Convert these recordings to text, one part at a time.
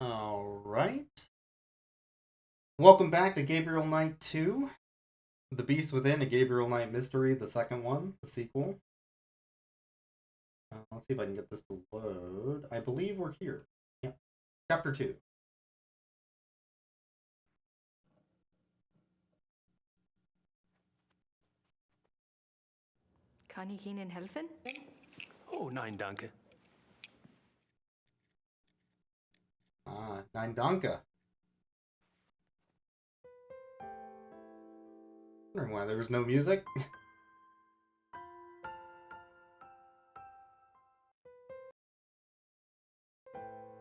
Alright. Welcome back to Gabriel Knight 2. The Beast Within, a Gabriel Knight Mystery, the second one, the sequel. Let's see if I can get this to load. I believe we're here. Yeah. Chapter 2. Kann ich Ihnen helfen? Oh, nein, danke. Nein Danke. Wondering why there was no music.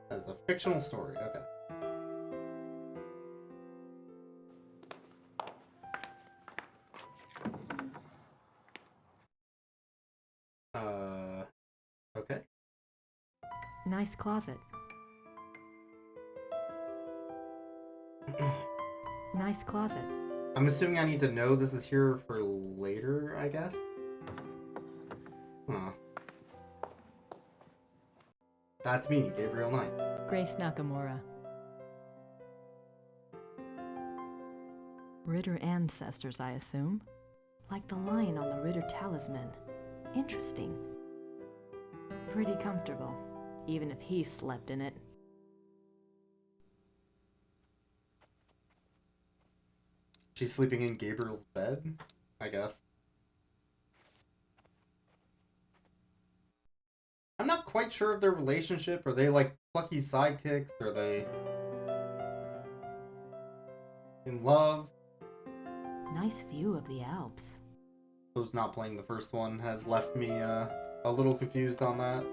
That's a fictional story, okay. Okay. Nice closet. Nice closet. I'm assuming I need to know this is here for later, I guess? Huh. That's me, Gabriel Knight. Grace Nakamura. Ritter ancestors, I assume. Like the lion on the Ritter talisman. Interesting. Pretty comfortable, even if he slept in it. She's sleeping in Gabriel's bed, I guess. I'm not quite sure of their relationship. Are they like plucky sidekicks? Are they in love? Nice view of the Alps. Who's not playing the first one has left me a little confused on that.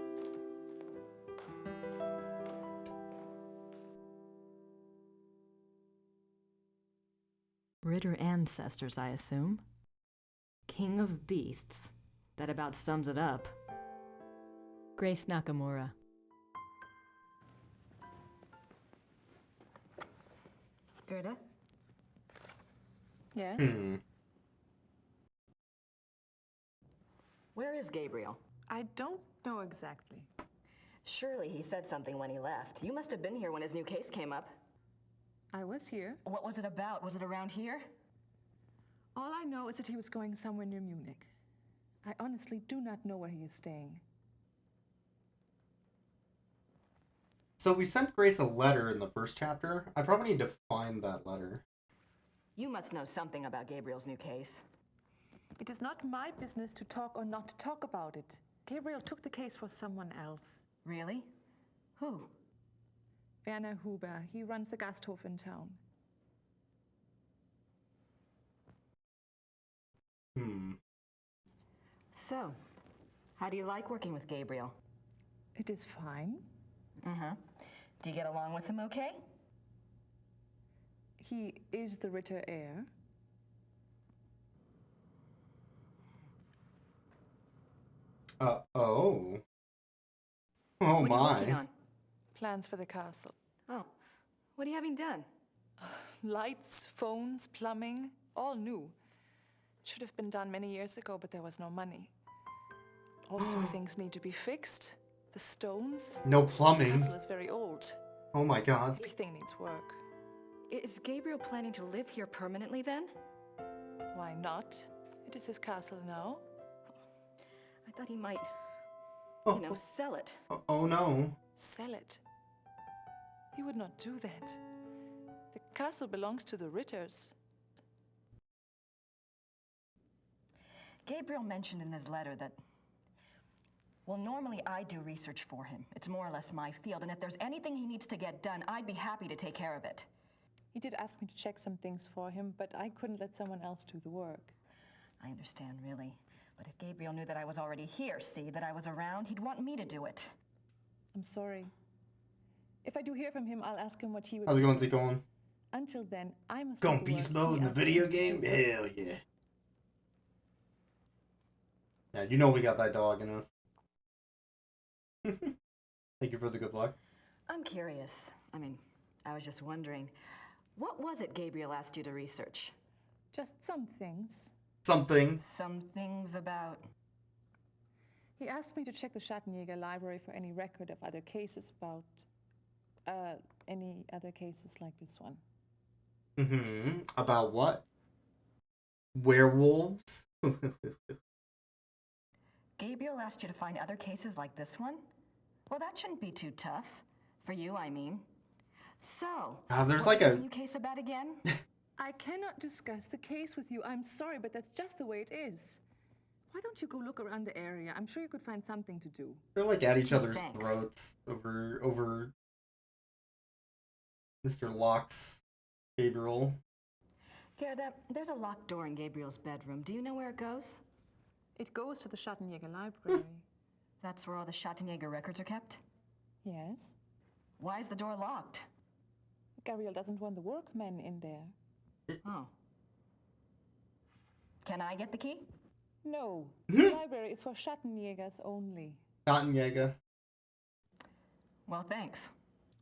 Ritter ancestors, I assume. King of beasts. That about sums it up. Grace Nakamura. Gerda? Yes? Where is Gabriel? I don't know exactly. Surely he said something when he left. You must have been here when his new case came up. I was here. What was it about? Was it around here? All I know is that he was going somewhere near Munich. I honestly do not know where he is staying. So we sent Grace a letter in the first chapter. I probably need to find that letter. You must know something about Gabriel's new case. It is not my business to talk or not to talk about it. Gabriel took the case for someone else. Really? Who? Werner Huber. He runs the Gasthof in town. So, how do you like working with Gabriel? It is fine. Uh-huh. Do you get along with him okay? He is the Ritter heir. Oh. Oh What are you my. working on? Plans for the castle. Oh, what are you having done? Lights, phones, plumbing, all new. Should have been done many years ago, but there was no money. Also, things need to be fixed. The stones. No The plumbing. castle is very old. Oh my god. Everything needs work. Is Gabriel planning to live here permanently then? Why not? It is his castle now. I thought he might, Oh, sell it. oh no. Sell it. He would not do that. The castle belongs to the Ritters. Gabriel mentioned in his letter that, well, normally I do research for him. It's more or less my field, and if there's anything he needs to get done, I'd be happy to take care of it. He did ask me to check some things for him, but I couldn't let someone else do the work. I understand, really. But if Gabriel knew that I was already here, that I was around, he'd want me to do it. I'm sorry. If I do hear from him, I'll ask him what he would How's it do. going, Zico? Until then, I must Going do the beast work mode he in the asks me video to game? do. Hell yeah. Yeah, you know we got that dog in us. Thank you for the good luck. I'm curious. I was just wondering, what was it Gabriel asked you to research? Just some things. Something. Some things about... He asked me to check the Schattenjäger library for any record of other cases about any other cases like this one? About what? Werewolves? Gabriel asked you to find other cases like this one? Well, that shouldn't be too tough. For you, I mean. So, There's what's like this a... new case about again? I cannot discuss the case with you. I'm sorry, but that's just the way it is. Why don't you go look around the area? I'm sure you could find something to do. They're like at each other's Thanks. throats over Mr. Locke's Gabriel. Gerda, there's a locked door in Gabriel's bedroom. Do you know where it goes? It goes to the Schattenjäger library. That's where all the Schattenjäger records are kept? Yes. Why is the door locked? Gabriel doesn't want the workmen in there. Oh. Can I get the key? No. The library is for Schattenjägers only. Schattenjäger. Well, thanks.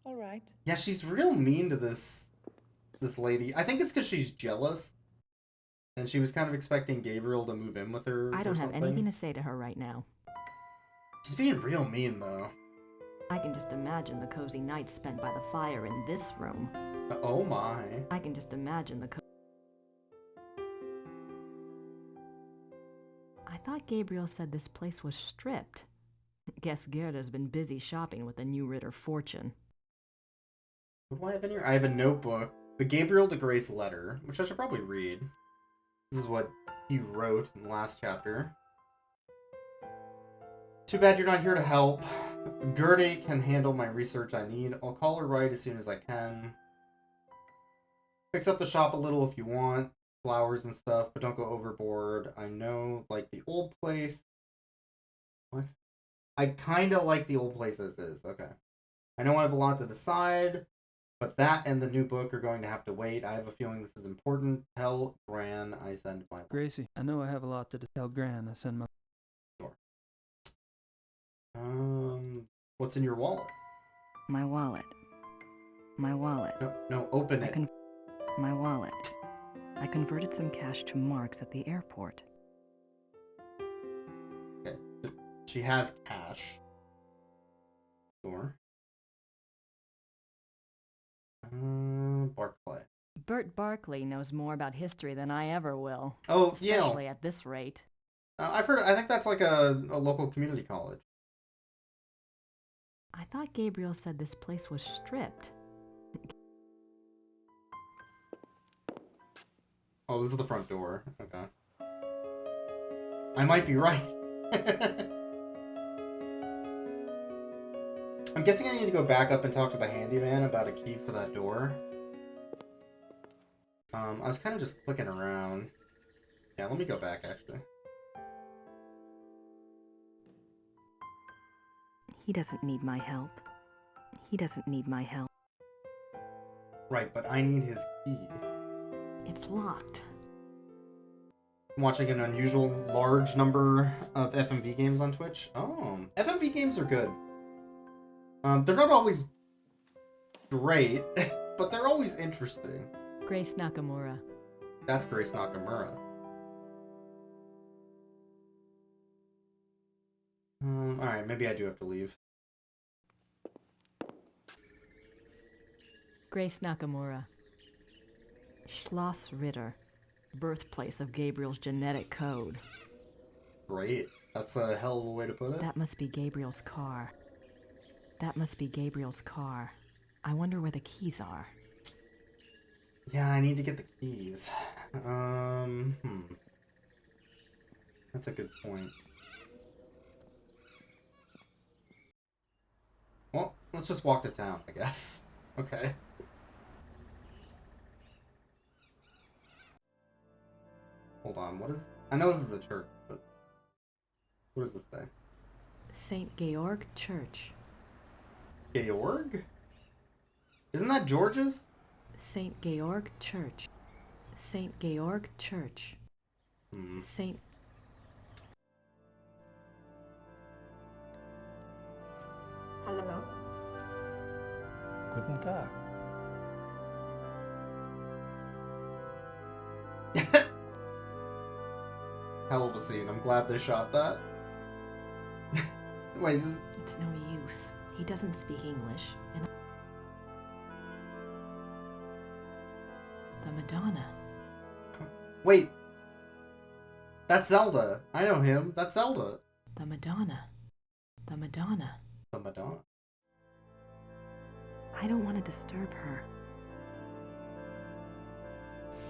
All right. Yeah, she's real mean to this lady. I think it's because she's jealous. And she was kind of expecting Gabriel to move in with her. I don't have something. anything to say to her right now. She's being real mean, though. I can just imagine the cozy nights spent by the fire in this room. Oh my. I can just imagine the I thought Gabriel said this place was stripped. Guess Gerda's been busy shopping with the new Ritter fortune. What do I have in here? I have a notebook. The Gabriel to Grace letter, which I should probably read. This is what he wrote in the last chapter. Too bad you're not here to help. Gerda can handle my research I need. I'll call her right as soon as I can. Fix up the shop a little if you want. Flowers and stuff, but don't go overboard. I know, like the old place. What? I kind of like the old place as is. Okay. I know I have a lot to decide, but that and the new book are going to have to wait. I have a feeling this is important. Tell Gran I send my... Gracie, I know I have a lot to tell Gran. I send my... Sure. What's in your wallet? My wallet. My wallet. No, open it. My wallet. I converted some cash to marks at the airport. Okay. She has cash. Sure. Barclay. Bert Barkley knows more about history than I ever will. Oh, Especially Yale. at this rate. I've heard. I think that's like a local community college. I thought Gabriel said this place was stripped. Oh, this is the front door. Okay. I might be right. I'm guessing I need to go back up and talk to the handyman about a key for that door. I was kind of just clicking around. Yeah, let me go back, actually. He doesn't need my help. He doesn't need my help. Right, but I need his key. It's locked. I'm watching an unusual large number of FMV games on Twitch. Oh, FMV games are good. They're not always great, but they're always interesting. Grace Nakamura. That's Grace Nakamura. Alright, maybe I do have to leave. Grace Nakamura. Schloss Ritter. Birthplace of Gabriel's genetic code. Great. That's a hell of a way to put it. That must be Gabriel's car. That must be Gabriel's car. I wonder where the keys are. Yeah, I need to get the keys. That's a good point. Well, let's just walk to town, I guess. Okay. Hold on, what is... I know this is a church, but... What does this say? St. Georg Church. Georg? Isn't that George's? St. Georg Church. St. Georg Church. St. Hello? Guten Tag. Hell of a scene. I'm glad they shot that. Wait, It's no use. He doesn't speak English, and Madonna. Wait. That's Zelda. I know him. That's Zelda. The Madonna. The Madonna. The Madonna. I don't want to disturb her.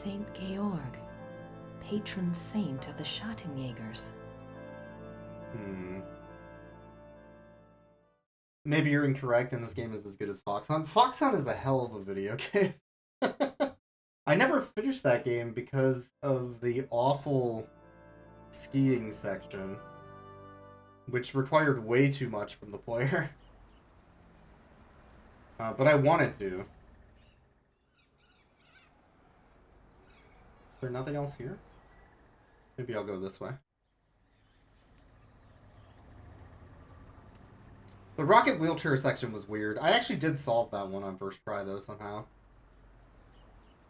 Saint Georg, patron saint of the Schattenjägers. Maybe you're incorrect and this game is as good as Fox Hunt. Fox Hunt is a hell of a video game. I never finished that game because of the awful skiing section, which required way too much from the player. But I wanted to. Is there nothing else here? Maybe I'll go this way. The rocket wheelchair section was weird. I actually did solve that one on first try, though, somehow.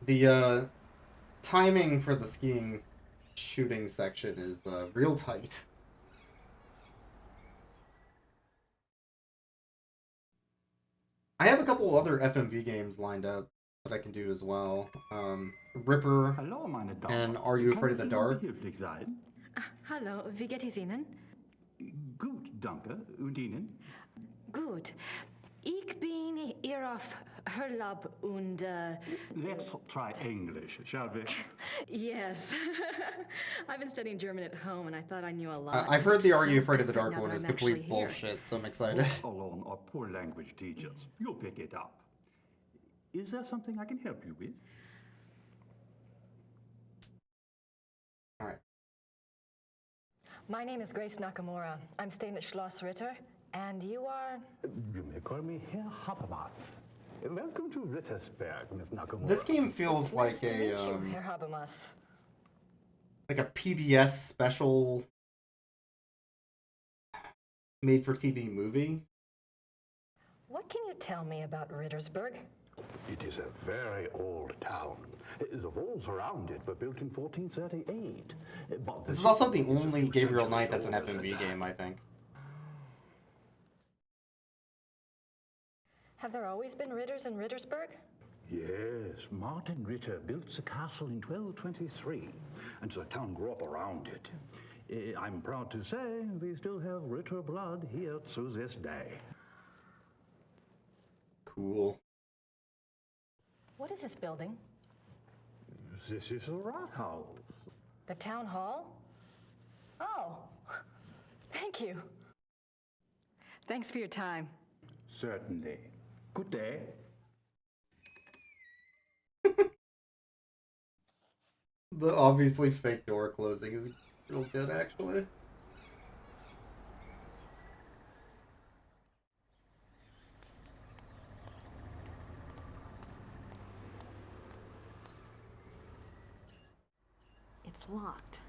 The timing for the skiing shooting section is real tight. I have a couple other FMV games lined up that I can do as well. Ripper Hallo, meine Damen. and Are You Afraid of the Dark? Behilflich sein? Hallo, wie geht es Ihnen? Gut, danke. Und Ihnen? Gut. Ich bin hier auf Urlaub und Let's try English, shall we? yes. I've been studying German at home and I thought I knew a lot. I've heard the Are You So Afraid of the different Dark now one that is I'm actually complete here. bullshit, so I'm excited. Both alone are poor language teachers. You'll pick it up. Is there something I can help you with? Alright. My name is Grace Nakamura. I'm staying at Schloss Ritter, and you are... You may call me Herr Habermas. Welcome to Rittersberg, Miss Nakamura. This game feels Nice like to meet a you, Herr Habermas. like a PBS special made for TV movie. What can you tell me about Rittersberg? It is a very old town. The walls around it were built in 1438. But This is also the city is a only few Gabriel centuries Knight that's an older than FMV that. game, I think. Have there always been Ritters in Rittersberg? Yes, Martin Ritter built the castle in 1223, and the town grew up around it. I'm proud to say we still have Ritter blood here to this day. Cool. What is this building? This is the Rathaus. The town hall? Oh, thank you. Thanks for your time. Certainly. Good day. The obviously fake door closing is real good, actually. It's locked.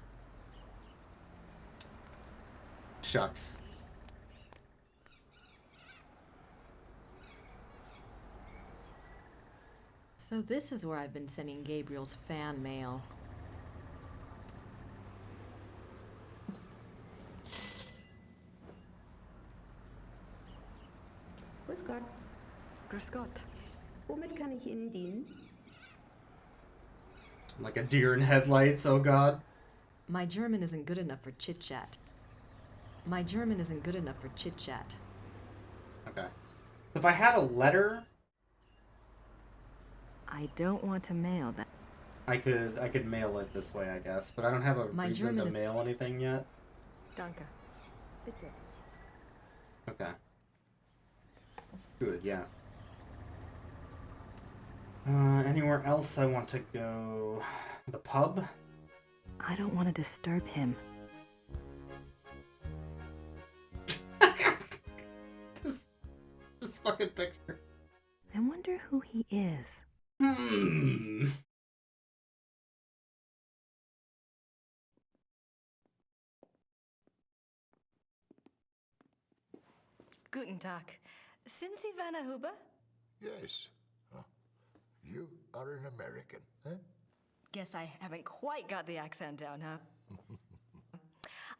Shucks. So this is where I've been sending Gabriel's fan mail. Grüß Gott. Grüß Gott. Womit kann ich Ihnen dienen? Like a deer in headlights, oh god. My German isn't good enough for chit-chat. My German isn't good enough for chit-chat. Okay. If I had a letter, I don't want to mail that. I could mail it this way, I guess. But I don't have a My reason German to is- mail anything yet. Danke. Bitte. Okay. Good, yes. Anywhere else I want to go? The pub? I don't want to disturb him. This fucking picture. I wonder who he is. Guten Tag. Sind Sie Werner Huber? Yes. Huh. You are an American, huh? Guess I haven't quite got the accent down, huh?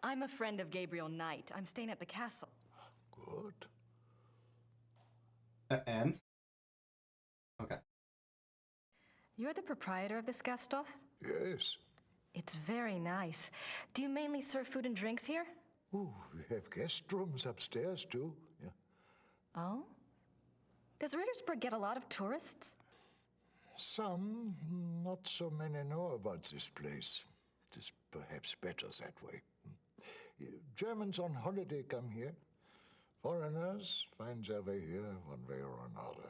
I'm a friend of Gabriel Knight. I'm staying at the castle. Good. And? Okay. You're the proprietor of this Gasthof? Yes. It's very nice. Do you mainly serve food and drinks here? Oh, we have guest rooms upstairs, too. Yeah. Oh? Does Rittersburg get a lot of tourists? Some, not so many know about this place. It is perhaps better that way. Germans on holiday come here. Foreigners find their way here one way or another.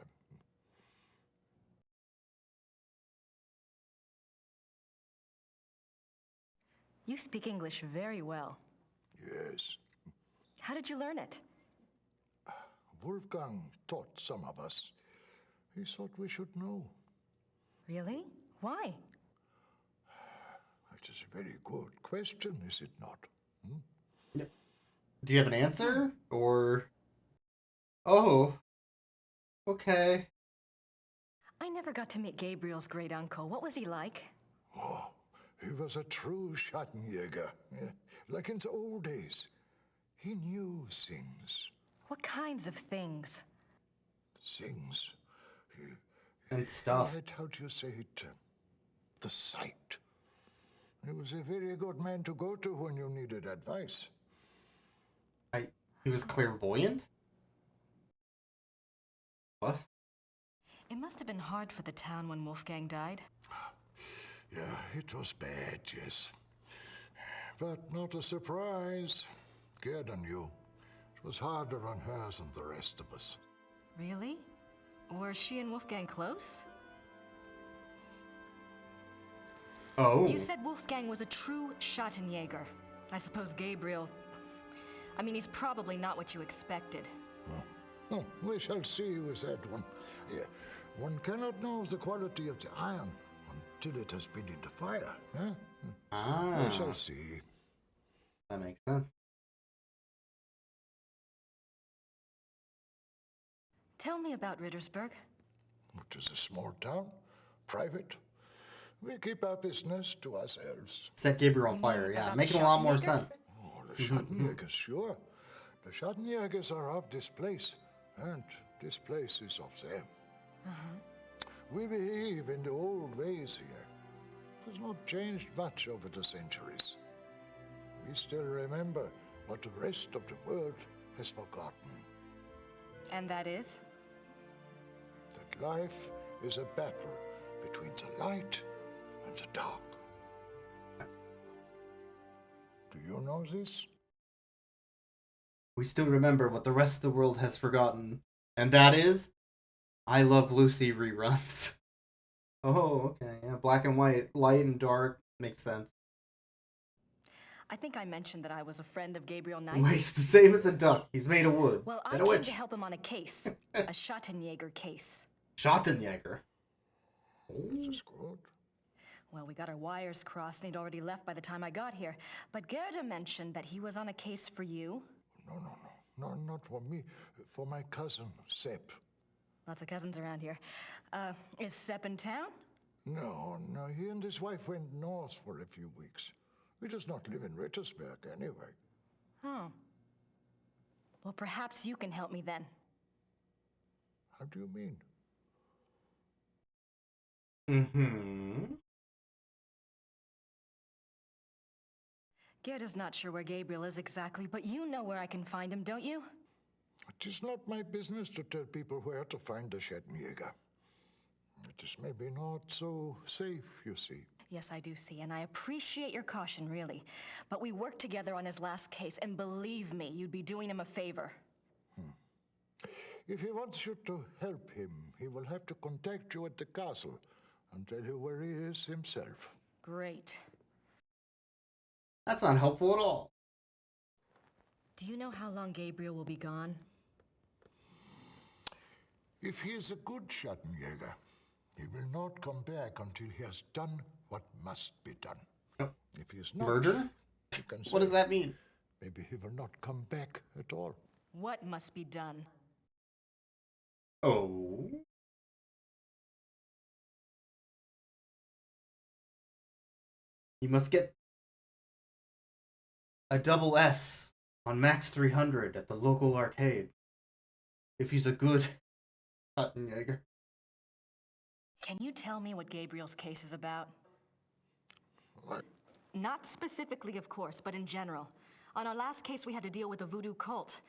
You speak English very well. Yes. How did you learn it? Wolfgang taught some of us. He thought we should know. Really? Why? That is a very good question, is it not? Do you have an answer? Or... Oh. Okay. I never got to meet Gabriel's great uncle. What was he like? Oh, he was a true Schattenjäger. Yeah. Like in the old days. He knew things. What kinds of things? Things. And stuff. He had, how do you say it? The sight. He was a very good man to go to when you needed advice. He was clairvoyant? What? It must have been hard for the town when Wolfgang died. Yeah, it was bad, yes. But not a surprise. Gerda knew. It was harder on her than the rest of us. Really? Were she and Wolfgang close? Oh. You said Wolfgang was a true Schattenjäger. I suppose Gabriel... I mean, he's probably not what you expected. Oh, we shall see with that one. Yeah, one cannot know the quality of the iron until it has been into fire. Huh? Ah. We shall see. That makes sense. Tell me about Rittersburg. It is a small town, private. We keep our business to ourselves. Set Gabriel on You fire, mean yeah. about Making the a lot more Schattenjägers? sense. Oh, the Schattenjägers, sure. The Schattenjägers are of this place, and this place is of them. We believe in the old ways here. It has not changed much over the centuries. We still remember what the rest of the world has forgotten. And that is? That life is a battle between the light and the dark. Do you know this? We still remember what the rest of the world has forgotten. And that is... I Love Lucy reruns. Oh, okay. Yeah, black and white. Light and dark. Makes sense. I think I mentioned that I was a friend of Gabriel Knight. He's the same as a duck. He's made of wood. Well, I And a came witch. to help him on a case. A Schattenjäger case. Schattenjäger. This is good. Well, we got our wires crossed and he'd already left by the time I got here. But Gerda mentioned that he was on a case for you. No, not for me. For my cousin, Sepp. Lots of cousins around here. Is Sepp in town? No, he and his wife went north for a few weeks. He does not live in Rittersberg anyway. Oh. Well, perhaps you can help me then. How do you mean? Mm-hmm. Gerda's not sure where Gabriel is exactly, but you know where I can find him, don't you? It is not my business to tell people where to find the Schattenjäger. It is maybe not so safe, you see. Yes, I do see, and I appreciate your caution, really. But we worked together on his last case, and believe me, you'd be doing him a favor. If he wants you to help him, he will have to contact you at the castle and tell you where he is himself. Great. That's not helpful at all. Do you know how long Gabriel will be gone? If he is a good Schattenjäger, he will not come back until he has done what must be done. Yep. If he is not... Murder? you can What does say, that mean? Maybe he will not come back at all. What must be done? Oh. You must get a double S on Max 300 at the local arcade. If he's a good Schattenjäger. Can you tell me what Gabriel's case is about? What? Not specifically, of course, but in general. On our last case, we had to deal with a voodoo cult.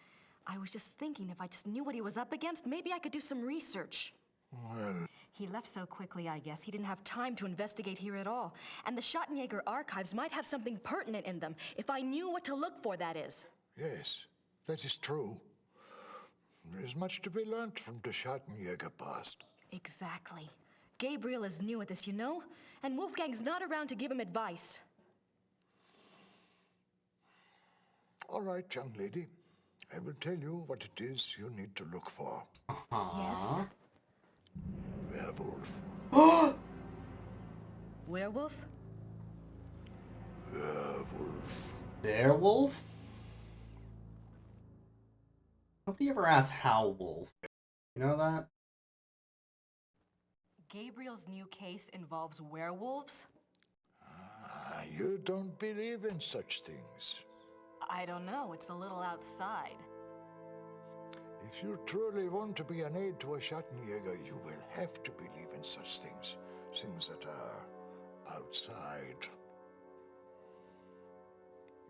I was just thinking if I just knew what he was up against, maybe I could do some research. Well, He left so quickly, I guess. He didn't have time to investigate here at all. And the Schottenjäger archives might have something pertinent in them, if I knew what to look for, that is. yes, that is true. There is much to be learnt from the Schattenjäger past. Exactly. Gabriel is new at this, you know? And Wolfgang's not around to give him advice. All right, young lady. I will tell you what it is you need to look for. Yes? Werewolf. Werewolf? Werewolf. Werewolf? Nobody ever asked how wolf. You know that? Gabriel's new case involves werewolves? You don't believe in such things. I don't know. It's a little outside. If you truly want to be an aid to a Schattenjäger, you will have to believe in such things. Things that are outside.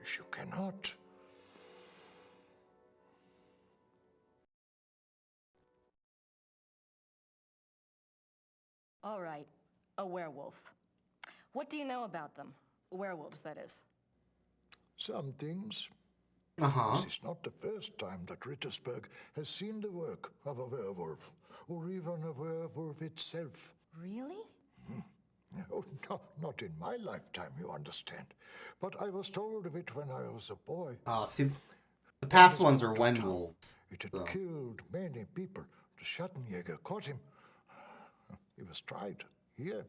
If you cannot, All right, a werewolf. What do you know about them? Werewolves, that is. some things. Uh-huh. This is not the first time that Rittersberg has seen the work of a werewolf, or even a werewolf itself. Really? Oh, no, not in my lifetime, you understand. But I was told of it when I was a boy. Oh, see, the past It was ones are brought to town. wenwolves. It had so. killed many people. The Schattenjäger caught him. He was tried here.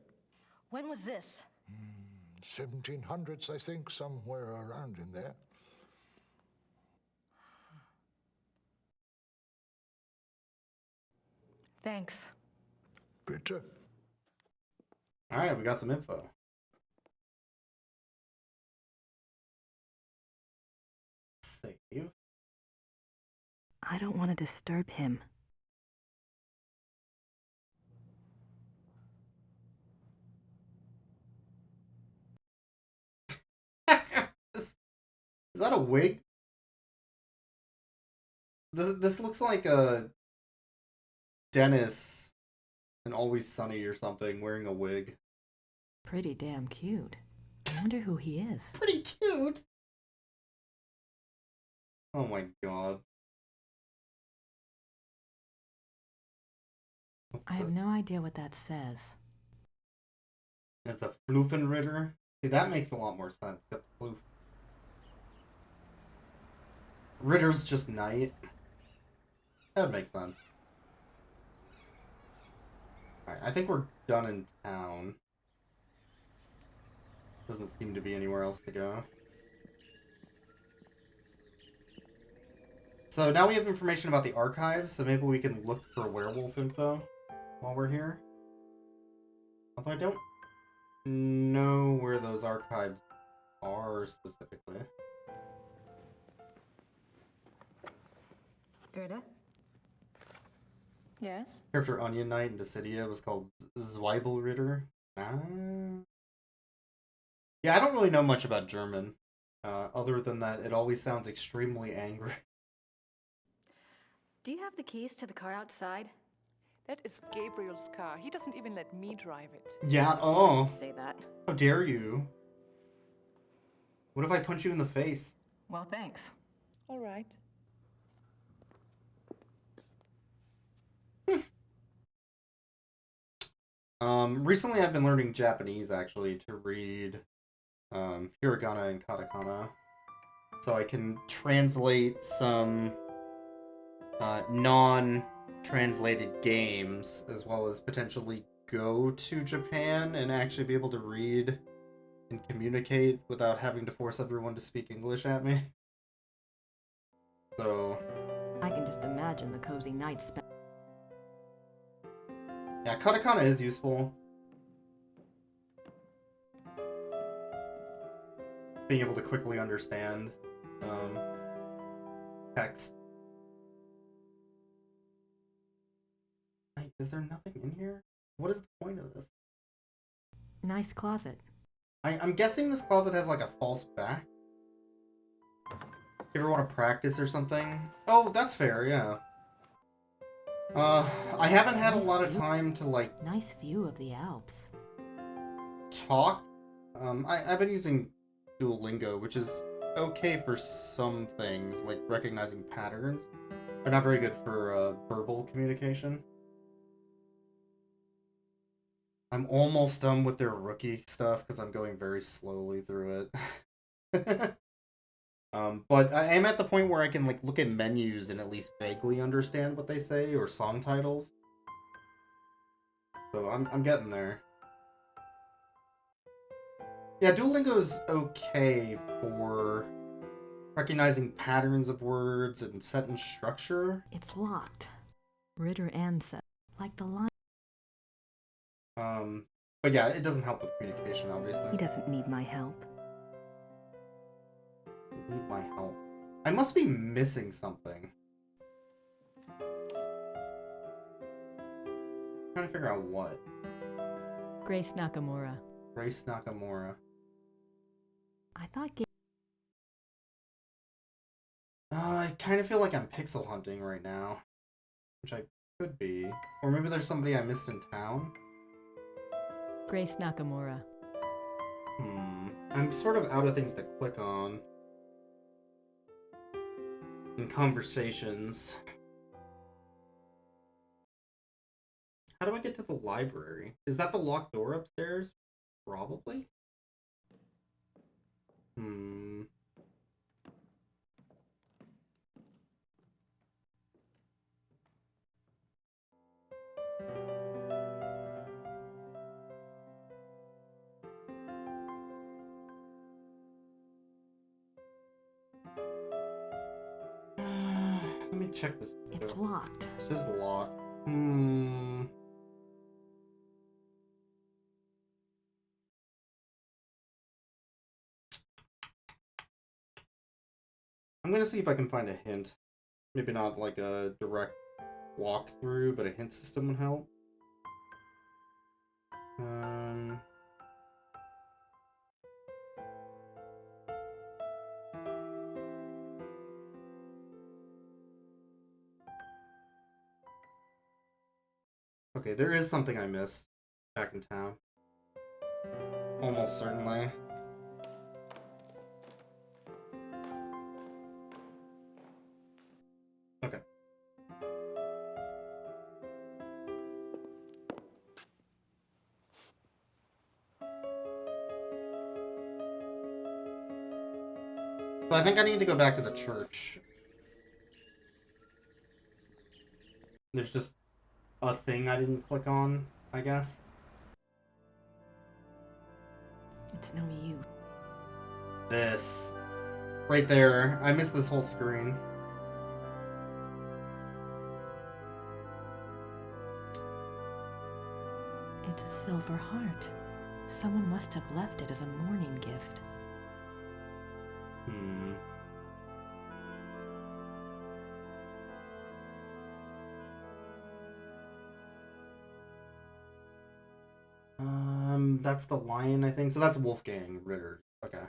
When was this? 1700s, I think, somewhere around in there. Thanks. Bitte. All right, we got some info. Save. I don't want to disturb him. Is that a wig? This looks like a Dennis in Always Sunny or something wearing a wig. Pretty damn cute. I wonder who he is. Pretty cute. Oh my god. I have no idea what that says. It's a Floofenritter. See, that makes a lot more sense. The Floof. Ritter's just knight. That makes sense. Alright, I think we're done in town. Doesn't seem to be anywhere else to go. So now we have information about the archives, so maybe we can look for werewolf info while we're here. Although I don't know where those archives are specifically. Gerda? Yes? Character Onion Knight in Dissidia was called Zweibelritter. Yeah, I don't really know much about German, other than that it always sounds extremely angry. Do you have the keys to the car outside? That is Gabriel's car. He doesn't even let me drive it. Yeah, oh. Say that. How dare you? What if I punch you in the face? Well, thanks. All right. Recently I've been learning Japanese, actually, to read hiragana and katakana. So I can translate some non-translated games, as well as potentially go to Japan and actually be able to read and communicate without having to force everyone to speak English at me. So... I can just imagine the cozy night spent. yeah, katakana is useful. Being able to quickly understand text. Is there nothing in here? what is the point of this? Nice closet. I'm guessing this closet has like a false back. You ever want to practice or something? Oh, that's fair, yeah. I haven't had a Nice lot of view. time to like Nice view of the Alps. talk. I've been using Duolingo, which is okay for some things, like recognizing patterns, but not very good for verbal communication. I'm almost done with their rookie stuff because I'm going very slowly through it. But I am at the point where I can like look at menus and at least vaguely understand what they say or song titles. So I'm getting there. Yeah, Duolingo's okay for recognizing patterns of words and sentence structure. It's locked. Ritter and set. Like the line. But yeah, it doesn't help with communication, obviously. He doesn't need my help. Need my help. I must be missing something. Trying to figure out what. Grace Nakamura. Grace Nakamura. I thought I kind of feel like I'm pixel hunting right now. Which I could be. Or maybe there's somebody I missed in town. Grace Nakamura. I'm sort of out of things to click on. In conversations. How do I get to the library? Is that the locked door upstairs? Probably. Let me check this. It's locked. It's just locked. I'm gonna see if I can find a hint. Maybe not like a direct walkthrough, but a hint system would help. Okay, there is something I missed back in town. Almost certainly. Okay. So I think I need to go back to the church. There's just a thing I didn't click on, I guess. It's no use. This. Right there. I missed this whole screen. It's a silver heart. Someone must have left it as a mourning gift. That's the lion, I think. So that's Wolfgang Ritter. Okay.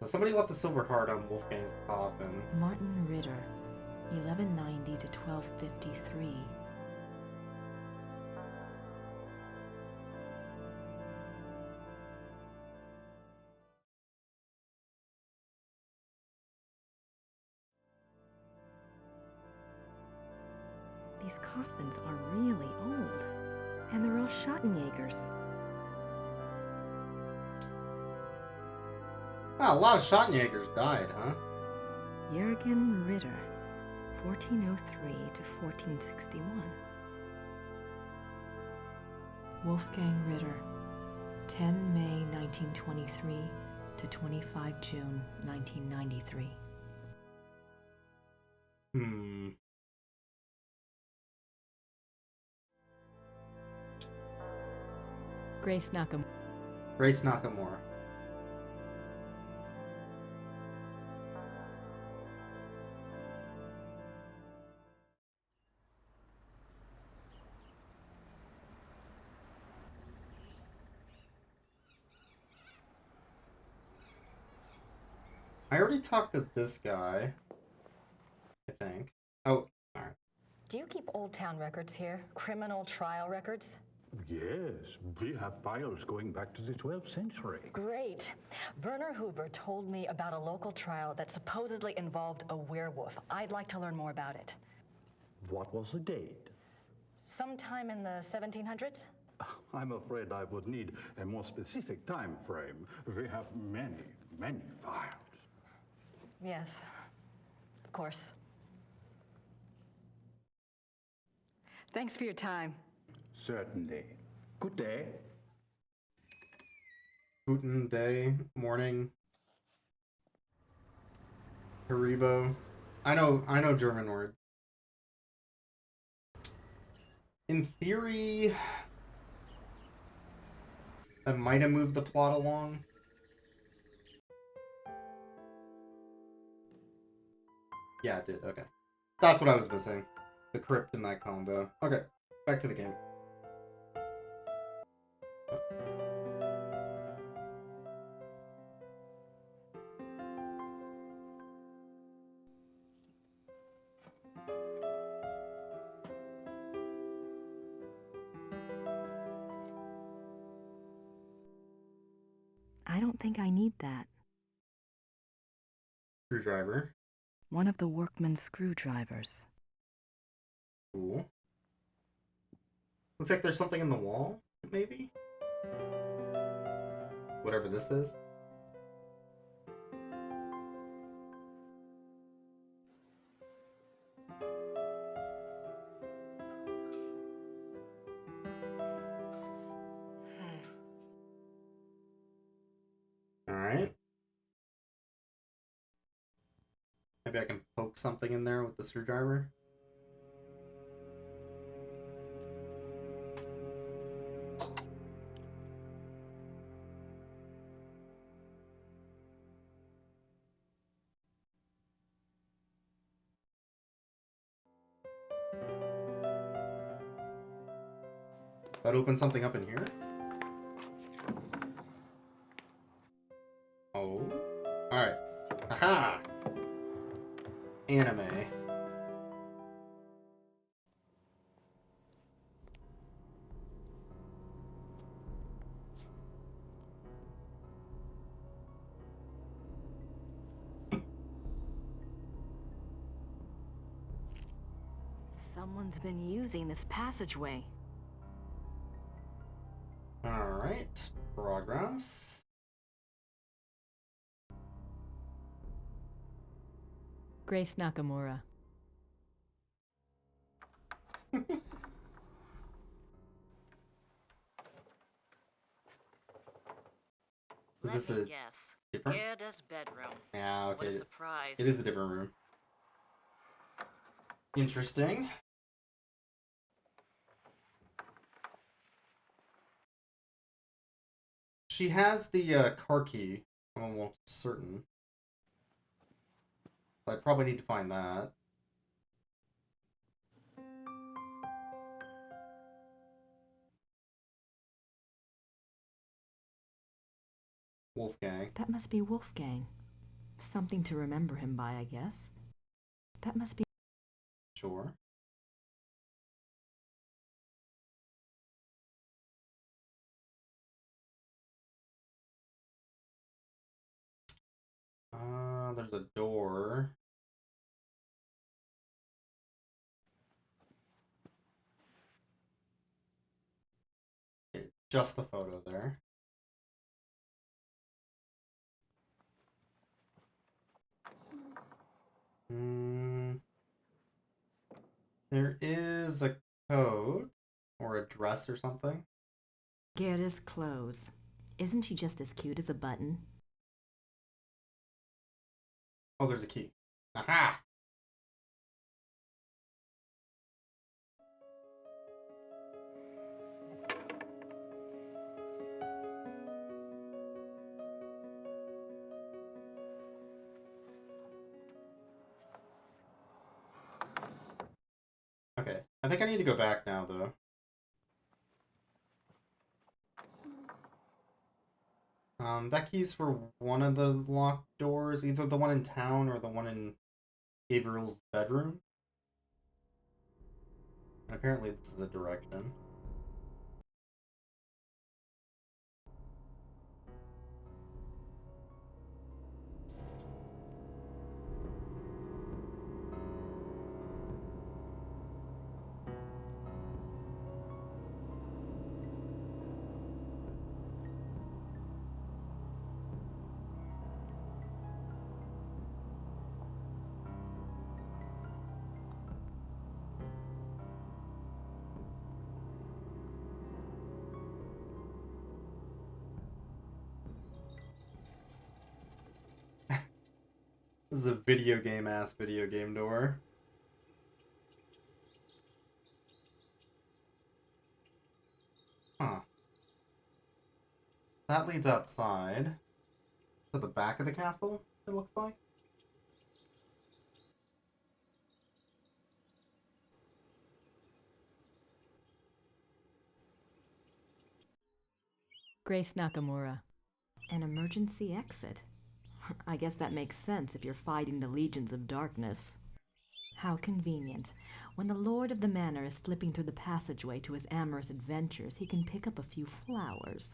So somebody left a silver heart on Wolfgang's coffin. Martin Ritter, 1190 to 1253. These coffins are really old, and they're all Schottenjägers. Wow, a lot of Schottenjägers died, huh? Jürgen Ritter, 1403 to 1461. Wolfgang Ritter, 10 May 1923 to 25 June 1993. Grace Nakamura. Grace Nakamura. I already talked to this guy, I think. Oh, alright. Do you keep Old Town records here? Criminal trial records? Yes, we have files going back to the 12th century. Great. Werner Huber told me about a local trial that supposedly involved a werewolf. I'd like to learn more about it. What was the date? Sometime in the 1700s? I'm afraid I would need a more specific time frame. We have many, many files. Yes, of course. Thanks for your time. Certainly. Good day. Guten day, morning. Haribo. I know German words. In theory, that might have moved the plot along. Yeah, it did. Okay. That's what I was missing. The crypt in that combo. Okay, back to the game. I don't think I need that. Screwdriver. One of the workman's screwdrivers. Cool. Looks like there's something in the wall, maybe? Whatever this is. Alright. Maybe I can poke something in there with the screwdriver. That opens something up in here? Oh. Alright. Aha! Anime. Someone's been using this passageway. Alright. Progress. Grace Nakamura. Is this a guess. different? Gerda's bedroom. Yeah, okay. What a surprise. It is a different room. Interesting. She has the car key. I'm almost certain. I probably need to find that. Wolfgang. That must be Wolfgang. Something to remember him by, I guess. That must be... Sure. There's a door. Okay, just the photo there. There is a code or address or something. Gerda's clothes. Isn't she just as cute as a button? Oh, there's a key. Aha! Okay, I think I need to go back now, though. That key's for one of the locked doors, either the one in town or the one in Gabriel's bedroom. And apparently this is a direction. This is a video game door. Huh. That leads outside. To the back of the castle, it looks like. Grace Nakamura. An emergency exit. I guess that makes sense if you're fighting the legions of darkness. How convenient. When the lord of the manor is slipping through the passageway to his amorous adventures, he can pick up a few flowers.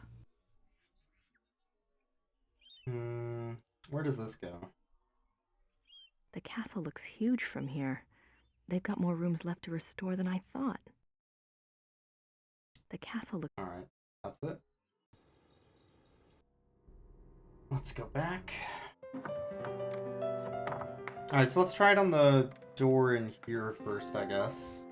Where does this go? The castle looks huge from here. They've got more rooms left to restore than I thought. The castle looks... Alright, that's it. Let's go back. Alright, so let's try it on the door in here first, I guess.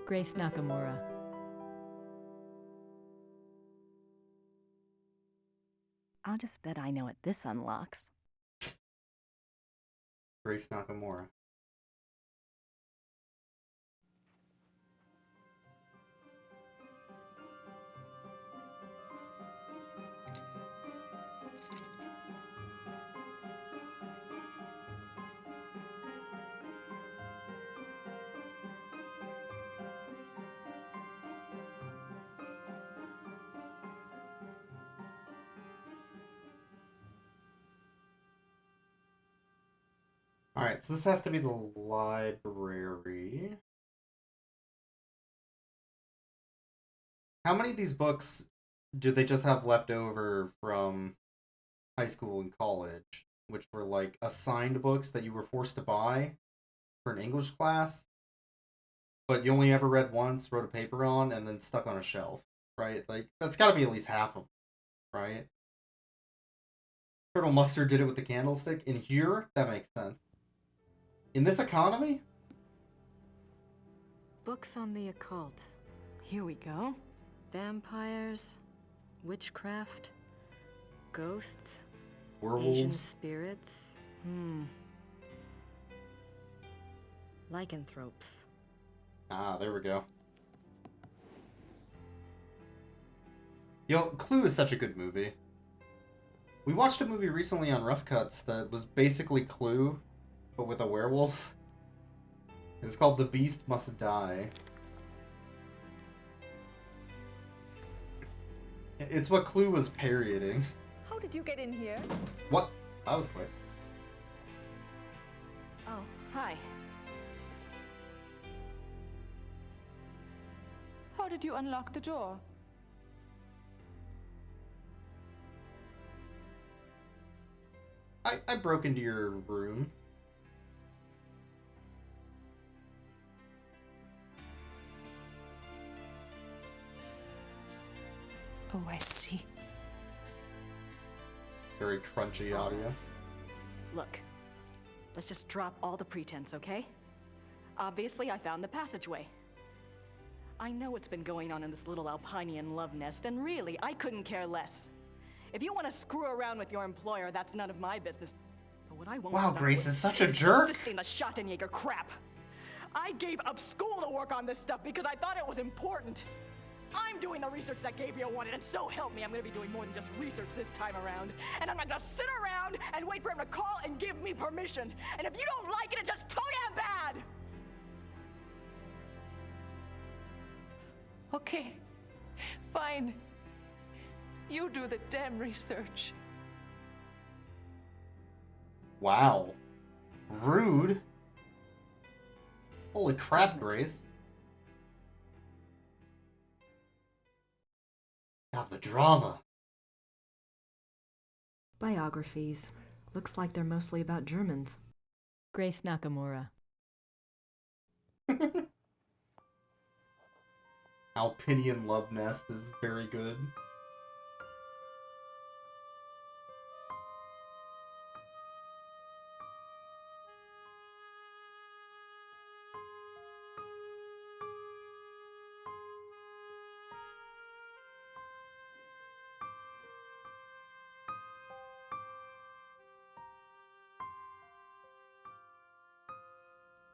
Grace Nakamura. I'll just bet I know what this unlocks. Grace Nakamura. Alright, so this has to be the library. How many of these books do they just have left over from high school and college, which were like assigned books that you were forced to buy for an English class, but you only ever read once, wrote a paper on, and then stuck on a shelf, right? Like, that's gotta be at least half of them, right? Colonel Mustard did it with the candlestick. In here, that makes sense. In this economy? Books on the occult. Here we go. Vampires, witchcraft, ghosts, Werewolves. Asian spirits. Lycanthropes. Ah, there we go. Yo, Clue is such a good movie. We watched a movie recently on Rough Cuts that was basically Clue, but with a werewolf. It was called The Beast Must Die. It's what Clue was parodying. How did you get in here? What? That was quick. Oh, hi. How did you unlock the door? I broke into your room. Oh, I see. Very crunchy audio. Look, let's just drop all the pretense, okay? Obviously, I found the passageway. I know what's been going on in this little Alpinian love nest, and really, I couldn't care less. If you want to screw around with your employer, that's none of my business. But what I won't Wow, put up Grace with is such a jerk. Assisting the Schottenjäger crap. I gave up school to work on this stuff because I thought it was important. I'm doing the research that Gabriel wanted, and so help me, I'm gonna be doing more than just research this time around. And I'm not gonna sit around and wait for him to call and give me permission. And if you don't like it, it's just too damn bad! Okay, fine. You do the damn research. Wow. Rude. Holy crap, Grace. Got the drama. Biographies. Looks like they're mostly about Germans. Grace Nakamura. Alpinian Love Nest is very good.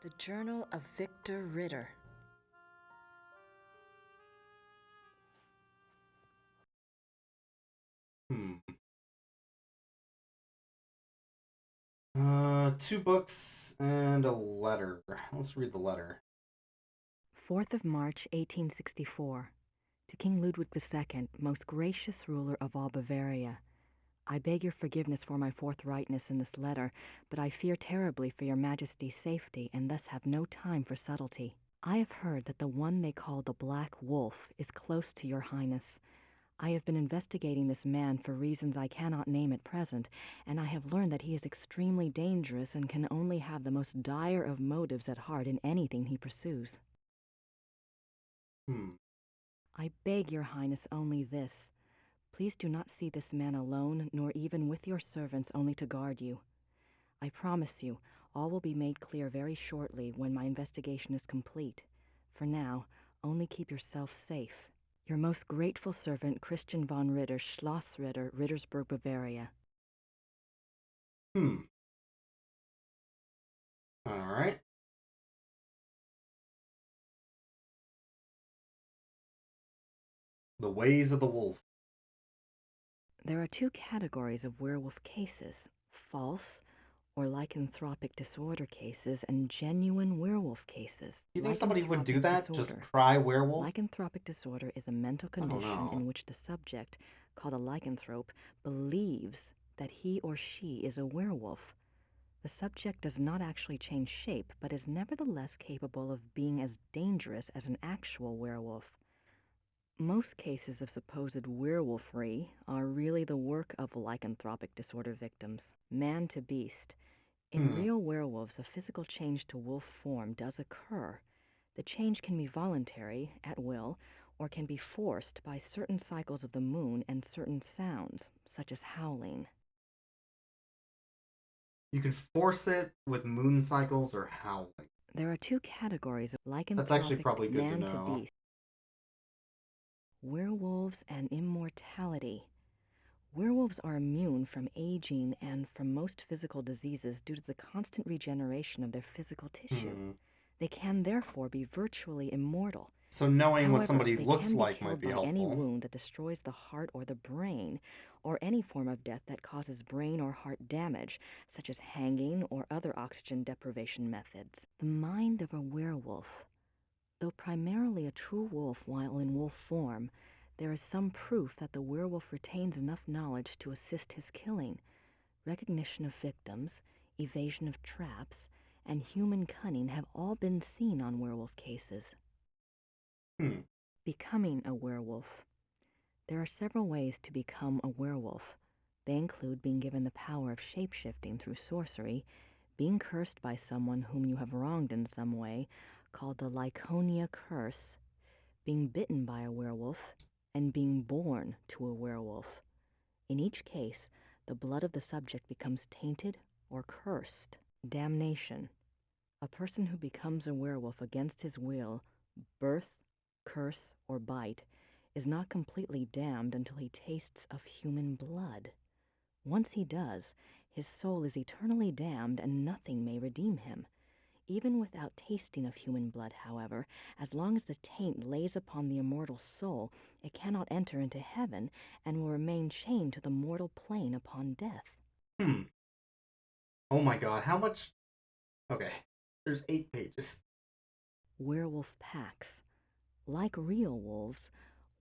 The Journal of Victor Ritter. Two books and a letter. Let's read the letter. 4th of March, 1864. To King Ludwig II, most gracious ruler of all Bavaria. I beg your forgiveness for my forthrightness in this letter, but I fear terribly for your Majesty's safety, and thus have no time for subtlety. I have heard that the one they call the Black Wolf is close to your Highness. I have been investigating this man for reasons I cannot name at present, and I have learned that he is extremely dangerous and can only have the most dire of motives at heart in anything he pursues. I beg your Highness only this. Please do not see this man alone, nor even with your servants only to guard you. I promise you, all will be made clear very shortly when my investigation is complete. For now, only keep yourself safe. Your most grateful servant, Christian von Ritter, Schloss Ritter, Rittersburg, Bavaria. Alright. The Ways of the Wolf. There are two categories of werewolf cases: false or lycanthropic disorder cases and genuine werewolf cases. Do you think somebody would do that? Disorder. Just cry werewolf? Lycanthropic disorder is a mental condition in which the subject, called a lycanthrope, believes that he or she is a werewolf. The subject does not actually change shape, but is nevertheless capable of being as dangerous as an actual werewolf. Most cases of supposed werewolfery are really the work of lycanthropic disorder victims, man to beast. In real werewolves, a physical change to wolf form does occur. The change can be voluntary, at will, or can be forced by certain cycles of the moon and certain sounds, such as howling. You can force it with moon cycles or howling. There are two categories of lycanthropic That's actually probably good man to know. beast. Werewolves and immortality. Werewolves are immune from aging and from most physical diseases due to the constant regeneration of their physical tissue. They can therefore be virtually immortal. So knowing However, what somebody they looks can like be might killed be by helpful. any wound that destroys the heart or the brain, or any form of death that causes brain or heart damage, such as hanging or other oxygen deprivation methods. The mind of a werewolf. Though primarily a true wolf while in wolf form, there is some proof that the werewolf retains enough knowledge to assist his killing. Recognition of victims, evasion of traps, and human cunning have all been seen on werewolf cases. Becoming a werewolf. There are several ways to become a werewolf. They include being given the power of shape-shifting through sorcery, being cursed by someone whom you have wronged in some way, called the Lyconia curse, being bitten by a werewolf, and being born to a werewolf. In each case, the blood of the subject becomes tainted or cursed. Damnation. A person who becomes a werewolf against his will, birth, curse, or bite, is not completely damned until he tastes of human blood. Once he does, his soul is eternally damned and nothing may redeem him. Even without tasting of human blood, however, as long as the taint lays upon the immortal soul, it cannot enter into heaven and will remain chained to the mortal plane upon death. Oh my god, how much? Okay, there's 8 pages. Werewolf packs. Like real wolves,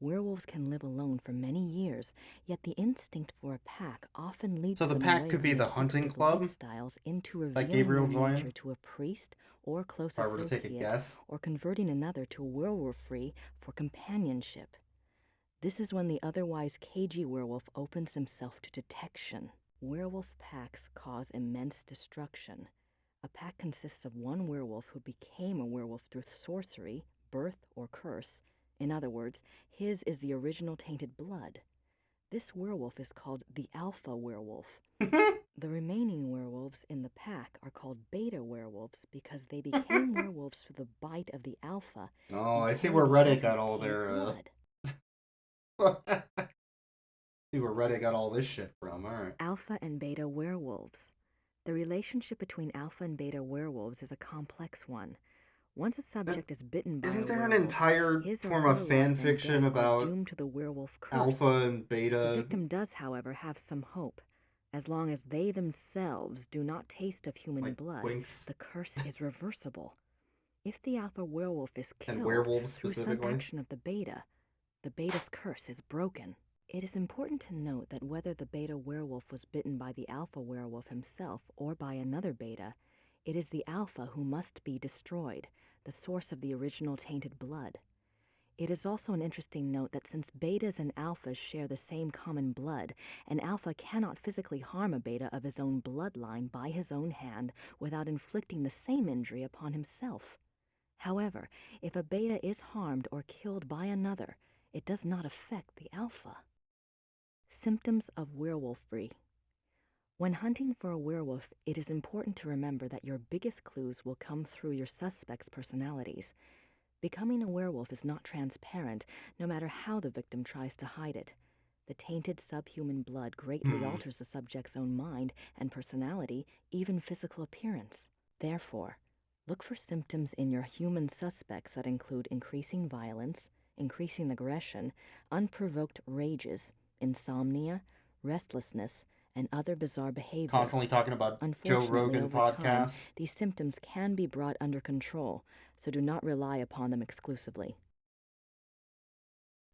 werewolves can live alone for many years, yet the instinct for a pack often leads So the them pack away could from be the hunting accepted club lifestyles into that revealing Gabriel their joined, nature to a priest or close if I were to take a associate, guess. or converting another to a werewolfry for companionship. This is when the otherwise cagey werewolf opens himself to detection. Werewolf packs cause immense destruction. A pack consists of one werewolf who became a werewolf through sorcery, birth, or curse. In other words, his is the original tainted blood. This werewolf is called the alpha werewolf. The remaining werewolves in the pack are called beta werewolves because they became werewolves through the bite of the alpha. Oh, and I see carry where the Reddit alpha's got all tainted their blood. see where Reddit got all this shit from. Alright. Alpha and beta werewolves. The relationship between alpha and beta werewolves is a complex one. Once a subject is bitten by Isn't a there an werewolf, entire his or form her of fan life and fiction death are about doomed to the werewolf curse. alpha and The beta? victim does, however, have some hope. As long as they themselves do not taste of human Like blood, Winx the curse is reversible. If the alpha werewolf is and killed werewolves through some specifically. action of the beta's curse is broken. It is important to note that whether the beta werewolf was bitten by the alpha werewolf himself or by another beta, it is the alpha who must be destroyed, the source of the original tainted blood. It is also an interesting note that since betas and alphas share the same common blood, an alpha cannot physically harm a beta of his own bloodline by his own hand without inflicting the same injury upon himself. However, if a beta is harmed or killed by another, it does not affect the alpha. Symptoms of werewolfery. When hunting for a werewolf, it is important to remember that your biggest clues will come through your suspects' personalities. Becoming a werewolf is not transparent, no matter how the victim tries to hide it. The tainted subhuman blood greatly alters the subject's own mind and personality, even physical appearance. Therefore, look for symptoms in your human suspects that include increasing violence, increasing aggression, unprovoked rages, insomnia, restlessness, and other bizarre behavior. Constantly talking about Joe Unfortunately, Rogan over time, podcasts. these symptoms can be brought under control, so do not rely upon them exclusively.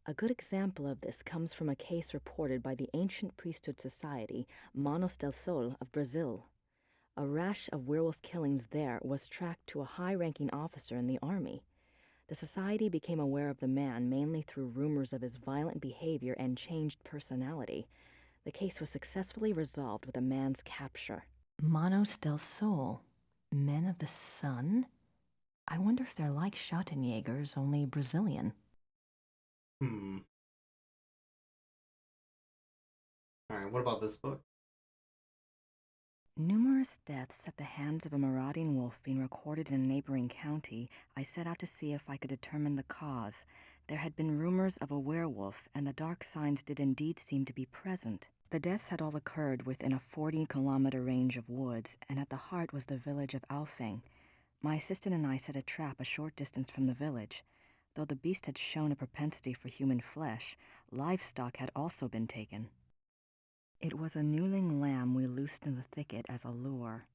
A good example of this comes from a case reported by the ancient priesthood society Manos del Sol of Brazil. A rash of werewolf killings there was tracked to a high-ranking officer in the army. The society became aware of the man mainly through rumors of his violent behavior and changed personality. The case was successfully resolved with a man's capture. Manos del Sol, men of the sun? I wonder if they're like Schottenjägers, only Brazilian. Alright, what about this book? Numerous deaths at the hands of a marauding wolf being recorded in a neighboring county, I set out to see if I could determine the cause. There had been rumors of a werewolf, and the dark signs did indeed seem to be present. The deaths had all occurred within a 40-kilometer range of woods, and at the heart was the village of Alfeng. My assistant and I set a trap a short distance from the village. Though the beast had shown a propensity for human flesh, livestock had also been taken. It was a newling lamb we loosed in the thicket as a lure.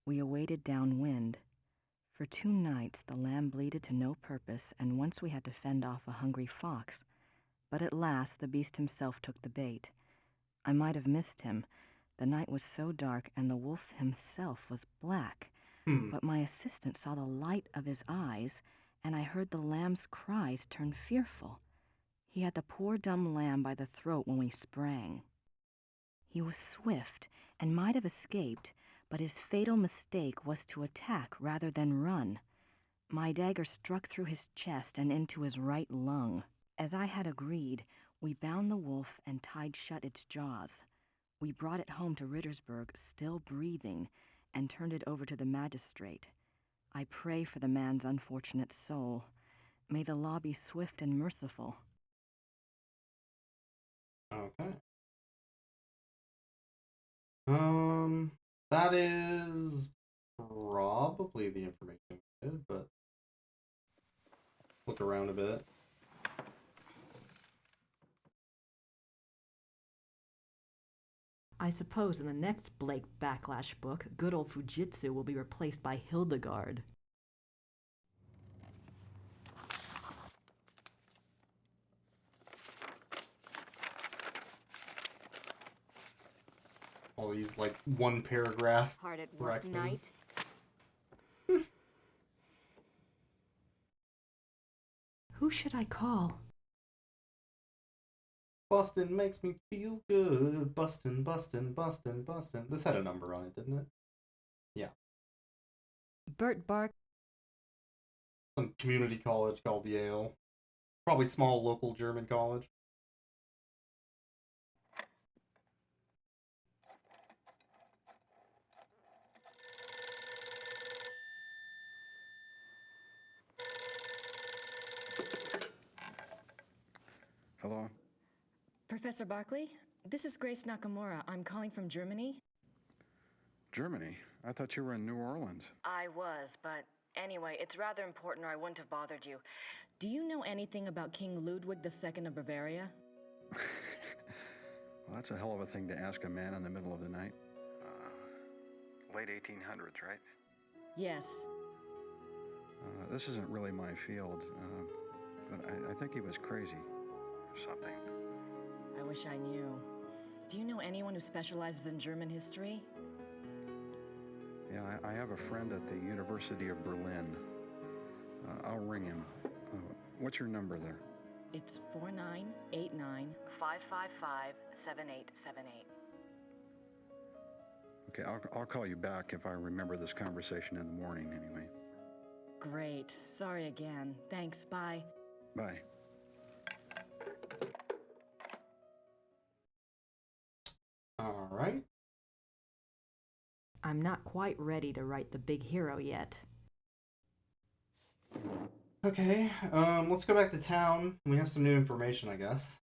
We awaited downwind. For 2 nights the lamb bleated to no purpose, and once we had to fend off a hungry fox. But at last the beast himself took the bait. I might have missed him. The night was so dark, and the wolf himself was black. But my assistant saw the light of his eyes, and I heard the lamb's cries turn fearful. He had the poor dumb lamb by the throat when we sprang. He was swift and might have escaped, but his fatal mistake was to attack rather than run. My dagger struck through his chest and into his right lung. As I had agreed, we bound the wolf and tied shut its jaws. We brought it home to Rittersburg, still breathing, and turned it over to the magistrate. I pray for the man's unfortunate soul. May the law be swift and merciful. Okay. That is probably the information we did, but look around a bit. I suppose in the next Blake Backlash book, good old Fujitsu will be replaced by Hildegard. All these, like, one paragraph Hard at work corrections. night. Who should I call? Boston makes me feel good. Boston, Boston, Boston, Boston. This had a number on it, didn't it? Yeah. Bert Bark. Some community college called Yale. Probably small local German college. Hello? Professor Barkley, this is Grace Nakamura. I'm calling from Germany. Germany? I thought you were in New Orleans. I was, but anyway, it's rather important or I wouldn't have bothered you. Do you know anything about King Ludwig II of Bavaria? Well, that's a hell of a thing to ask a man in the middle of the night. Late 1800s, right? Yes. This isn't really my field, but I think he was crazy or something. I wish I knew. Do you know anyone who specializes in German history? Yeah, I have a friend at the University of Berlin. I'll ring him. What's your number there? It's 4989-555-7878. Okay, I'll call you back if I remember this conversation in the morning anyway. Great. Sorry again. Thanks. Bye. Bye. All right. I'm not quite ready to write the big hero yet. Okay, let's go back to town. We have some new information, I guess.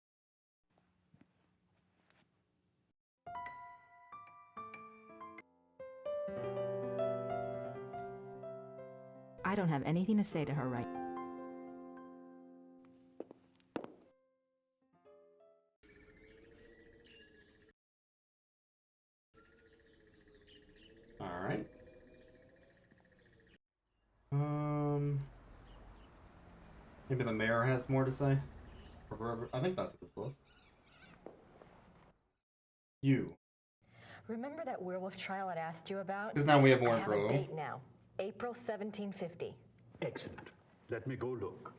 I don't have anything to say to her right now. All right. Maybe the mayor has more to say? Or whoever. I think that's what this was. You. Remember that werewolf trial I'd asked you about? Because now we have more I have info. a date now. April 1750. Excellent. Let me go look.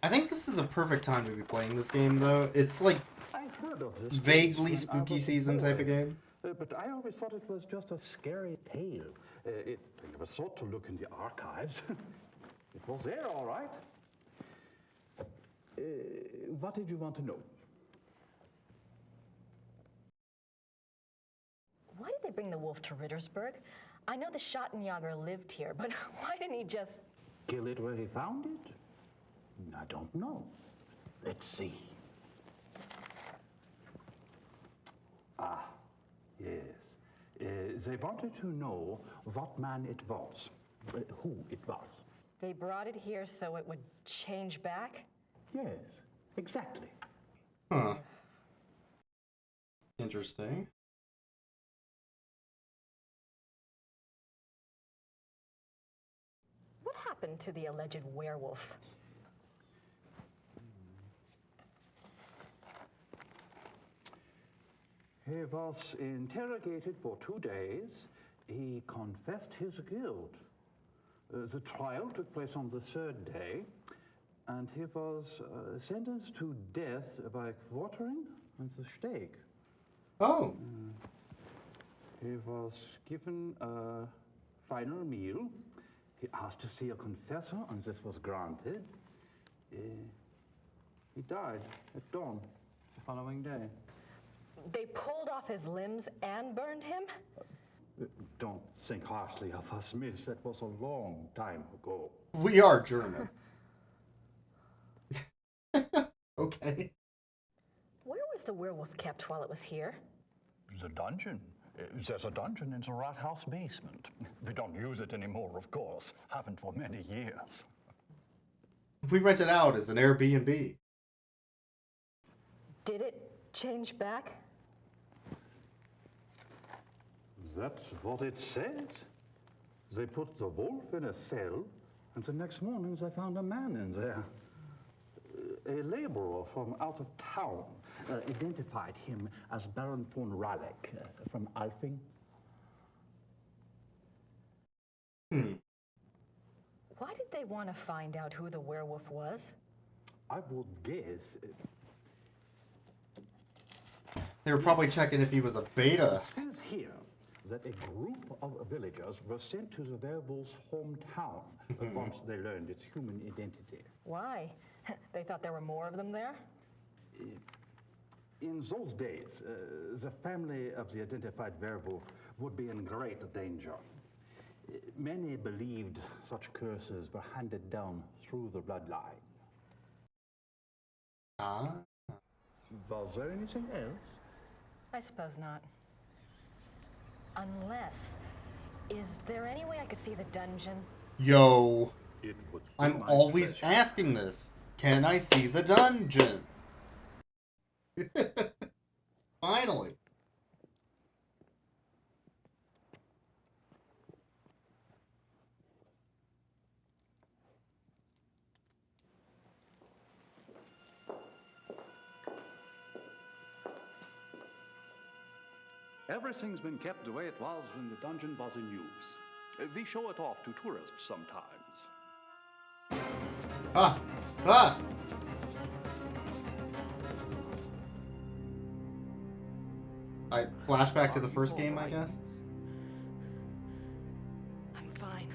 I think this is a perfect time to be playing this game, though. It's like I've heard of this vaguely place when I spooky was a season type boy. of game. But I always thought it was just a scary tale. I never thought to look in the archives. It was there, all right. What did you want to know? Why did they bring the wolf to Rittersburg? I know the Schottenjäger lived here, but why didn't he just... Kill it where he found it? I don't know. Let's see. Ah, yes. They wanted to know what man it was, who it was. They brought it here so it would change back? Yes, exactly. Huh. Interesting. What happened to the alleged werewolf? He was interrogated for 2 days. He confessed his guilt. The trial took place on the 3rd day, and he was sentenced to death by quartering and the stake. Oh. He was given a final meal. He asked to see a confessor, and this was granted. He died at dawn the following day. They pulled off his limbs and burned him? Don't think harshly of us, miss. That was a long time ago. We are German. Okay. Where was the werewolf kept while it was here? The dungeon. There's a dungeon in the rat house basement. We don't use it anymore, of course. Haven't for many years. We rent it out as an Airbnb. Did it change back? That's what it says. They put the wolf in a cell, and the next morning they found a man in there. A laborer from out of town identified him as Baron von Raleigh from Alfing. Why did they want to find out who the werewolf was? I would guess. They were probably checking if he was a beta. It says here that a group of villagers were sent to the werewolf's hometown once they learned its human identity. Why? They thought there were more of them there? In those days, the family of the identified werewolf would be in great danger. Many believed such curses were handed down through the bloodline. Was there anything else? I suppose not. Unless, is there any way I could see the dungeon? Yo, It would be I'm my always pleasure. asking this. Can I see the dungeon? Finally. Everything's been kept the way it was when the dungeon was in use. We show it off to tourists sometimes. Ah! Ah! Flashback to the first game, I guess. I'm fine.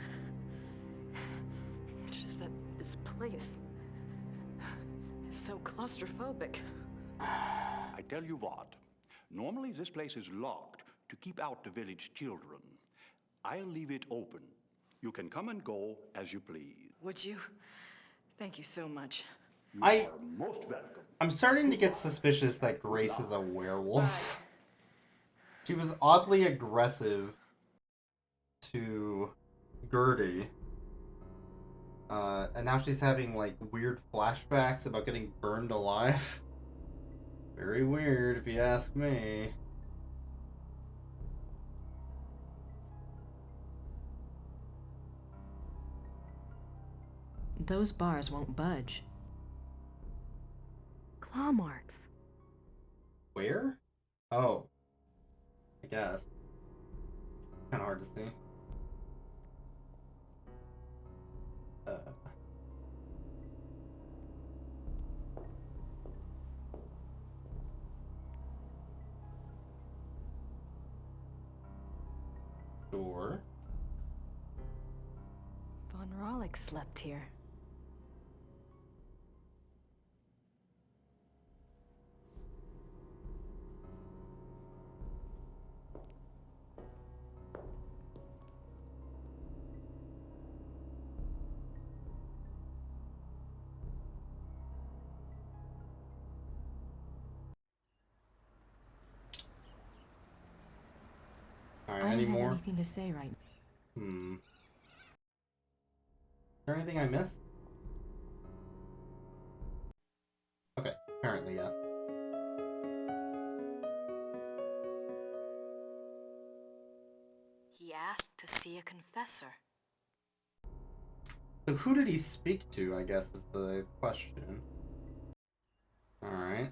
It's just that this place is so claustrophobic. I tell you what, normally this place is locked to keep out the village children. I'll leave it open. You can come and go as you please. Would you? Thank you so much. You are most welcome. I'm starting to get suspicious that Grace is a werewolf. She was oddly aggressive to Gertie. And now she's having, like, weird flashbacks about getting burned alive. Very weird, if you ask me. Those bars won't budge. Claw marks. Where? Oh. I guess. Kind of hard to see. Door. Von Raleigh slept here. Alright, I any don't have more? anything to say right now. Is there anything I missed? Okay, apparently yes. He asked to see a confessor. So who did he speak to, I guess, is the question. Alright.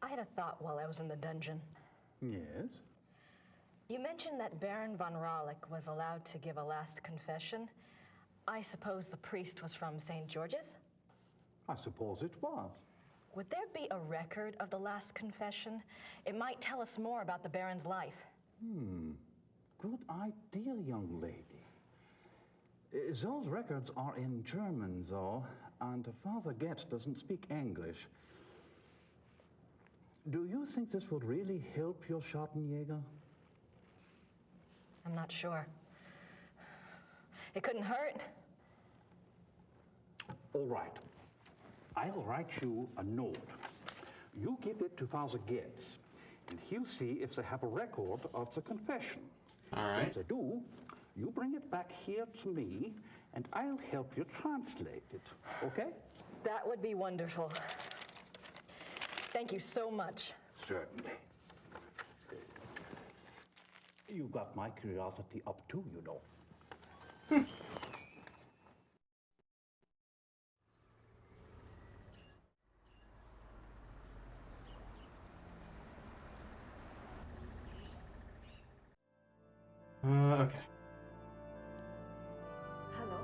I had a thought while I was in the dungeon. Yes? You mentioned that Baron von Raleigh was allowed to give a last confession. I suppose the priest was from St. George's? I suppose it was. Would there be a record of the last confession? It might tell us more about the Baron's life. Good idea, young lady. Those records are in German, though, and Father Getz doesn't speak English. Do you think this would really help your Schattenjäger? I'm not sure. It couldn't hurt. All right. I'll write you a note. You give it to Father Getz, and he'll see if they have a record of the confession. All right. If they do, you bring it back here to me, and I'll help you translate it, okay? That would be wonderful. Thank you so much. Certainly. You got my curiosity up too, you know. Okay. Hallo.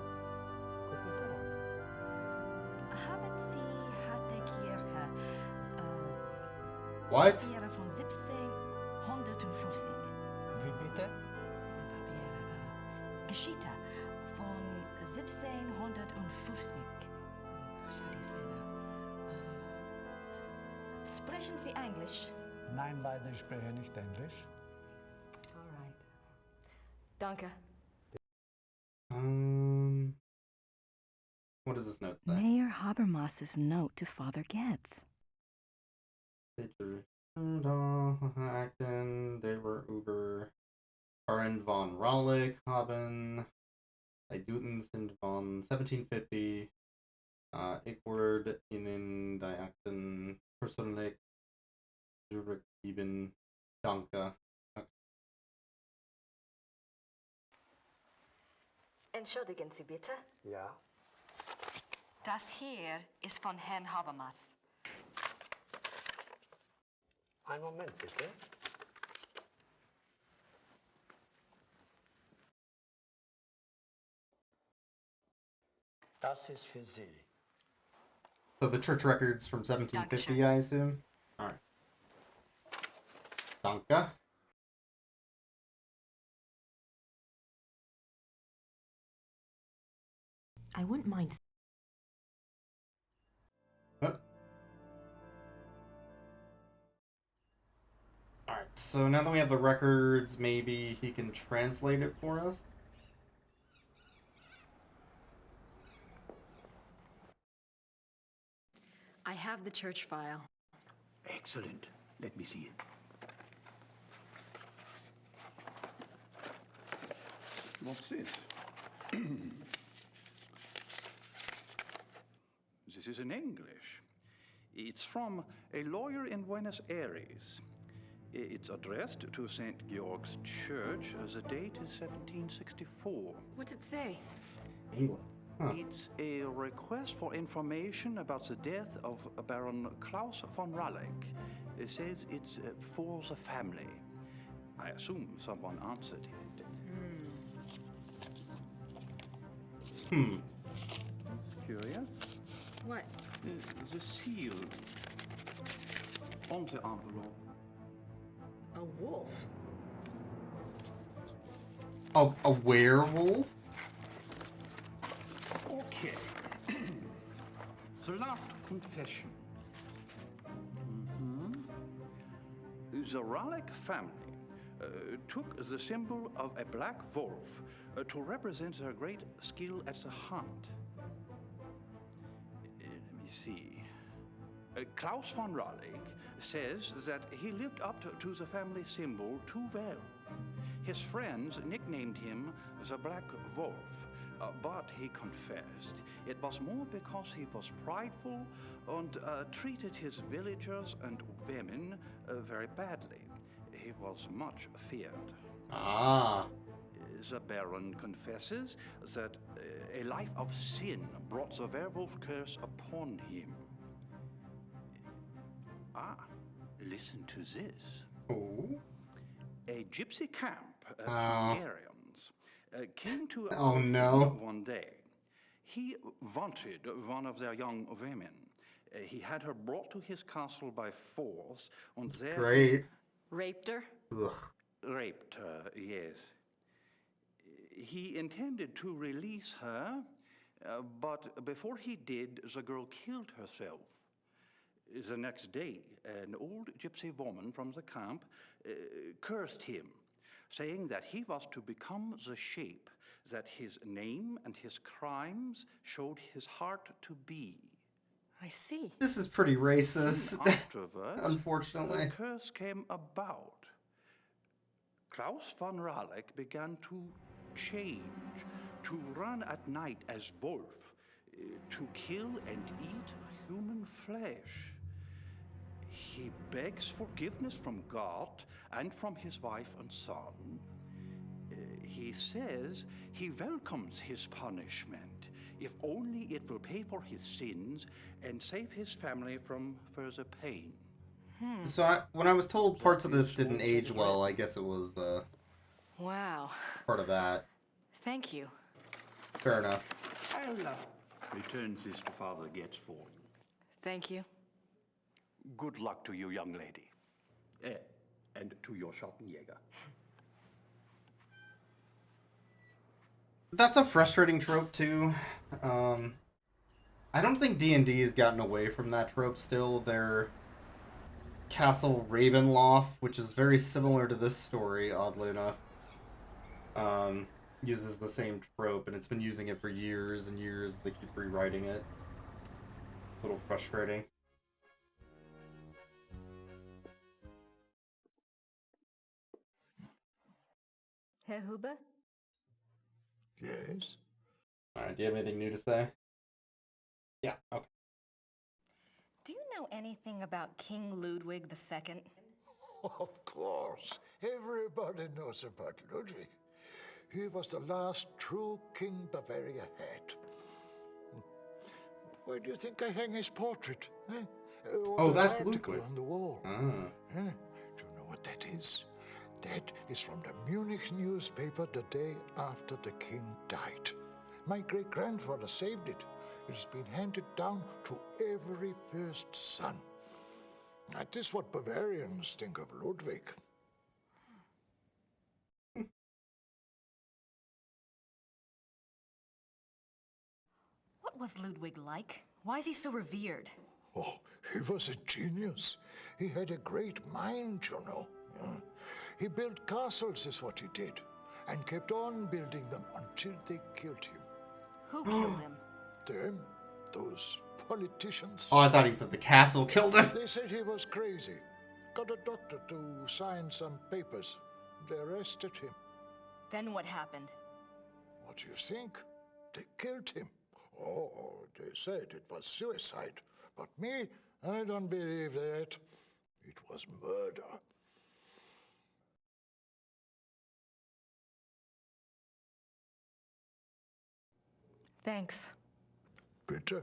Haben Sie hat der Kirche What? Papiere von 1750? Wie bitte? Papiere, Geschichte von 1750. How do you say that? Sprechen Sie Englisch? Nein, leider, ich spreche nicht Englisch. All right. Danke. What does this note say? Mayor Habermas's note to Father Getz. Acton, they were über Karin von Raleigh haben I Duten sind von 1750. Ich wurde Ihnen die Akten persönlich zurückgeben. Danke. Entschuldigen Sie bitte. Ja. Das hier ist von Herrn Habermas. Einen Moment, bitte. Das ist für Sie. So the church records from 1750, I assume? Alright. Danke. I wouldn't mind. Alright, so now that we have the records, maybe he can translate it for us? I have the church file. Excellent. Let me see it. What's this? This is in English. It's from a lawyer in Buenos Aires. It's addressed to St. Georg's Church. The date is 1764. What's it say? England. Huh. It's a request for information about the death of Baron Klaus von Raleigh. It says it's for the family. I assume someone answered it. Curious? What? The seal on the envelope. A wolf? A werewolf? Okay. The last confession. The Raleigh family took the symbol of a black wolf to represent their great skill at the hunt. Let me see. Klaus von Raleigh says that he lived up to the family symbol too well. His friends nicknamed him the Black Wolf, but he confessed it was more because he was prideful and treated his villagers and women very badly. He was much feared. Ah. The Baron confesses that a life of sin brought the werewolf curse upon him. Listen to this. Oh. A gypsy camp of Oh. Hungarians came to Oh, no. one day. He wanted one of their young women. He had her brought to his castle by force, and there Great. Raped her? Ugh. raped her, yes. He intended to release her, but before he did, the girl killed herself. The next day, an old gypsy woman from the camp cursed him, saying that he was to become the shape that his name and his crimes showed his heart to be. I see. This is pretty racist. Soon afterwards, Unfortunately. the curse came about. Klaus von Raleigh began to change, to run at night as wolf, to kill and eat human flesh. He begs forgiveness from God and from his wife and son. He says he welcomes his punishment, if only it will pay for his sins and save his family from further pain. So when I was told parts of this didn't age well, I guess it was Wow. part of that. Thank you. Fair enough. I'll return this to Father Gatsford. Thank you. Good luck to you, young lady. And to your Schattenjäger. That's a frustrating trope too. I don't think D&D has gotten away from that trope still. Their Castle Ravenloft, which is very similar to this story, oddly enough, uses the same trope, and it's been using it for years and years. They keep rewriting it. A little frustrating. Herr Huber? Yes? Alright, do you have anything new to say? Yeah, okay. Do you know anything about King Ludwig II? Of course. Everybody knows about Ludwig. He was the last true king Bavaria had. Where do you think I hang his portrait? Eh? Oh, the that's article Ludwig. on the wall. Ah. Do you know what that is? That is from the Munich newspaper the day after the king died. My great-grandfather saved it. It has been handed down to every first son. That is what Bavarians think of Ludwig. What was Ludwig like? Why is he so revered? Oh, he was a genius. He had a great mind, you know. Yeah. He built castles, is what he did, and kept on building them until they killed him. Who killed him? Them, those politicians. Oh, I thought he said the castle killed him. They said he was crazy. Got a doctor to sign some papers. They arrested him. Then what happened? What do you think? They killed him. Oh, they said it was suicide. But me, I don't believe that. It was murder. Thanks. Bitte.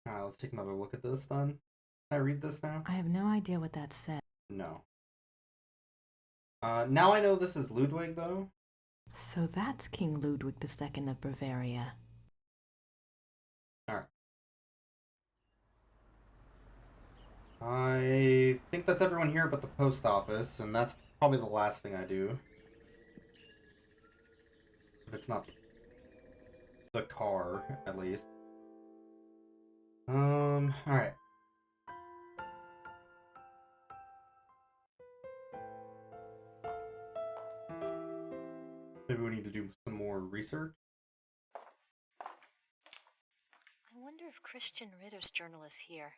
Alright, let's take another look at this then. Can I read this now? I have no idea what that said. No. Now I know this is Ludwig, though. So that's King Ludwig II of Bavaria. Alright. I think that's everyone here but the post office, and that's probably the last thing I do. If it's not the car, at least. Alright. Maybe we need to do some more research. I wonder if Christian Ritter's journal is here.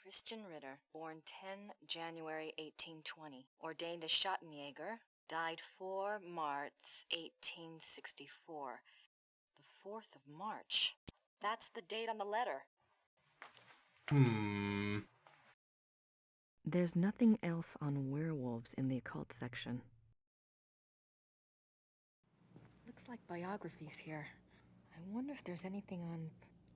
Christian Ritter, born 10 January 1820, ordained as Schattenjäger, died 4 March 1864. The 4th of March. That's the date on the letter. There's nothing else on werewolves in the occult section. Looks like biographies here. I wonder if there's anything on...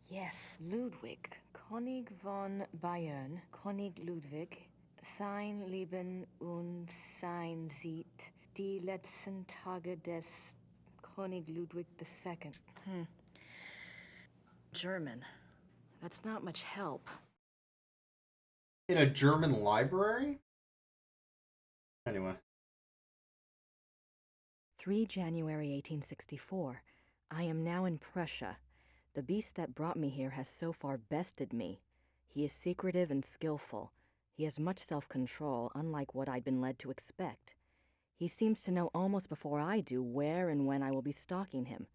Yes, Ludwig. König von Bayern, König Ludwig, sein Leben und sein Sieg, die letzten Tage des König Ludwig II. German. That's not much help. In a German library? Anyway. 3 January 1864. I am now in Prussia. The beast that brought me here has so far bested me. He is secretive and skillful. He has much self-control, unlike what I'd been led to expect. He seems to know almost before I do where and when I will be stalking him.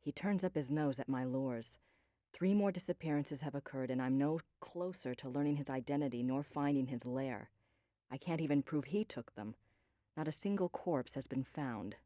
He turns up his nose at my lures. 3 more disappearances have occurred, and I'm no closer to learning his identity nor finding his lair. I can't even prove he took them. Not a single corpse has been found.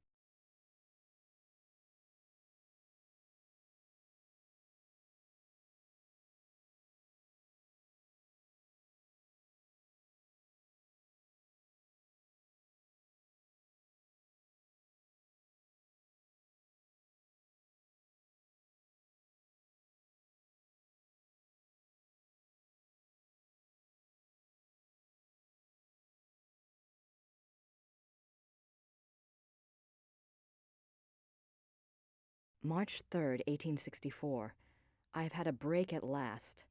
March 3rd, 1864. I have had a break at last.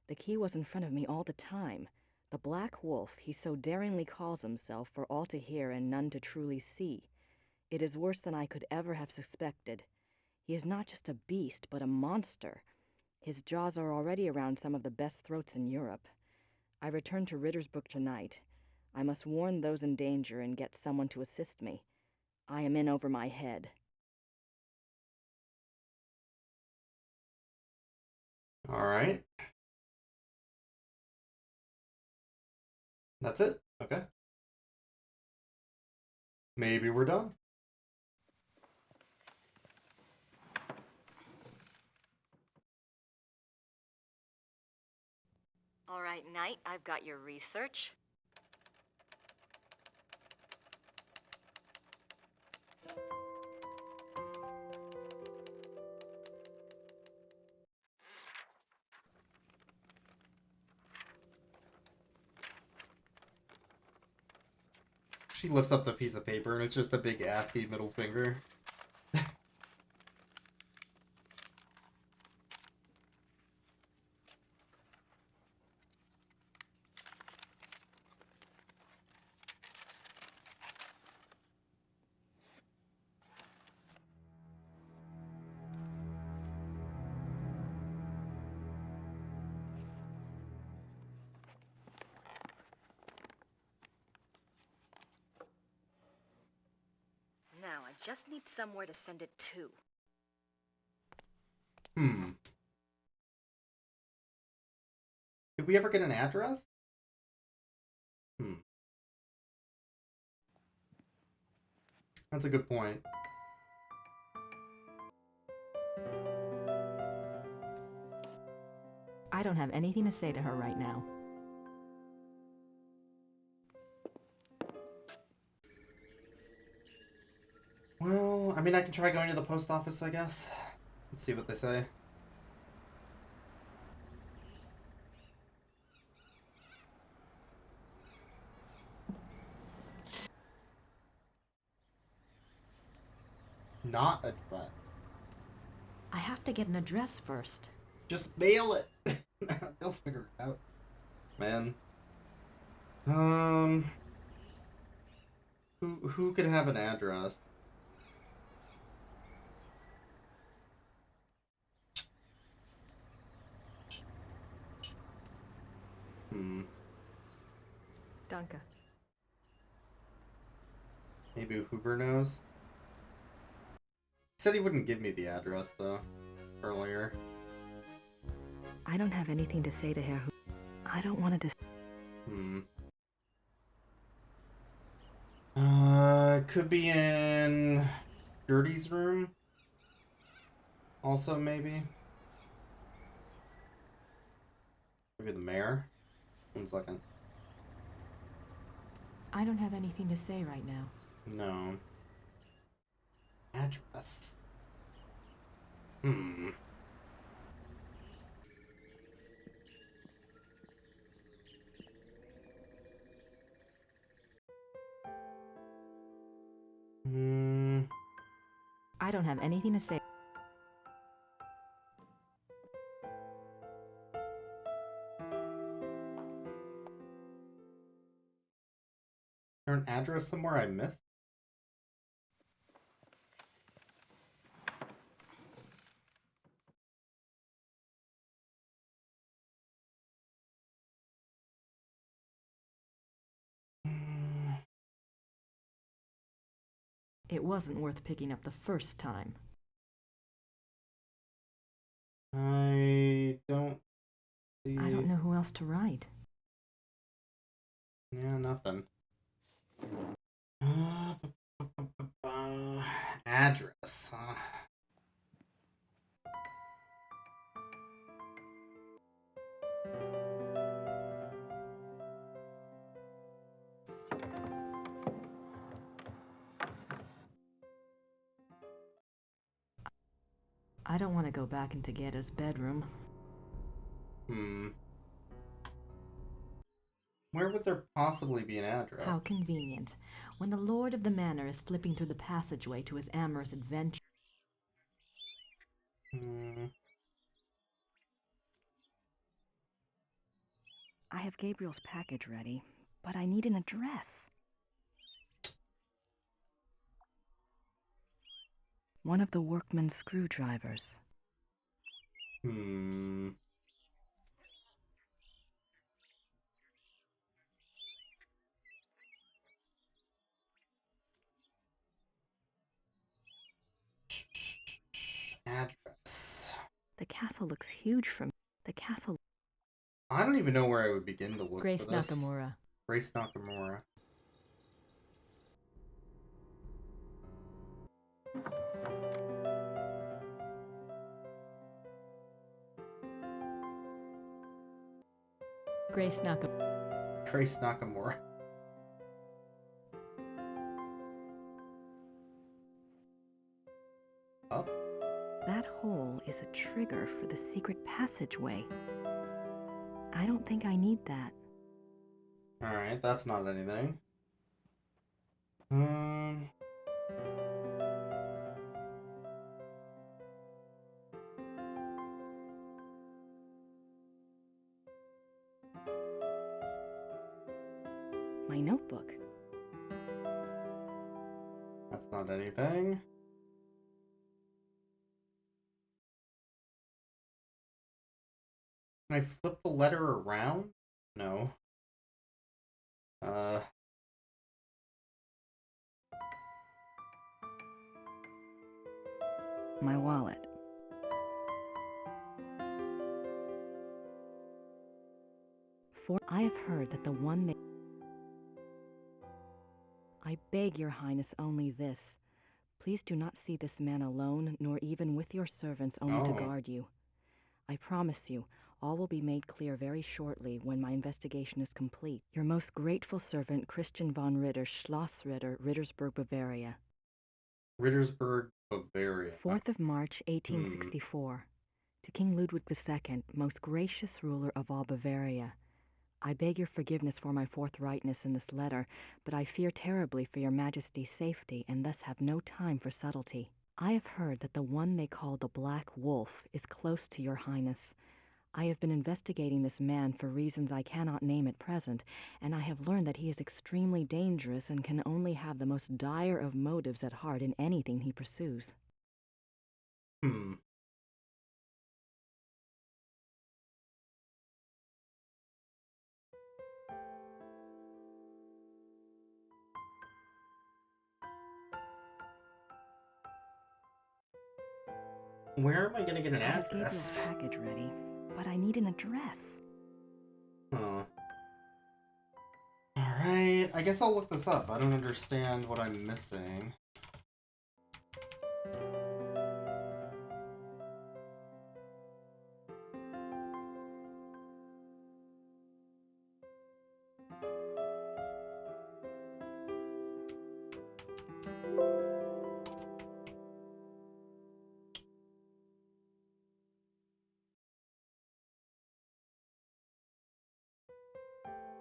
The key was in front of me all the time. The Black Wolf, he so daringly calls himself, for all to hear and none to truly see. It is worse than I could ever have suspected. He is not just a beast, but a monster. His jaws are already around some of the best throats in Europe. I return to Rittersburg tonight. I must warn those in danger and get someone to assist me. I am in over my head. All right. That's it. Okay. Maybe we're done. All right, Knight, I've got your research. She lifts up the piece of paper and it's just a big ASCII middle finger. Now, I just need somewhere to send it to. Did we ever get an address? That's a good point. I don't have anything to say to her right now. Well, I mean, I can try going to the post office, I guess. Let's see what they say. Not a threat. I have to get an address first. Just mail it. They'll figure it out. Man. Who could have an address? Danke. Maybe Hoover knows? He said he wouldn't give me the address, though, earlier. I don't have anything to say to her. I don't want to Could be in Gertie's room. Also, maybe. Maybe the mayor. 1 second. I don't have anything to say right now. No. Address. I don't have anything to say. Is there an address somewhere I missed? It wasn't worth picking up the first time. I don't see... I don't know who else to write. Yeah, nothing. Address. I don't want to go back into Gedda's bedroom. Where would there possibly be an address? How convenient. When the lord of the manor is slipping through the passageway to his amorous adventure. I have Gabriel's package ready, but I need an address. One of the workman's screwdrivers. Address. The castle looks huge from the castle. I don't even know where I would begin to look Grace for this. Nakamura. Grace Nakamura. Grace Nakamura. Grace Nakamura. Oh. That hole is a trigger for the secret passageway. I don't think I need that. Alright, that's not anything. My notebook. That's not anything. Can I flip the letter around? No. My wallet. For I have heard that the one they... I beg your highness only this. Please do not see this man alone, nor even with your servants only to guard you. I promise you, all will be made clear very shortly when my investigation is complete. Your most grateful servant, Christian von Ritter, Schloss Ritter, Rittersburg, Bavaria. Rittersburg, Bavaria. 4th of March, 1864. To King Ludwig II, most gracious ruler of all Bavaria. I beg your forgiveness for my forthrightness in this letter, but I fear terribly for your Majesty's safety, and thus have no time for subtlety. I have heard that the one they call the Black Wolf is close to your highness. I have been investigating this man for reasons I cannot name at present, and I have learned that he is extremely dangerous and can only have the most dire of motives at heart in anything he pursues. Where am I gonna get an I have Gabriel's address? package ready, but I need an address. Alright, I guess I'll look this up. I don't understand what I'm missing.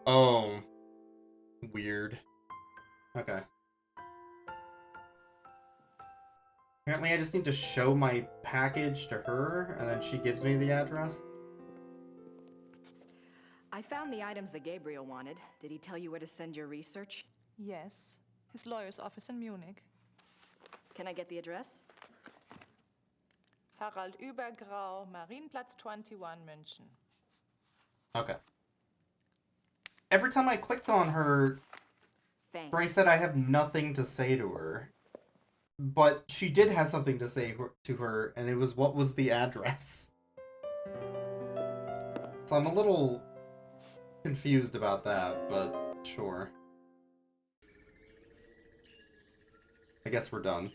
Oh. Weird. Okay. Apparently I just need to show my package to her, and then she gives me the address? I found the items that Gabriel wanted. Did he tell you where to send your research? Yes. His lawyer's office in Munich. Can I get the address? Harald Übergrau, Marienplatz 21, München. Okay. Every time I clicked on her, Bryce said I have nothing to say to her. But she did have something to say to her, and it was what was the address. So I'm a little confused about that, but sure. I guess we're done.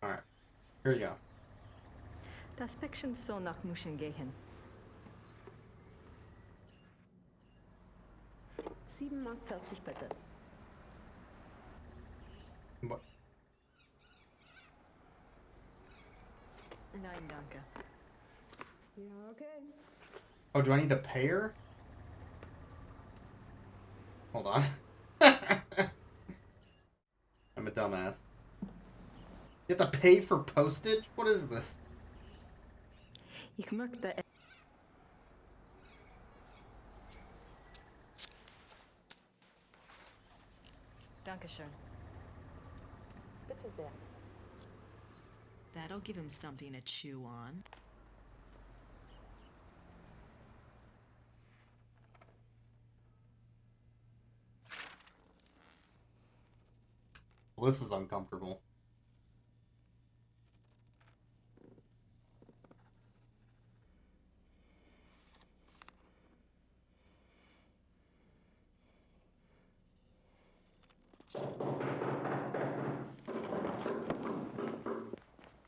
Alright, here you go. Das Päckchen soll nach München gehen. 7,40 Mark bitte. What? Nein, danke. Ja, okay. Oh, do I need to pay her? Hold on. I'm a dumbass. You have to pay for postage? What is this? Ich möchte. Dankeschön. Bitte sehr. That'll give him something to chew on. Well, this is uncomfortable.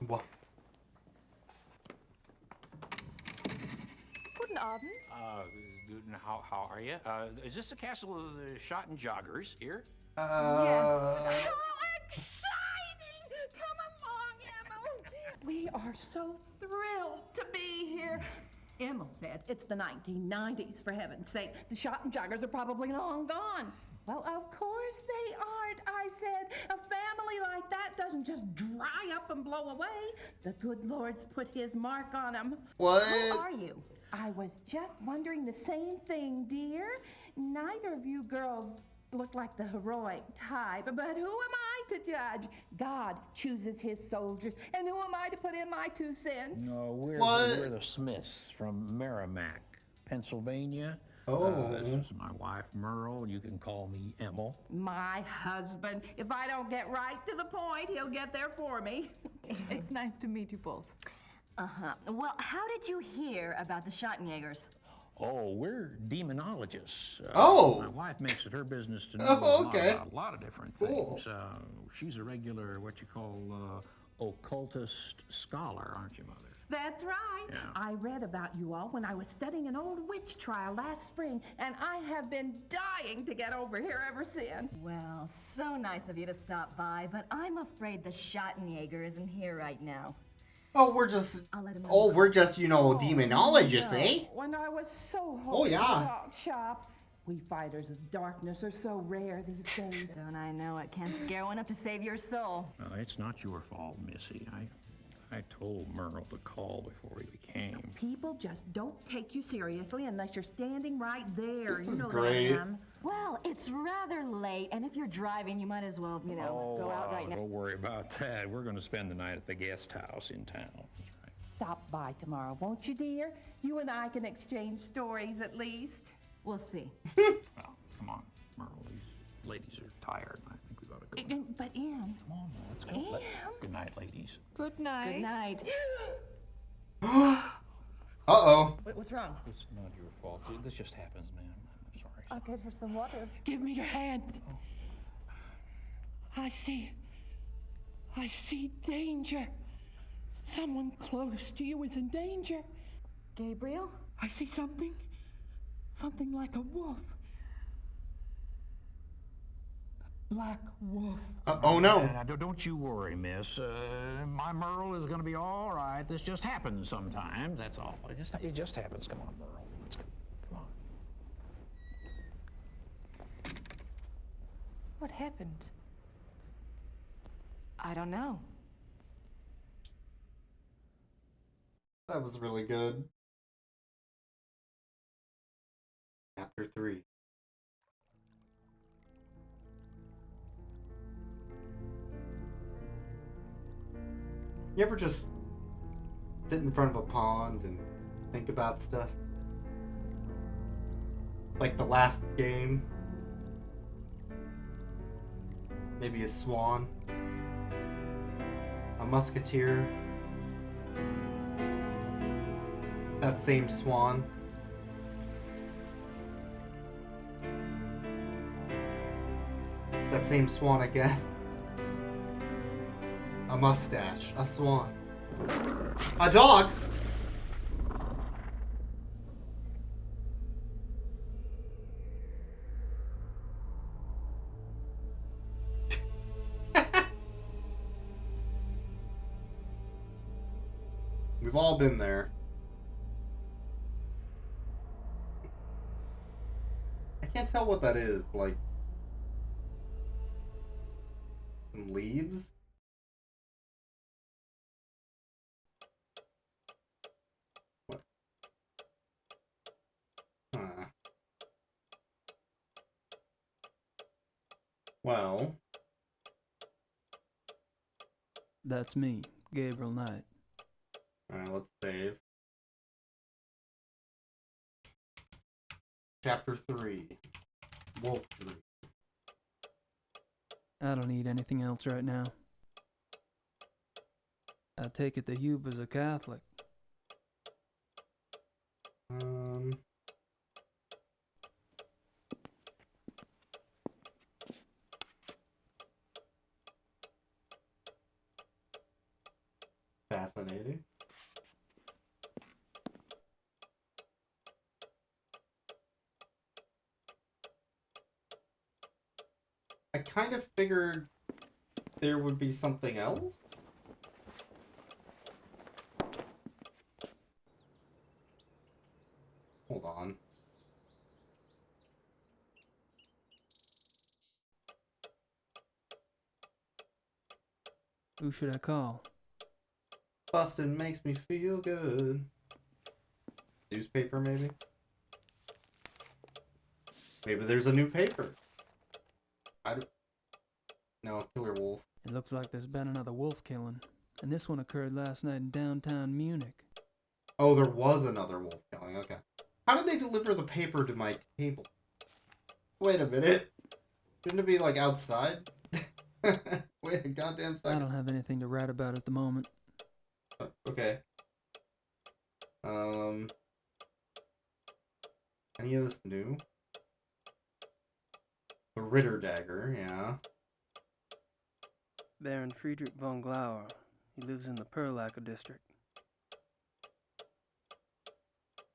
What? Guten Abend. How are you? Is this the castle of the Schottenjoggers here? Yes. How exciting! Come along, Emma. We are so thrilled to be here. Emma said it's the 1990s, for heaven's sake. The Schottenjoggers are probably long gone. Well, of course they aren't, I said. A family like that doesn't just dry up and blow away. The good Lord's put his mark on them. What? Who are you? I was just wondering the same thing, dear. Neither of you girls look like the heroic type, but who am I to judge? God chooses his soldiers, and who am I to put in my 2 cents? No, we're the Smiths from Merrimack, Pennsylvania. Oh. This is my wife, Merle. You can call me Emil. My husband. If I don't get right to the point, he'll get there for me. It's nice to meet you both. Uh-huh. Well, how did you hear about the Schottenjägers? Oh, we're demonologists. Oh. My wife makes it her business to know okay. a lot of different Cool. things. She's a regular, what you call, occultist scholar, aren't you, Mother? That's right. Yeah. I read about you all when I was studying an old witch trial last spring, and I have been dying to get over here ever since. Well, so nice of you to stop by, but I'm afraid the Schottenjäger isn't here right now. Oh, we're just... I'll let him know. Oh, we're just, demonologists, eh? When I was so Oh, hoping yeah. to talk shop. We fighters of darkness are so rare these days. Don't I know it? Can't scare one up to save your soul. It's not your fault, Missy. I told Merle to call before he came. People just don't take you seriously unless you're standing right there. This you is know great. that, Em. Well, it's rather late, and if you're driving, you might as well, go out right now. Don't worry about that. We're going to spend the night at the guest house in town. That's right. Stop by tomorrow, won't you, dear? You and I can exchange stories at least. We'll see. Well, come on, Merle. These ladies are tired. I think we ought to go. But, Em. Come on, let's go. Good night, ladies. Good night. Good night. Uh-oh. What's wrong? It's not your fault. This just happens, man. I'm sorry. I'll get her some water. Give me your hand. I see danger. Someone close to you is in danger. Gabriel? I see something like a wolf. A black wolf. Oh, no. Now, don't you worry, miss. My Merle is going to be all right. This just happens sometimes, that's all. It just happens. Come on, Merle. Let's go. Come on. What happened? I don't know. That was really good. Chapter 3. You ever just sit in front of a pond and think about stuff? Like the last game? Maybe a swan? A musketeer? That same swan? That same swan again? A mustache, a swan, a dog. We've all been there. I can't tell what that is. Like some leaves. What? Huh. Well. That's me, Gabriel Knight. Alright, let's save. Chapter 3. Wolf Dream. I don't need anything else right now. I take it that Huber's a Catholic. Fascinating. I kind of figured there would be something else. Hold on. Who should I call? Bustin' makes me feel good. Newspaper, maybe? Maybe there's a new paper. No, Killer Wolf. It looks like there's been another wolf killing, and this one occurred last night in downtown Munich. Oh, there was another wolf killing. Okay. How did they deliver the paper to my table? Wait a minute. Shouldn't it be, like, outside? Wait a goddamn second. I don't have anything to write about at the moment. Okay. Any of this new? The Ritter dagger, yeah. Baron Friedrich von Glauer. He lives in the Perlacker district.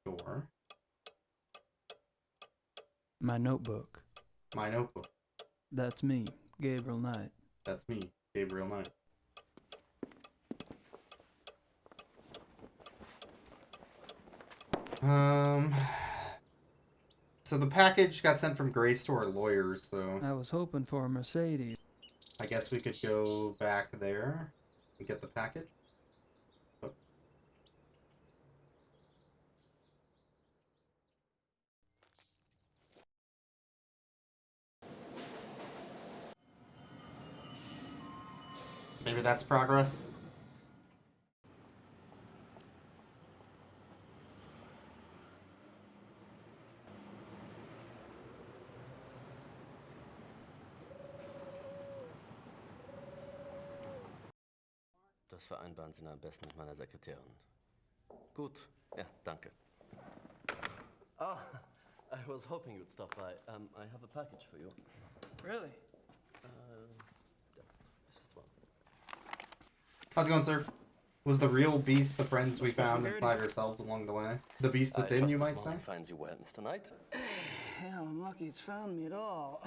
Sure. My notebook. My notebook. That's me, Gabriel Knight. That's me, Gabriel Knight. So the package got sent from Grace to our lawyers, so I was hoping for a Mercedes. I guess we could go back there and get the package. Oh. Maybe that's progress. Das vereinbaren Sie am besten mit meiner Sekretärin. Gut, ja, danke. Ah, I was hoping you'd stop by. I have a package for you. Really? Yeah, this is one. How's it going, sir? Was the real beast the friends we found inside ourselves along the way? The beast within, you might say? Finds you well, Mr. Knight. Hell, I'm lucky it's found me at all.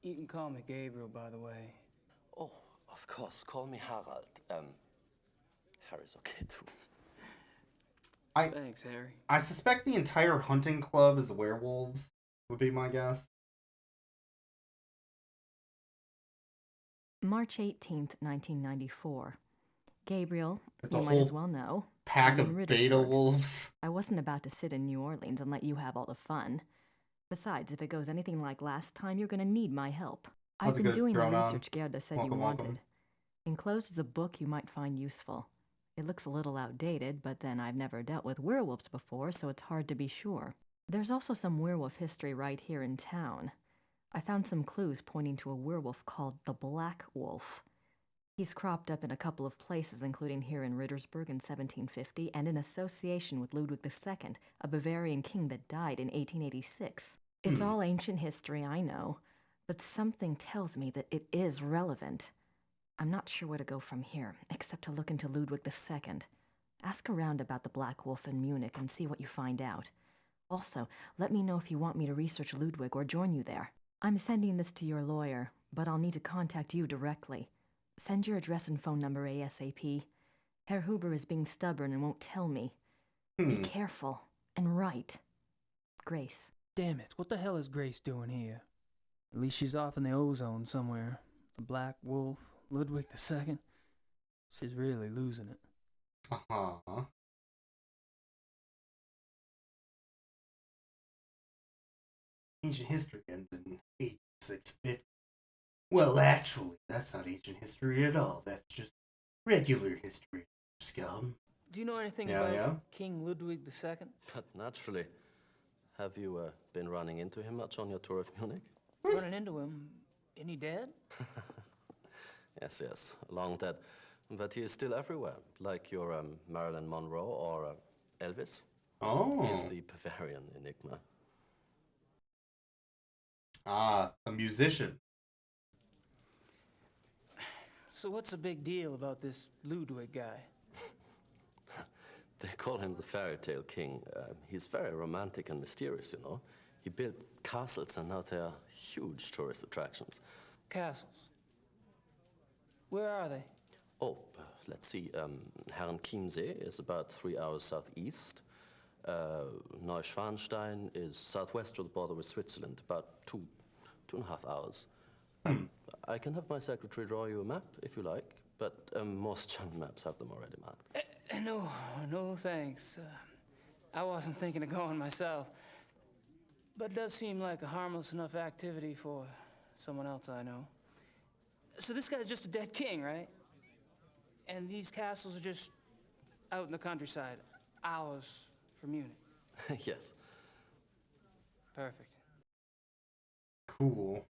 You can call me Gabriel, by the way. Oh, of course. Call me Harald. Harry's okay too. Thanks, Harry. I suspect the entire hunting club is werewolves, would be my guess. March 18th, 1994. Gabriel, It's you a might whole as well know. pack I'm in of beta Rittersburg. wolves. I wasn't about to sit in New Orleans and let you have all the fun. Besides, if it goes anything like last time, you're gonna need my help. How's I've it been go, doing the Drone On? research Gerda said Welcome, you wanted. welcome. Enclosed is a book you might find useful. It looks a little outdated, but then I've never dealt with werewolves before, so it's hard to be sure. There's also some werewolf history right here in town. I found some clues pointing to a werewolf called the Black Wolf. He's cropped up in a couple of places, including here in Rittersburg in 1750, and in association with Ludwig II, a Bavarian king that died in 1886. It's all ancient history, I know, but something tells me that it is relevant. I'm not sure where to go from here, except to look into Ludwig II. Ask around about the Black Wolf in Munich and see what you find out. Also, let me know if you want me to research Ludwig or join you there. I'm sending this to your lawyer, but I'll need to contact you directly. Send your address and phone number ASAP. Herr Huber is being stubborn and won't tell me. Be careful and write. Grace. Damn it, what the hell is Grace doing here? At least she's off in the ozone somewhere. The Black Wolf, Ludwig II. She's really losing it. Uh-huh. Ancient history ends in 8650. Well, actually, that's not ancient history at all. That's just regular history, scum. Do you know anything Yeah, about yeah. King Ludwig II? But naturally. Have you been running into him much on your tour of Munich? Running into him? Isn't he dead? Yes, yes, long dead. But he is still everywhere, like your Marilyn Monroe or Elvis. Oh. He is the Bavarian enigma. Ah, a musician. So what's the big deal about this Ludwig guy? They call him the fairy tale king. He's very romantic and mysterious, you know. He built castles, and now they are huge tourist attractions. Castles? Where are they? Oh, let's see. Herrenchiemsee is about 3 hours southeast. Neuschwanstein is southwest of the border with Switzerland, about 2.5 hours. I can have my secretary draw you a map if you like, but most German maps have them already marked. No thanks. I wasn't thinking of going myself. But it does seem like a harmless enough activity for someone else I know. So this guy's just a dead king, right? And these castles are just out in the countryside, hours from Munich. Yes. Perfect. Cool.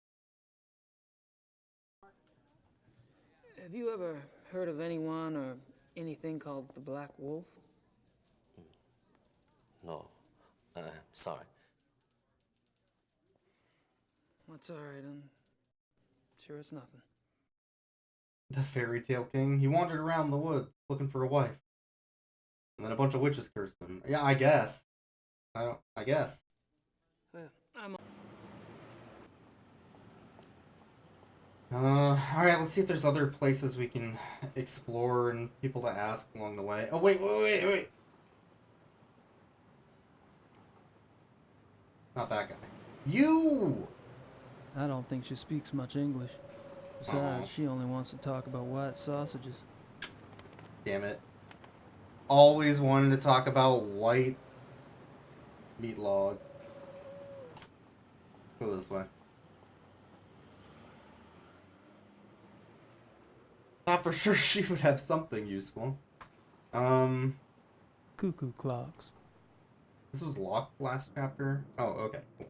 Have you ever heard of anyone or anything called the Black Wolf? No. Sorry. That's all right. I'm sure it's nothing. The fairy tale king. He wandered around the woods looking for a wife. And then a bunch of witches cursed him. Yeah, I guess. I guess. Well, I'm... Alright, let's see if there's other places we can explore and people to ask along the way. Oh, wait. Not that guy. You! I don't think she speaks much English. Besides, she only wants to talk about white sausages. Damn it. Always wanted to talk about white meat logs. Go this way. Thought for sure she would have something useful. Cuckoo clocks. This was locked last chapter? Oh, okay. Cool.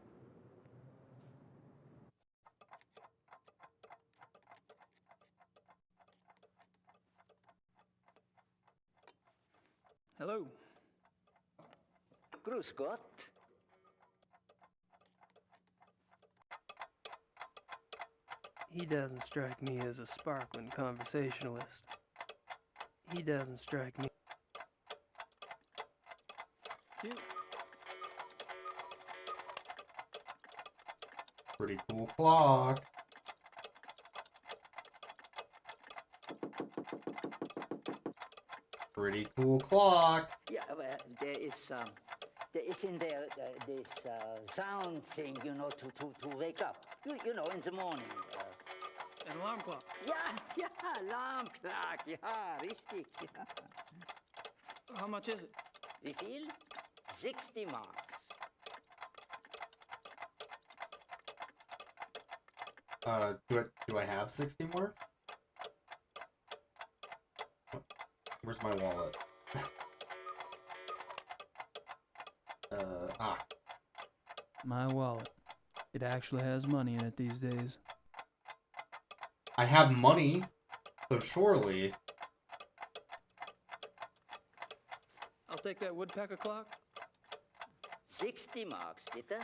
Hello. Grüß Gott. He doesn't strike me as a sparkling conversationalist. He doesn't strike me. Pretty cool clock. Pretty cool clock. Yeah, well, there is in there this sound thing, you know, to wake up. You know, in the morning. An alarm clock. Yeah, alarm clock. Yeah, richtig. Yeah. How much is it? Wie viel? 60 marks. Do I have 60 more? Where's my wallet? My wallet. It actually has money in it these days. I have money, so surely. I'll take that woodpecker clock. 60 marks, bitte.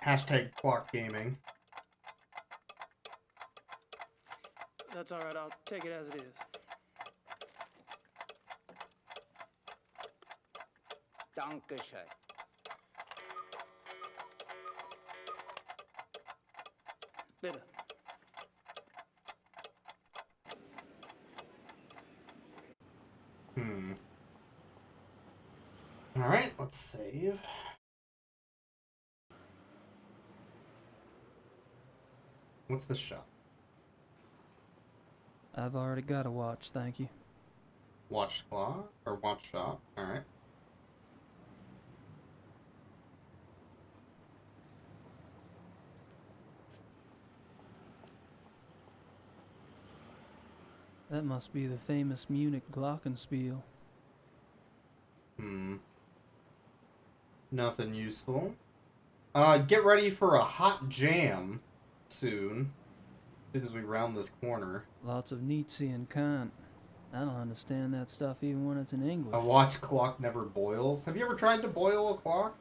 Hashtag clock gaming. That's all right. I'll take it as it is. Dankeschön. Bitte. Alright, let's save. What's this shop? I've already got a watch, thank you. Watch clock? Or watch shop? Alright. That must be the famous Munich glockenspiel. Nothing useful. Get ready for a hot jam soon. As soon as we round this corner. Lots of Nietzsche and Kant. I don't understand that stuff even when it's in English. A watch clock never boils. Have you ever tried to boil a clock?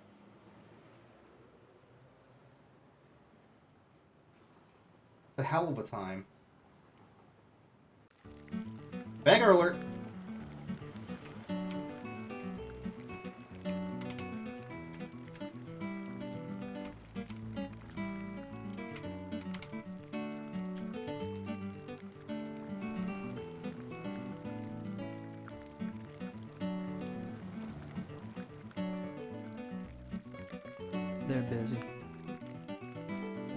It's a hell of a time. Banger alert! They're busy.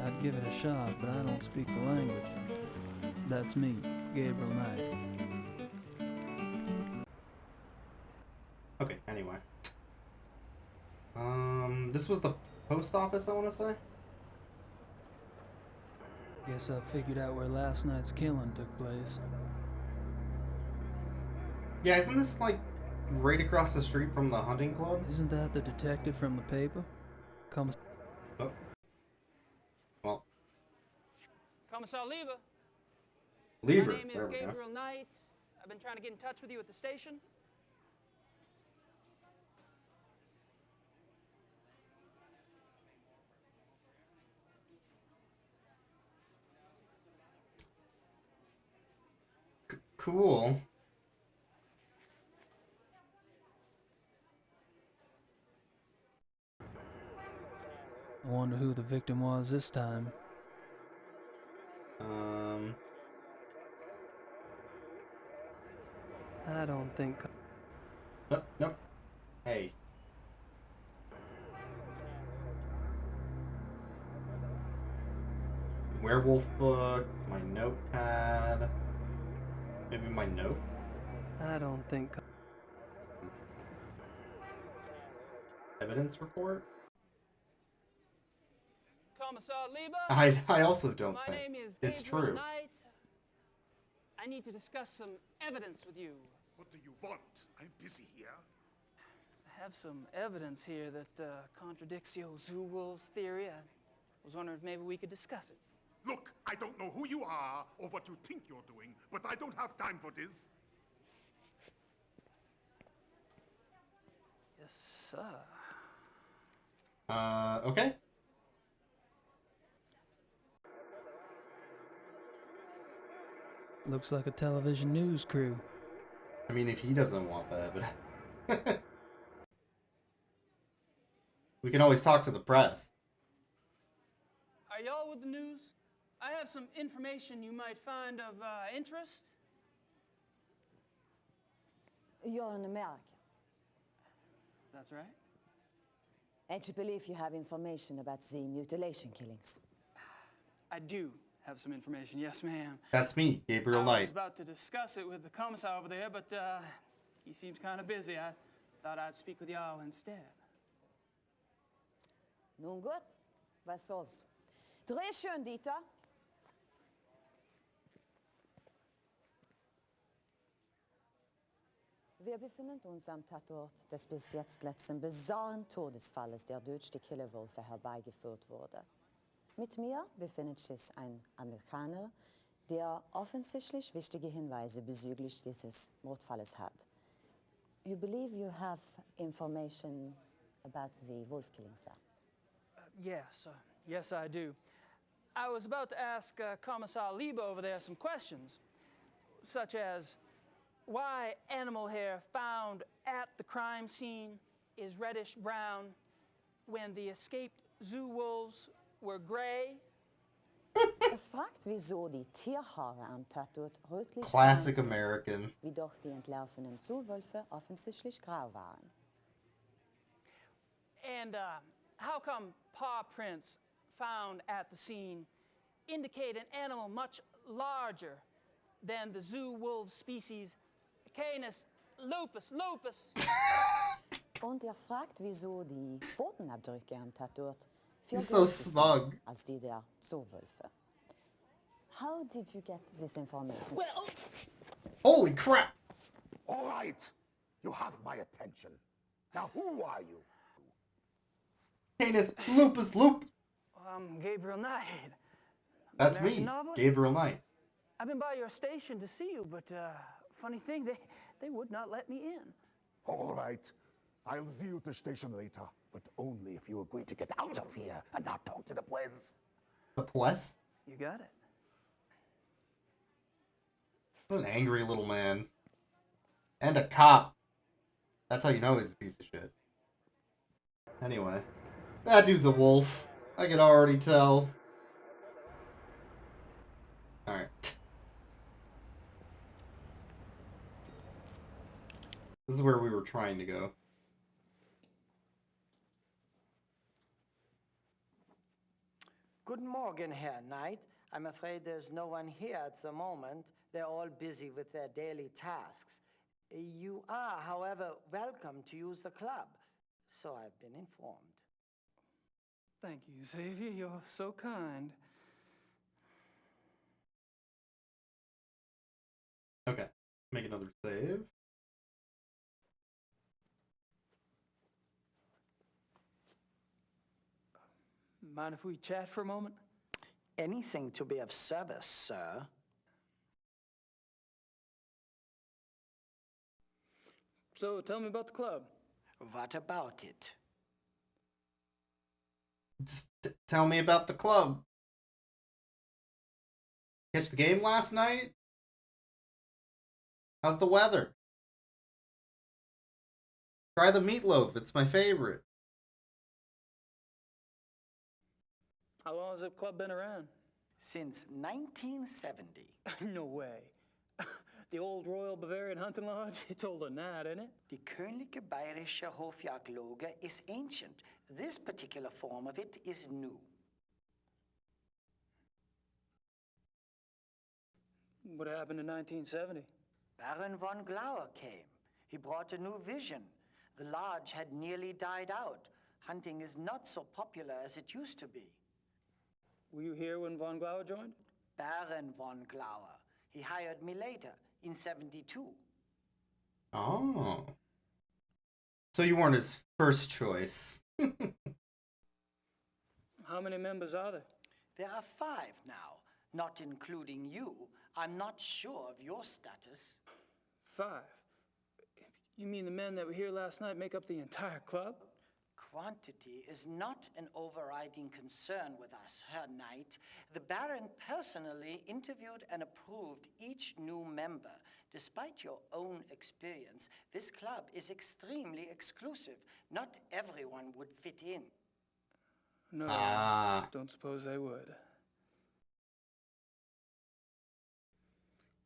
I'd give it a shot, but I don't speak the language. That's me, Gabriel Knight. Okay, anyway. This was the post office, I want to say? Guess I figured out where last night's killing took place. Yeah, isn't this, like, right across the street from the hunting club? Isn't that the detective from the paper? Oh. Well. Commissar Lieber. Lieber, My name is there we go. Gabriel Knight. I've been trying to get in touch with you at the station. Cool. I wonder who the victim was this time. I don't think... Nope. Hey. Werewolf book, my notepad. Maybe my note? I don't think... Evidence report? Commissar Lieber? I also don't My think. name is It's Gabriel true. Knight. I need to discuss some evidence with you. What do you want? I'm busy here. I have some evidence here that contradicts your zoo wolves theory. I was wondering if maybe we could discuss it. Look, I don't know who you are or what you think you're doing, but I don't have time for this. Yes, sir. Okay. Looks like a television news crew. I mean, if he doesn't want that, but... We can always talk to the press. Are y'all with the news? I have some information you might find of interest. You're an American. That's right. And you believe you have information about the mutilation killings? I do have some information, yes, ma'am. That's me, Gabriel I Knight. was about to discuss it with the commissar over there, but he seems kind of busy. I thought I'd speak with y'all instead. Nun gut, was soll's. Dreh schön, Dieter. Wir befinden uns am Tatort des bis jetzt letzten bizarren Todesfalles, der durch die Killerwölfe herbeigeführt wurde. Mit mir befindet sich ein Amerikaner, der offensichtlich wichtige Hinweise bezüglich dieses Mordfalles hat. You believe you have information about the wolf killing, sir? Yes, I do. I was about to ask Commissar Lieber over there some questions, such as why animal hair found at the crime scene is reddish-brown when the escaped zoo wolves were gray, Er fragt, wieso die Tierhaare am Tattoo rötlich Classic sind, American. wie doch die entlaufenen Zuwölfe offensichtlich grau waren. And how come paw prints found at the scene indicate an animal much larger than the zoo wolf species Canis lupus lupus? Und er fragt, wieso die Pfotenabdrücke am Tattoo viel He's so größer smug. sind als die der Zuwölfe. How did you get this information? Well, Holy crap! All right. You have my attention. Now, who are you? Canis lupus lupus. Gabriel Knight. That's American me, novelist. Gabriel Knight. I've been by your station to see you, but funny thing, they would not let me in. All right. I'll see you at the station later, but only if you agree to get out of here and not talk to the Pues. The Pless? You got it. What an angry little man. And a cop. That's how you know he's a piece of shit. Anyway. That dude's a wolf. I can already tell. Alright. This is where we were trying to go. Guten Morgen, Herr Knight. I'm afraid there's no one here at the moment. They're all busy with their daily tasks. You are, however, welcome to use the club. So I've been informed. Thank you, Xavier. You're so kind. Okay. Make another save. Mind if we chat for a moment? Anything to be of service, sir. So, tell me about the club. What about it? Just tell me about the club. Catch the game last night? How's the weather? Try the meatloaf. It's my favorite. How long has the club been around? Since 1970. No way. The old Royal Bavarian Hunting Lodge? It's older than that, isn't it? Die Königliche Bayerische Hofjagdloge is ancient. This particular form of it is new. What happened in 1970? Baron von Glauer came. He brought a new vision. The lodge had nearly died out. Hunting is not so popular as it used to be. Were you here when von Glauer joined? Baron von Glauer. He hired me later, in 72. Oh. So you weren't his first choice. How many members are there? There are 5 now, not including you. I'm not sure of your status. 5? You mean the men that were here last night make up the entire club? Quantity is not an overriding concern with us, Herr Knight. The Baron personally interviewed and approved each new member. Despite your own experience, this club is extremely exclusive. Not everyone would fit in. No, don't suppose they would.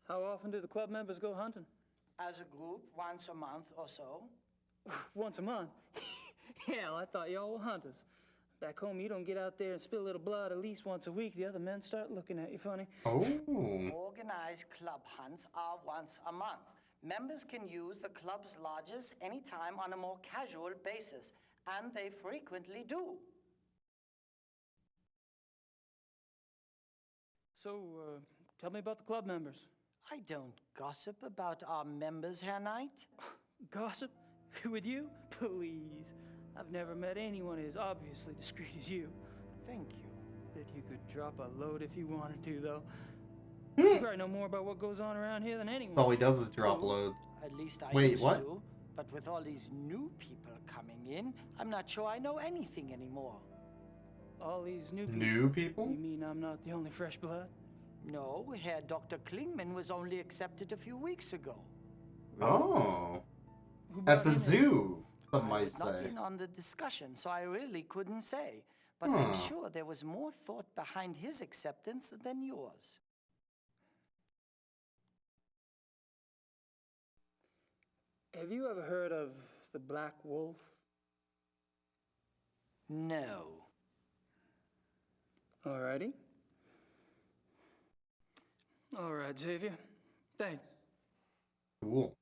How often do the club members go hunting? As a group, once a month or so. Once a month? Hell, I thought y'all were hunters. Back home, you don't get out there and spill a little blood at least once a week. The other men start looking at you funny. Oh. Organized club hunts are once a month. Members can use the club's lodges anytime on a more casual basis, and they frequently do. So, tell me about the club members. I don't gossip about our members, Herr Knight. Gossip? With you? Please. I've never met anyone as obviously discreet as you. Thank you. Bet you could drop a load if you wanted to, though. You probably know more about what goes on around here than anyone. All he does is drop loads. At least I Wait, used what? to. But with all these new people coming in, I'm not sure I know anything anymore. All these new people? New people? You mean I'm not the only fresh blood? No, Herr Dr. Klingman was only accepted a few weeks ago. Oh. Who At brought the him in? zoo, some I might was not say. in on the discussion, so I really couldn't say. but I'm sure there was more thought behind his acceptance than yours. Have you ever heard of the Black Wolf? No. Alrighty. All right, Xavier. Thanks. Cool.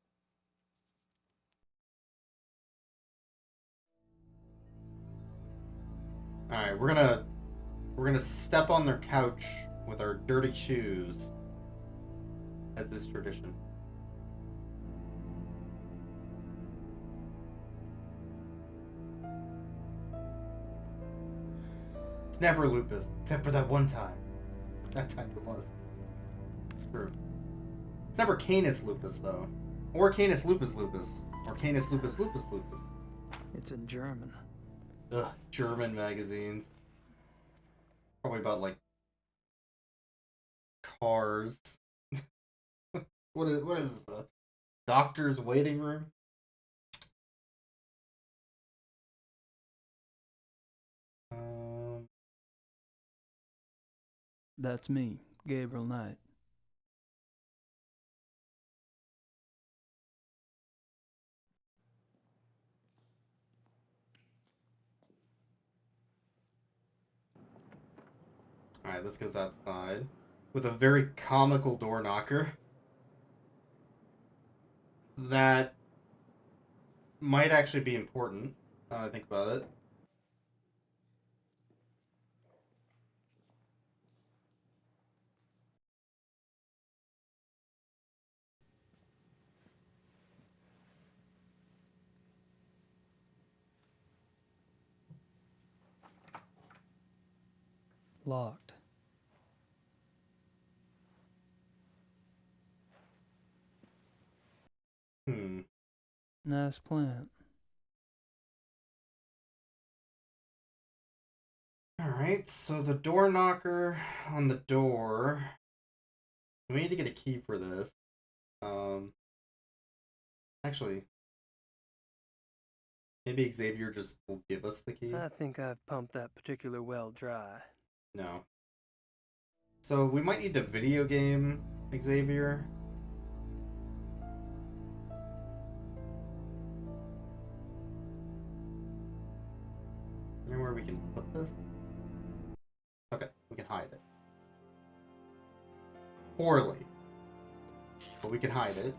All right, we're gonna step on their couch with our dirty shoes, as is tradition. It's never lupus, except for that one time. That time it was. True. It's never Canis lupus, though. Or Canis lupus lupus. Or Canis lupus lupus lupus. It's in German. Ugh, German magazines. Probably about, like, cars. What is this, a doctor's waiting room? That's me, Gabriel Knight. Alright, this goes outside. With a very comical door knocker. That might actually be important, now that I think about it. Locked. Nice plant. Alright, so the door knocker on the door. We need to get a key for this. Actually, maybe Xavier just will give us the key. I think I've pumped that particular well dry. No. So we might need to video game Xavier. Anywhere we can put this? Okay, we can hide it. Poorly. But we can hide it.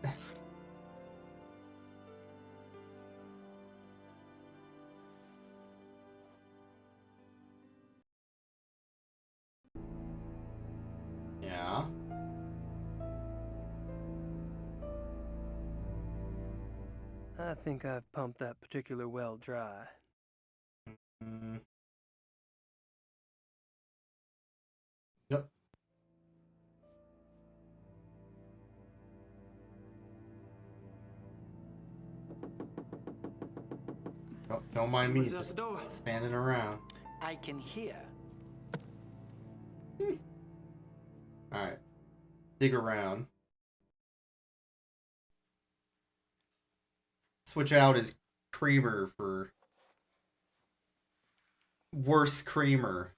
Yeah. I think I've pumped that particular well dry. Yep. Oh, don't mind me, just standing around. I can hear. Alright. Dig around. Switch out his creamer for worse creamer.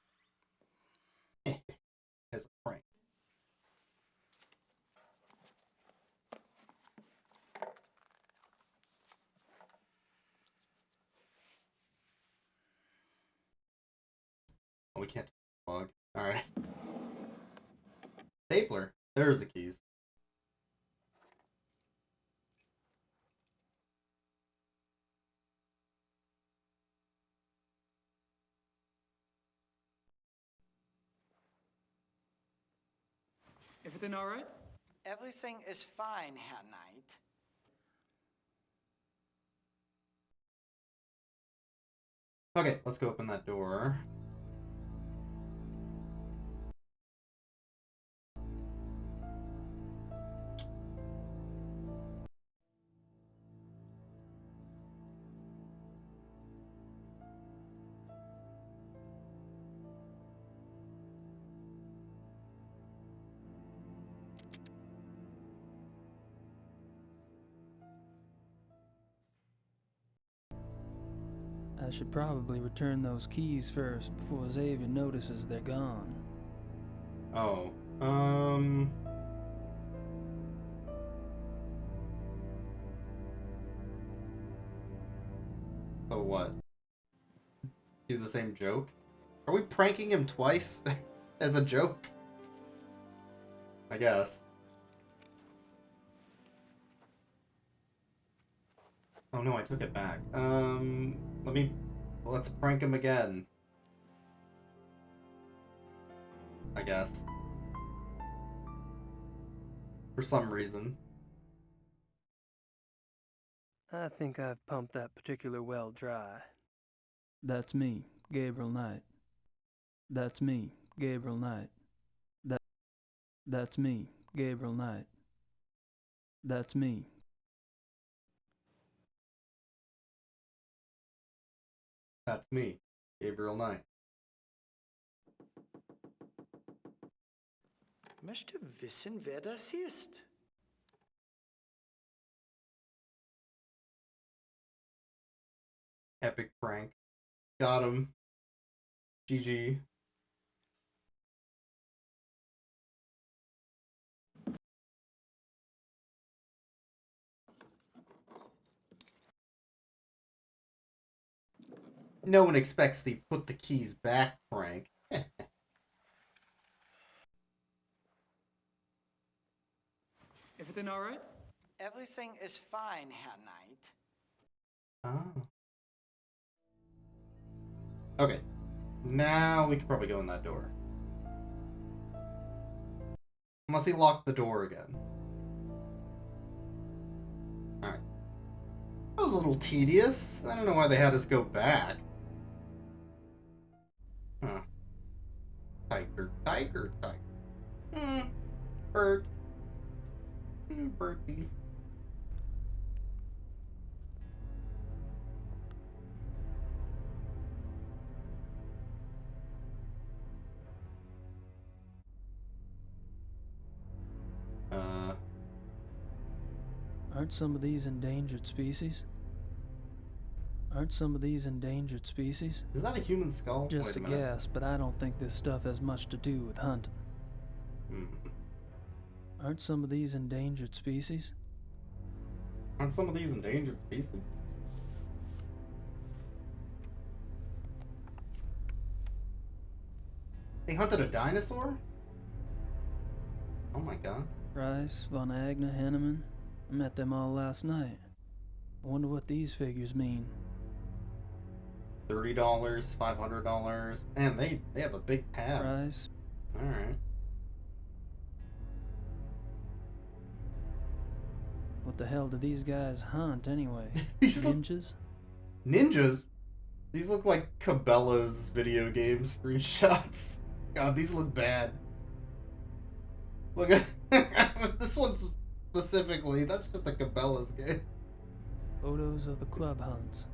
As a prank. Oh, we can't plug. Alright. Stapler. There's the keys. Everything all right? Everything is fine, Herr Knight. Okay, let's go open that door. I should probably return those keys first before Xavier notices they're gone. Oh. So what? Do the same joke? Are we pranking him twice as a joke? I guess. Oh no, I took it back. Let's prank him again. I guess. For some reason. I think I've pumped that particular well dry. That's me, Gabriel Knight. That's me, Gabriel Knight. That's me, Gabriel Knight. That's me. That's me, Gabriel Knight. Möchte wissen, wer das ist. Epic prank. Got him. GG. No one expects the put the keys back prank. Everything all right? Everything is fine, Herr Knight. Oh. Okay. Now we can probably go in that door. Unless he locked the door again. Alright. That was a little tedious. I don't know why they had us go back. Huh. Tiger, tiger, tiger. Bird. Birdie. Aren't some of these endangered species? Aren't some of these endangered species? Is that a human skull? Just a guess, but I don't think this stuff has much to do with hunting. Aren't some of these endangered species? Aren't some of these endangered species? They hunted a dinosaur? Oh my god. Rice, Von Agner, Henneman. I met them all last night. I wonder what these figures mean. $30, $500. Man, they have a big tab. Rice. Alright. What the hell do these guys hunt anyway? These ninjas? Ninjas? These look like Cabela's video game screenshots. God, these look bad. Look at this one specifically. That's just a Cabela's game. Photos of the club hunts.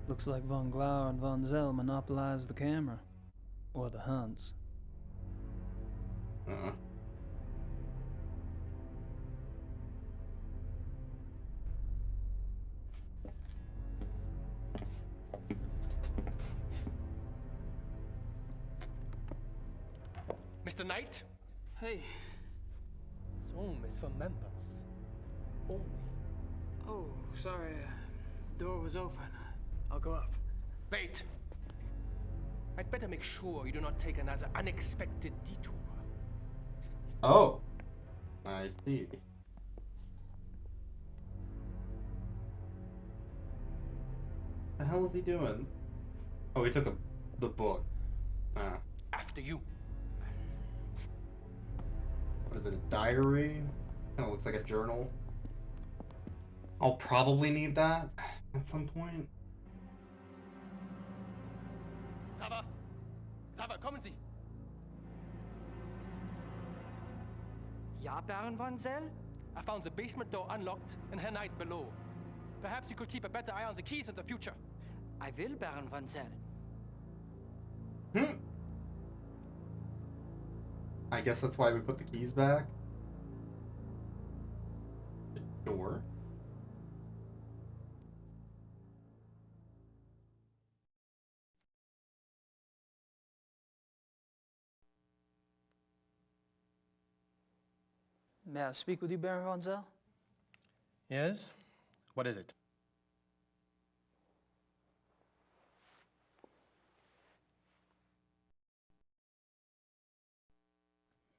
Looks like Von Glauer and Von Zell monopolized the camera. Or the hunts. Mr. Knight? Hey. This room is for members. Only. Oh, sorry. The door was open. I'll go up. Wait! I'd better make sure you do not take another unexpected detour. Oh. I see. The hell is he doing? Oh, he took the book. Ah. After you. What is it, a diary? Kind of looks like a journal. I'll probably need that at some point. Sava! Sava, kommen Sie! Ja, Baron Von Zell? I found the basement door unlocked and Herr Knight below. Perhaps you could keep a better eye on the keys in the future. I will, Baron Von Zell. I guess that's why we put the keys back. Door. May I speak with you, Baron von Zell? Yes? What is it?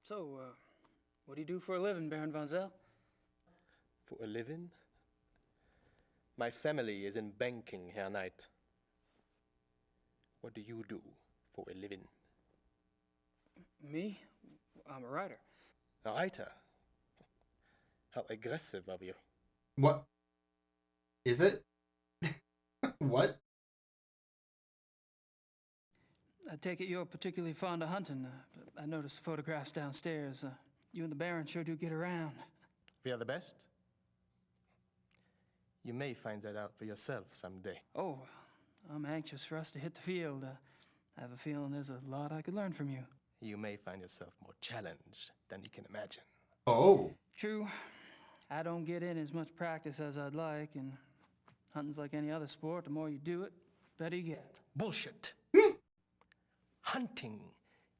So, what do you do for a living, Baron von Zell? For a living? My family is in banking, Herr Knight. What do you do for a living? Me? I'm a writer. A writer? How aggressive of you. What? Is it? What? I take it you're particularly fond of hunting. I noticed the photographs downstairs. You and the Baron sure do get around. We are the best? You may find that out for yourself someday. Oh, I'm anxious for us to hit the field. I have a feeling there's a lot I could learn from you. You may find yourself more challenged than you can imagine. Oh. True. I don't get in as much practice as I'd like, and hunting's like any other sport. The more you do it, the better you get. Bullshit. Hunting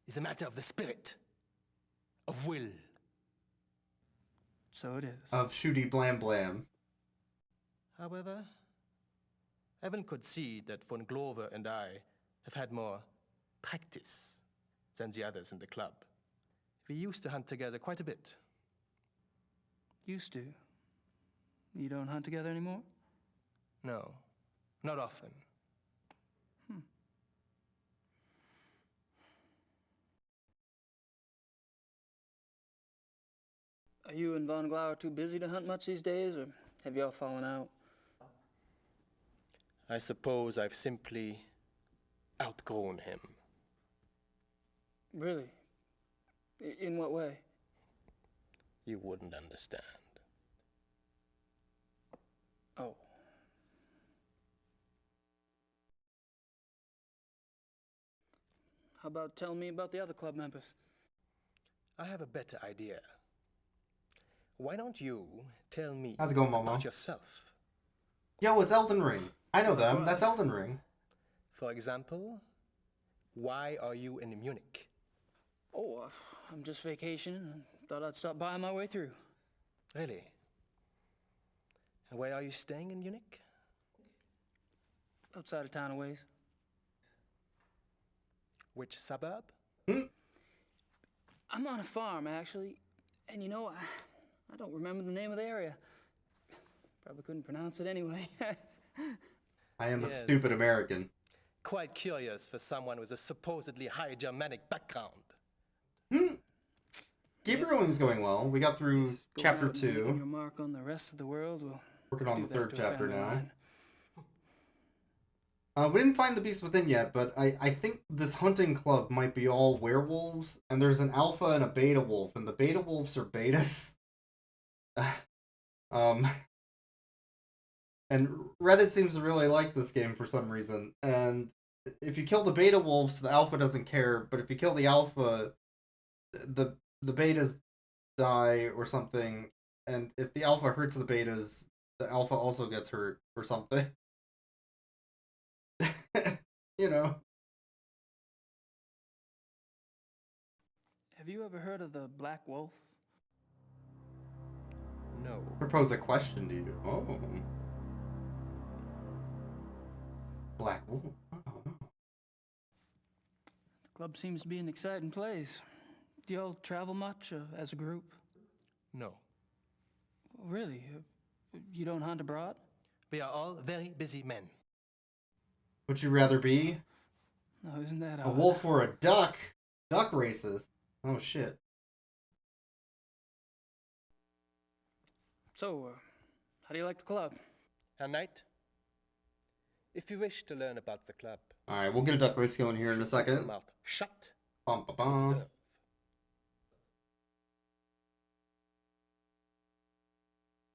is a matter of the spirit, of will. So it is. Of shooty blam blam. However, Evan could see that von Glover and I have had more practice than the others in the club. We used to hunt together quite a bit. Used to. You don't hunt together anymore? No, not often. Are you and Von Glauer too busy to hunt much these days, or have y'all fallen out? I suppose I've simply outgrown him. Really? In what way? You wouldn't understand. Oh. How about telling me about the other club members? I have a better idea. Why don't you tell me How's it going, Momo? about yourself? Yo, it's Elden Ring. I know them. That's Elden Ring. For example, why are you in Munich? Oh, I'm just vacationing and thought I'd stop by on my way through. Really? And where are you staying in Munich? Outside of town a ways. Which suburb? I'm on a farm, actually. And you know, I don't remember the name of the area. Probably couldn't pronounce it anyway. I am a stupid American. Quite curious for someone with a supposedly high Germanic background. Gabriel is going well. We got through chapter 2. Making your mark on the rest of the world. We'll working on do the that 3rd to a chapter family now. line. We didn't find the beast within yet, but I think this hunting club might be all werewolves, and there's an alpha and a beta wolf, and the beta wolves are betas. And Reddit seems to really like this game for some reason, and if you kill the beta wolves, the alpha doesn't care, but if you kill the alpha, the betas die or something, and if the alpha hurts the betas, the alpha also gets hurt or something. You know. Have you ever heard of the Black Wolf? No. Propose a question to you. Oh. Black Wolf. Oh. The club seems to be an exciting place. Do y'all travel much as a group? No. Really? You don't hunt abroad? We are all very busy men. Would you rather be No, isn't that a odd? wolf or a duck? Duck races. Oh shit. So, how do you like the club? Herr Knight, if you wish to learn about the club, Alright, we'll get a duck race going here in a keep your second. mouth shut. Bum, ba, bum. Observe.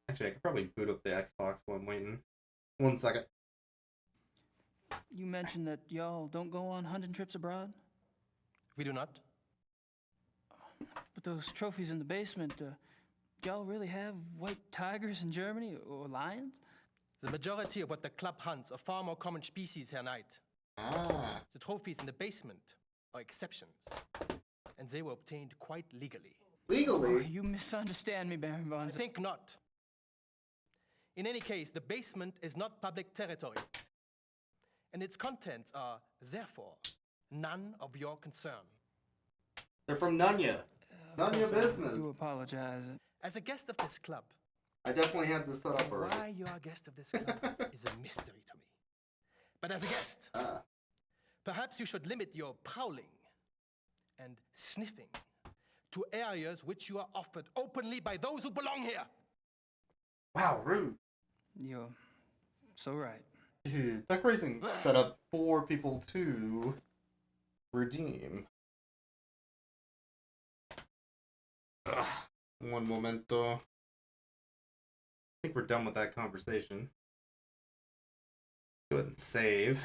Actually, I could probably boot up the Xbox while I'm waiting. 1 second. You mentioned that y'all don't go on hunting trips abroad? We do not. But those trophies in the basement, y'all really have white tigers in Germany or lions? The majority of what the club hunts are far more common species, Herr Knight. Ah. The trophies in the basement are exceptions, and they were obtained quite legally. Legally? Oh, you misunderstand me, Baron I Bonds. think not. In any case, the basement is not public territory, and its contents are, therefore, none of your concern. They're from Nunya. None of your course, I business. do apologize. As a guest of this club, I definitely had this set up already. why you are a guest of this club is a mystery to me. But as a guest, perhaps you should limit your prowling and sniffing to areas which you are offered openly by those who belong here. Wow, rude. You're so right. Duck Racing set up 4 people to redeem. One momento. I think we're done with that conversation. Go ahead and save.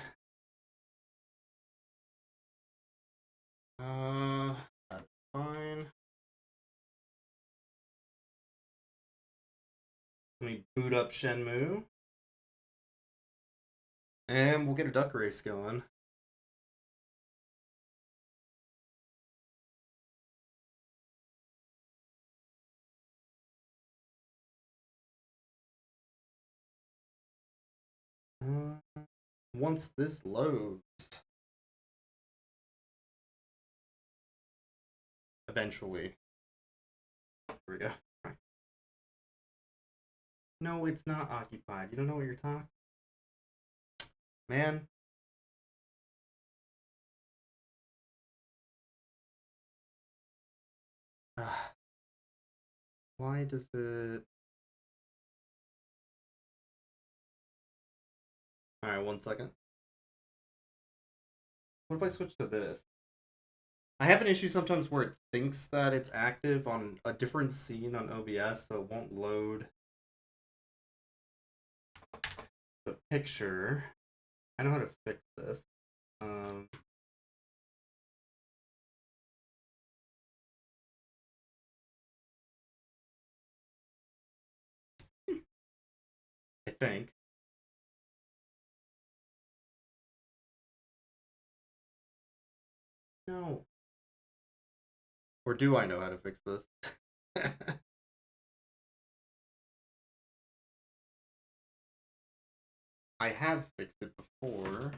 That's fine. Let me boot up Shenmue. And we'll get a duck race going. Once this loads, eventually. There we go. No, it's not occupied. You don't know what you're talking. Man. Why does it... Alright, 1 second. What if I switch to this? I have an issue sometimes where it thinks that it's active on a different scene on OBS, so it won't load the picture. I know how to fix this. I think. No. Or do I know how to fix this? I have fixed it before.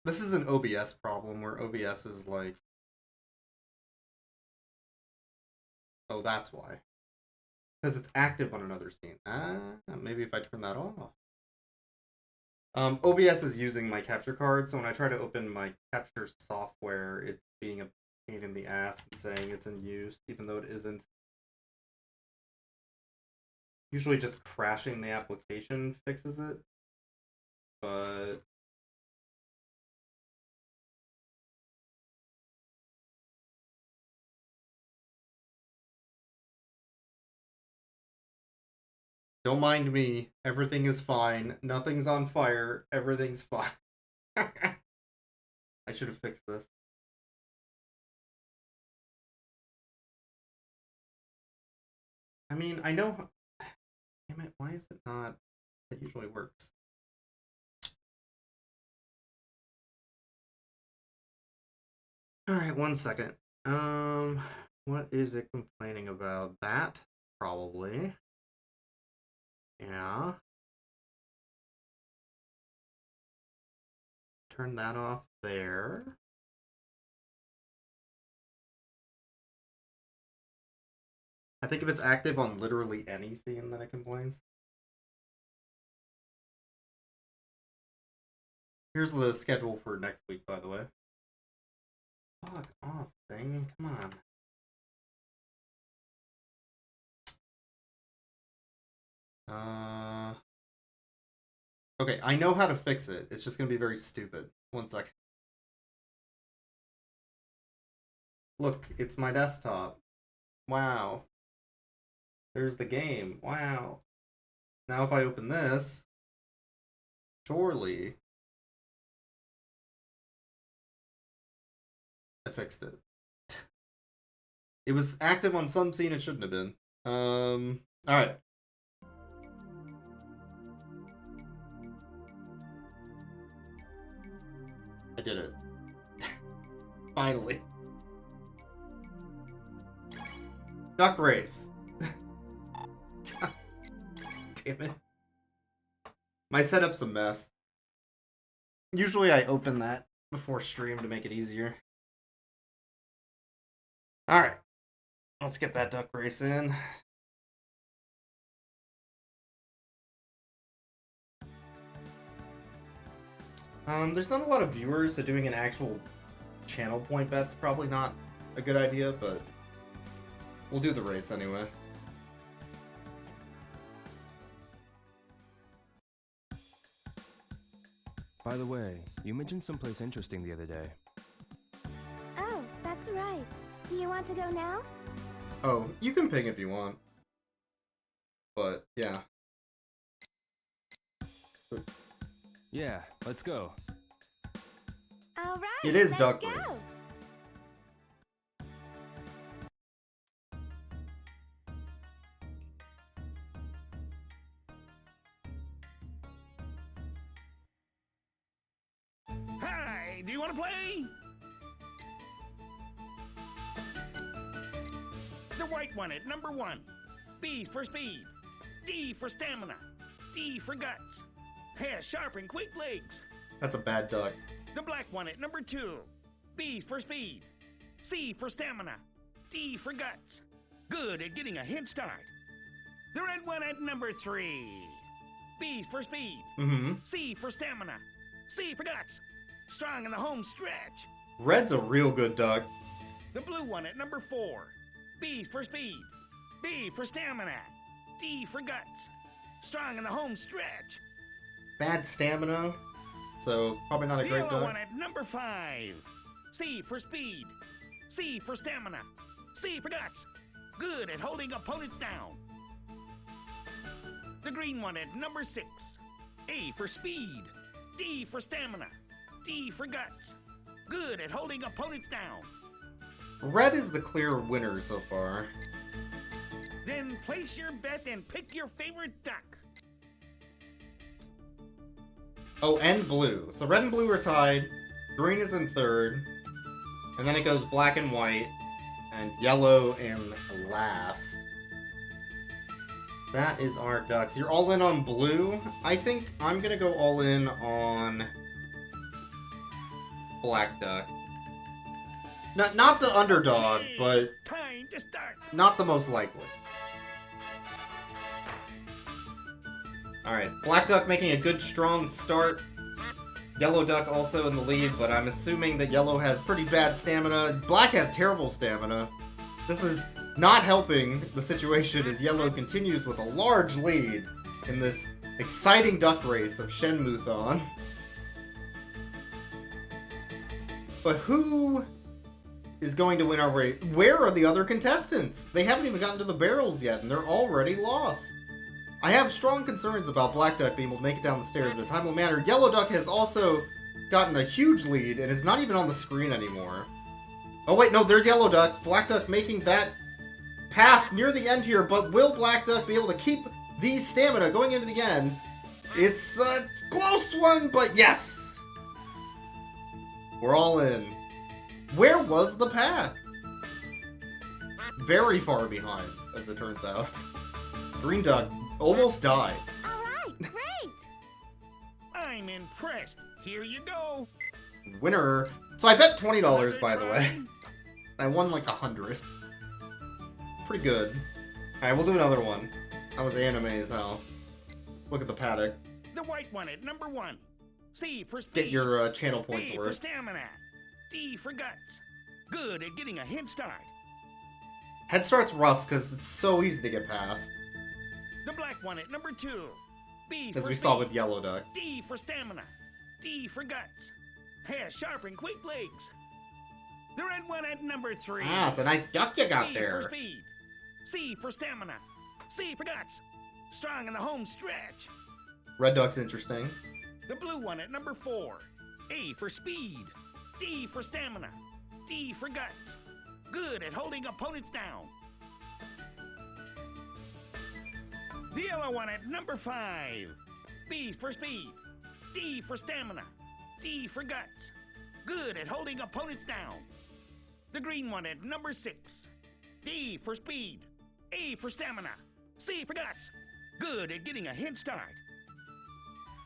This is an OBS problem where OBS is like... Oh, that's why. Because it's active on another scene. Maybe if I turn that off. OBS is using my capture card, so when I try to open my capture software, it's being a pain in the ass and saying it's in use, even though it isn't. Usually just crashing the application fixes it, but... Don't mind me. Everything is fine. Nothing's on fire. Everything's fine. I should have fixed this. I mean, I know... Damn it, why is it not... It usually works. Alright, 1 second. What is it complaining about? That? Probably. Yeah. Turn that off there. I think if it's active on literally any scene, then it complains. Here's the schedule for next week, by the way. Fuck off, thing. Come on. Okay, I know how to fix it. It's just gonna be very stupid. 1 sec. Look, it's my desktop. Wow. There's the game. Wow. Now if I open this, surely I fixed it. It was active on some scene it shouldn't have been. Alright. did it. Finally. Duck race. Damn it. My setup's a mess. Usually I open that before stream to make it easier. Alright. Let's get that duck race in. There's not a lot of viewers, so doing an actual channel point bet's probably not a good idea, but we'll do the race anyway. By the way, you mentioned someplace interesting the other day. Oh, that's right. Do you want to go now? Oh, you can ping if you want. But, yeah. Yeah, let's go. All right. It is let's duck go. race. Hi, do you want to play? The white one at number 1. B for speed. D for stamina. D for guts. Has sharp and quick legs. That's a bad duck. The black one at number 2. B for speed. C for stamina. D for guts. Good at getting a head start. The red one at number 3. B for speed. Mm-hmm. C for stamina. C for guts. Strong in the home stretch. Red's a real good duck. The blue one at number 4. B for speed. B for stamina. D for guts. Strong in the home stretch. Bad stamina, so probably not a The great yellow duck. one at number 5. C for speed. C for stamina. C for guts. Good at holding opponents down. The green one at number 6. A for speed. D for stamina. D for guts. Good at holding opponents down. Red is the clear winner so far. Then place your bet and pick your favorite duck. Oh, and blue. So red and blue are tied. Green is in third. And then it goes black and white. And yellow in last. That is our ducks. You're all in on blue. I think I'm going to go all in on black duck. Not the underdog, but Time to start. not the most likely. Alright, black duck making a good strong start. Yellow duck also in the lead, but I'm assuming that yellow has pretty bad stamina. Black has terrible stamina. This is not helping the situation as yellow continues with a large lead in this exciting duck race of Shenmue-thon. But who is going to win our race? Where are the other contestants? They haven't even gotten to the barrels yet, and they're already lost. I have strong concerns about Black Duck being able to make it down the stairs in a timely manner. Yellow Duck has also gotten a huge lead and is not even on the screen anymore. Oh wait, no, there's Yellow Duck. Black Duck making that pass near the end here, but will Black Duck be able to keep the stamina going into the end? It's a close one, but yes! We're all in. Where was the pack? Very far behind, as it turns out. Green Duck almost died. All right, great. I'm impressed. Here you go. Winner. So I bet $20, by the way. I won like 100. Pretty good. Alright, we'll do another one. That was anime as hell. Look at the paddock. The white one at number 1. C for speed. Get your channel points B for worth. stamina. D for guts. Good at getting a head start. Head start's rough because it's so easy to get past. The black one at number 2. B As for we speed. saw with Yellow Duck. D for stamina. D for guts. Has sharp and quick legs. The red one at number 3. Ah, it's a nice duck you got B there. for speed. C for stamina. C for guts. Strong in the home stretch. Red Duck's interesting. The blue one at number 4. A for speed. D for stamina. D for guts. Good at holding opponents down. The yellow one at number 5. B for speed. D for stamina. D for guts. Good at holding opponents down. The green one at number 6. D for speed. A for stamina. C for guts. Good at getting a head start.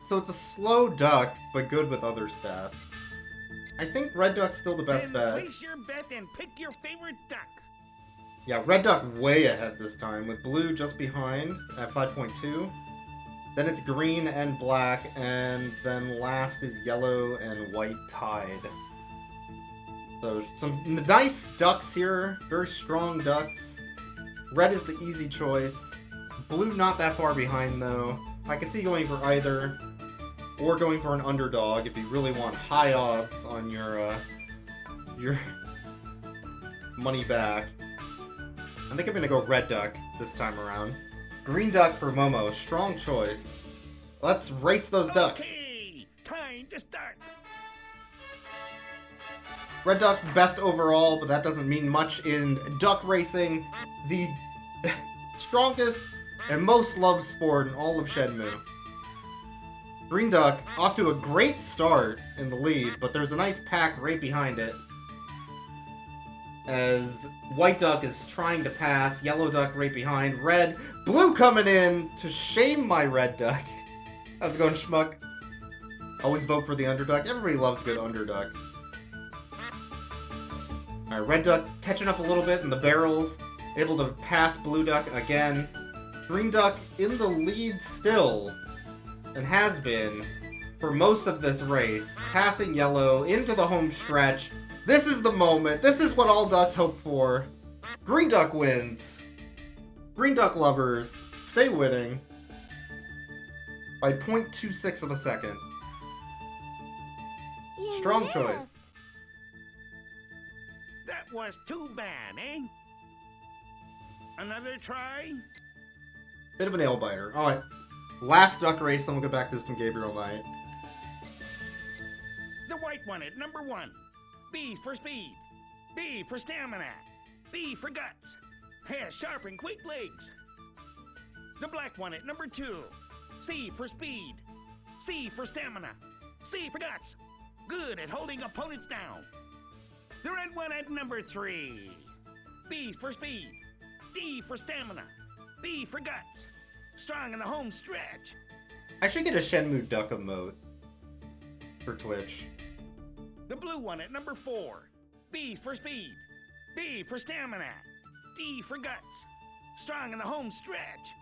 So it's a slow duck, but good with other stats. I think red duck's still the best Then bet. place your bet and pick your favorite duck. Yeah, red duck way ahead this time, with blue just behind at 5.2. Then it's green and black, and then last is yellow and white tied. So some nice ducks here, very strong ducks. Red is the easy choice. Blue not that far behind though. I could see going for either, or going for an underdog if you really want high odds on your money back. I think I'm gonna go red duck this time around. Green duck for Momo, strong choice. Let's race those ducks. Okay, time to start. Red duck best overall, but that doesn't mean much in duck racing, the strongest and most loved sport in all of Shenmue. Green duck off to a great start in the lead, but there's a nice pack right behind it. As white duck is trying to pass, yellow duck right behind, red, blue coming in to shame my red duck. How's it going, Schmuck? Always vote for the underdog. Everybody loves a good underdog. Alright, red duck catching up a little bit in the barrels, able to pass blue duck again. Green duck in the lead still, and has been for most of this race, passing yellow into the home stretch. This is the moment. This is what all ducks hope for. Green duck wins. Green duck lovers, stay winning by 0.26 of a second. Strong choice. That was too bad, eh? Another try? Bit of a nail biter. Alright, last duck race, then we'll get back to some Gabriel Knight. The white one at number 1. B for speed. B for stamina. B for guts. Has sharp and quick legs. The black one at number 2. C for speed. C for stamina. C for guts. Good at holding opponents down. The red one at number 3. B for speed. D for stamina. B for guts. Strong in the home stretch. I should get a Shenmue duck emote for Twitch. The blue one at number 4. B for speed. B for stamina. D for guts. Strong in the home stretch.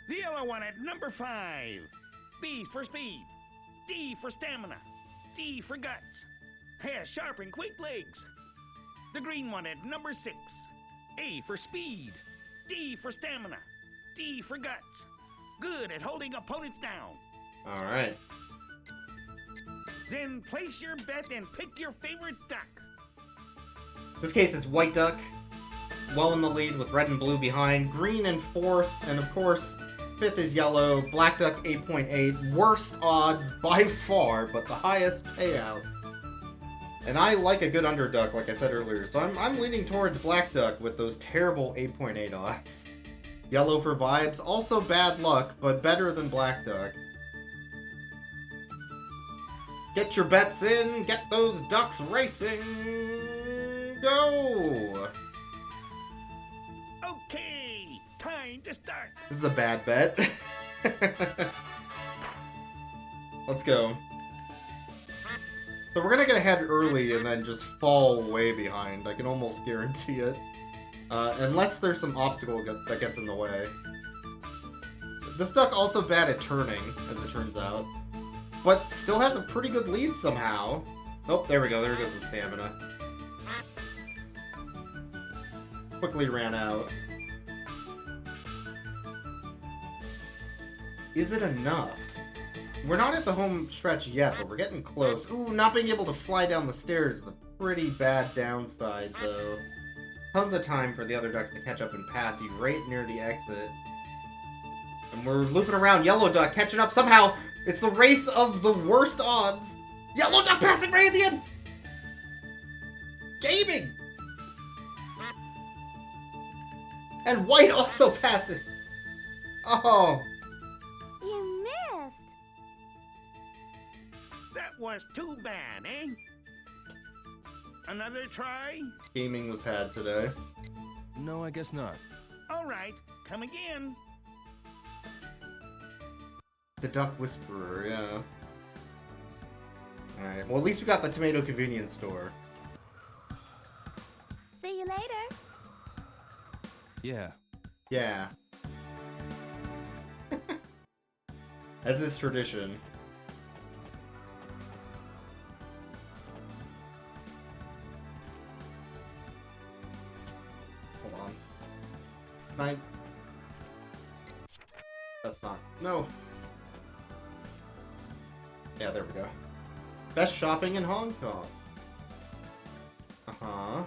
The yellow one at number 5. B for speed. D for stamina. D for guts. Has sharp and quick legs. The green one at number 6. A for speed. D for stamina. D for guts. Good at holding opponents down. Alright. Then place your bet and pick your favorite duck. In this case, it's white duck, well in the lead with red and blue behind, green in 4th, and of course, 5th is yellow, black duck 8.8, worst odds by far, but the highest payout. And I like a good underduck, like I said earlier, so I'm leaning towards black duck with those terrible 8.8 odds. Yellow for vibes, also bad luck, but better than black duck. Get your bets in, get those ducks racing, go! Okay, time to start. This is a bad bet. Let's go. So we're gonna get ahead early and then just fall way behind. I can almost guarantee it. Unless there's some obstacle that gets in the way. This duck also bad at turning, as it turns out. But still has a pretty good lead somehow. Oh, there we go. There goes the stamina. Quickly ran out. Is it enough? We're not at the home stretch yet, but we're getting close. Ooh, not being able to fly down the stairs is a pretty bad downside, though. Tons of time for the other ducks to catch up and pass you right near the exit. And we're looping around. Yellow duck catching up somehow. It's the race of the worst odds. Yellow duck passing right at the end. Gaming. And white also passing. Oh. You missed. That was too bad, eh? Another try? Gaming was had today. No, I guess not. All right, come again. The Duck Whisperer, yeah. Alright, well at least we got the tomato convenience store. See you later. Yeah. Yeah. As is tradition. Hold on. Nine. That's not. No. Yeah, there we go. Best shopping in Hong Kong. Uh-huh.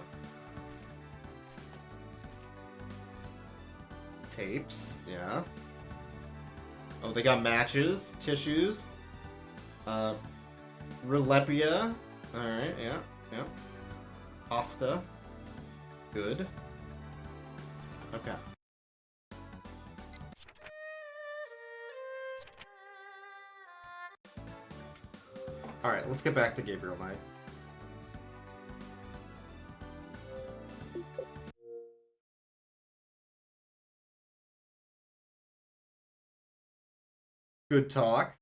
Tapes, yeah. Oh, they got matches, tissues. Relepia. Alright, yeah, yeah. Pasta. Good. Okay. Alright, let's get back to Gabriel Knight. Good talk.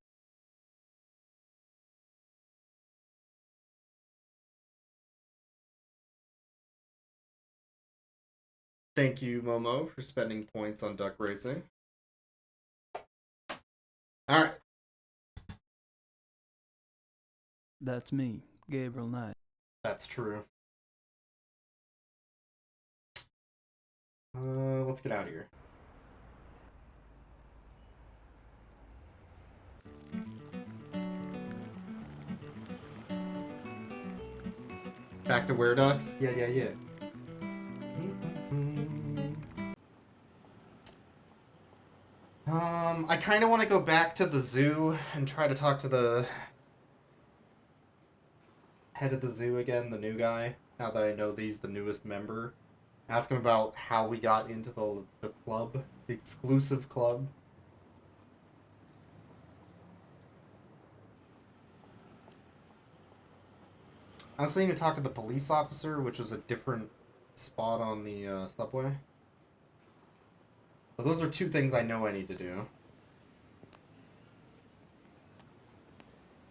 Thank you, Momo, for spending points on duck racing. Alright. That's me, Gabriel Knight. That's true. Let's get out of here. Back to Were Ducks? Yeah, yeah, yeah. I kind of want to go back to the zoo and try to talk to the head of the zoo again, the new guy, now that I know he's the newest member. Ask him about how we got into the club, the exclusive club. I was thinking to talk to the police officer, which was a different spot on the subway. So those are two things I know I need to do.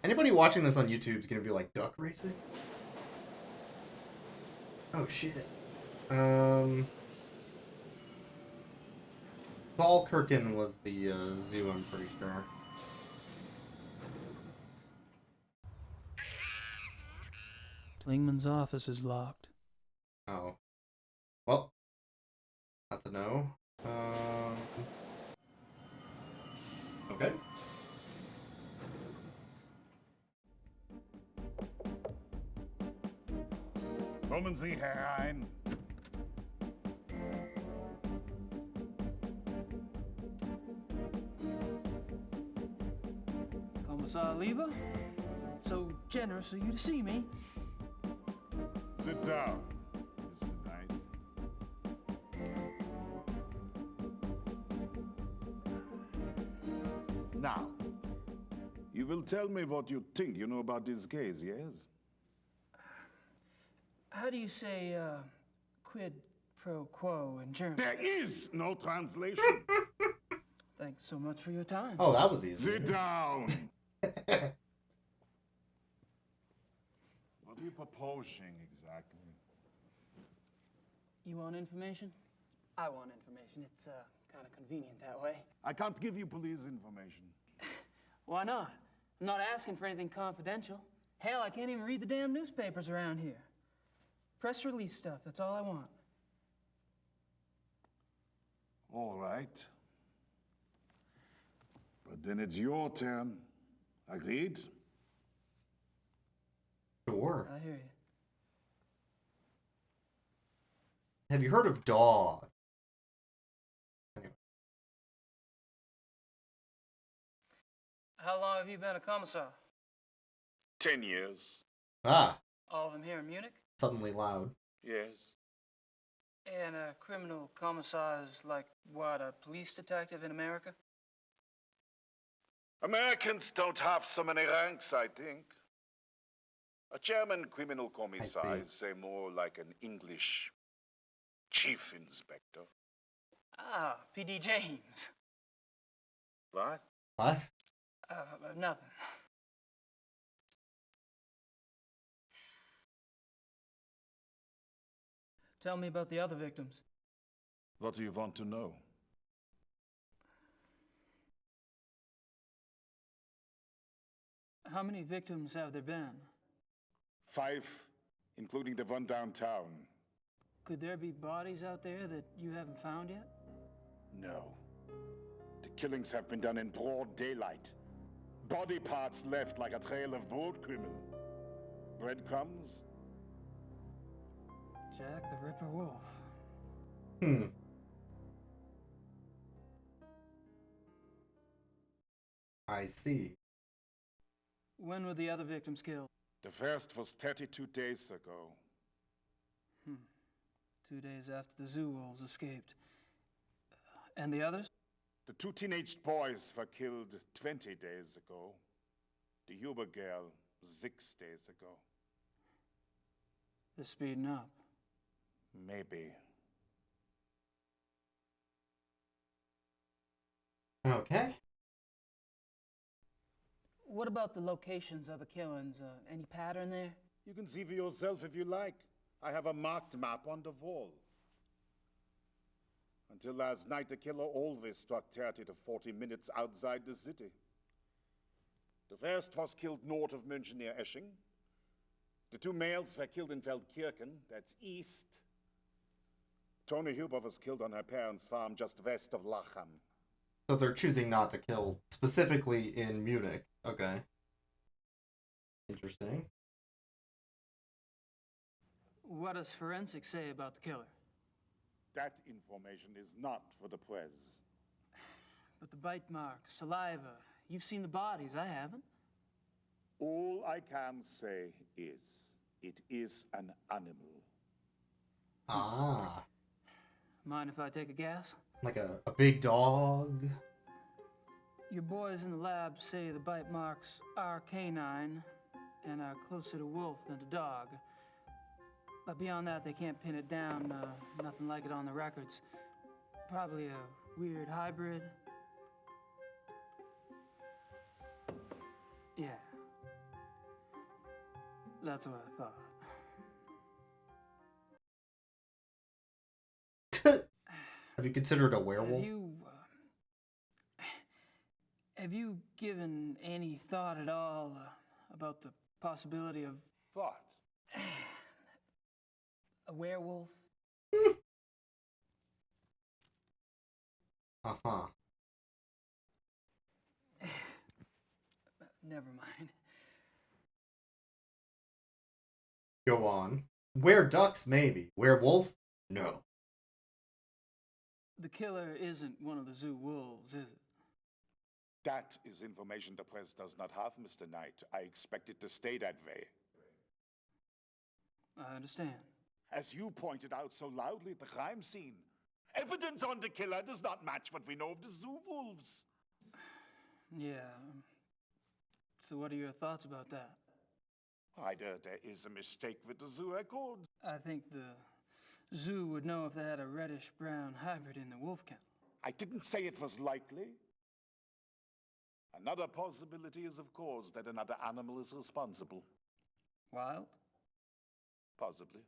Anybody watching this on YouTube is gonna be like, duck racing? Oh shit. Falkirken was the zoo, I'm pretty sure. Klingman's office is locked. Oh. Well, that's a no. Okay. Kommen Sie herein. Kommissar Lieber? So generous of you to see me. Sit down, Mr. Knight. Now, you will tell me what you think you know about this case, yes? How do you say, quid pro quo in German? There is no translation. Thanks so much for your time. Oh, that was easy. Sit down. What are you proposing exactly? You want information? I want information. It's, kind of convenient that way. I can't give you police information. Why not? I'm not asking for anything confidential. Hell, I can't even read the damn newspapers around here. Press release stuff, that's all I want. All right. But then it's your turn. Agreed? Sure. I hear you. Have you heard of dog? How long have you been a commissar? 10 years. Ah, All of them here in Munich? suddenly loud. Yes. And a criminal commissar is like, what, a police detective in America? Americans don't have so many ranks, I think. A German criminal commissar is say more like an English chief inspector. Ah, P.D. James. What? What? Nothing. Tell me about the other victims. What do you want to know? How many victims have there been? 5, including the one downtown. Could there be bodies out there that you haven't found yet? No. The killings have been done in broad daylight. Body parts left like a trail of boat criminal. Breadcrumbs? Jack the Ripper Wolf. I see. When were the other victims killed? The first was 32 days ago. 2 days after the zoo wolves escaped. And the others? The 2 teenage boys were killed 20 days ago. The Huber girl 6 days ago. They're speeding up. Maybe. Okay. What about the locations of the killings? Any pattern there? You can see for yourself if you like. I have a marked map on the wall. Until last night, the killer always struck 30 to 40 minutes outside the city. The first was killed north of München near Esching. The 2 males were killed in Feldkirchen, that's east. Tony Huber was killed on her parents' farm just west of Lachem. So they're choosing not to kill specifically in Munich. Okay. Interesting. What does forensics say about the killer? That information is not for the press. But the bite marks, saliva, you've seen the bodies, I haven't. All I can say is, it is an animal. Ah. Mind if I take a guess? Like a big dog? Your boys in the lab say the bite marks are canine and are closer to wolf than to dog. But beyond that, they can't pin it down. Nothing like it on the records. Probably a weird hybrid. Yeah. That's what I thought. Have you considered a werewolf? Have you given any thought at all about the possibility of... What? A werewolf? Uh-huh. Never mind. Go on. Were-ducks, maybe. Werewolf? No. The killer isn't one of the zoo wolves, is it? That is information the press does not have, Mr. Knight. I expect it to stay that way. I understand. As you pointed out so loudly at the crime scene, evidence on the killer does not match what we know of the zoo wolves. Yeah. So what are your thoughts about that? Either there is a mistake with the zoo records. I think the zoo would know if they had a reddish-brown hybrid in the wolf kennel. I didn't say it was likely. Another possibility is, of course, that another animal is responsible. Wild? Possibly.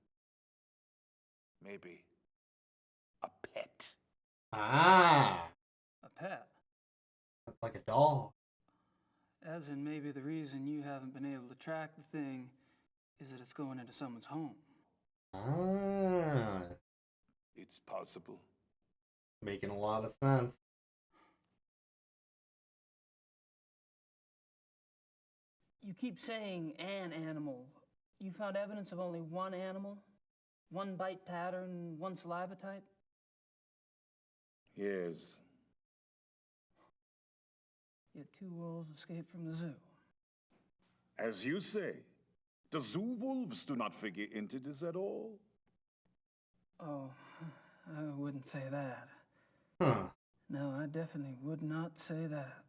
Maybe. A pet. Ah. A pet? Like a dog. As in maybe the reason you haven't been able to track the thing is that it's going into someone's home. Ah. It's possible. Making a lot of sense. You keep saying an animal. You found evidence of only one animal? One bite pattern, one saliva type? Yes. Yet 2 wolves escaped from the zoo. As you say, the zoo wolves do not figure into this at all. Oh, I wouldn't say that. Huh. No, I definitely would not say that.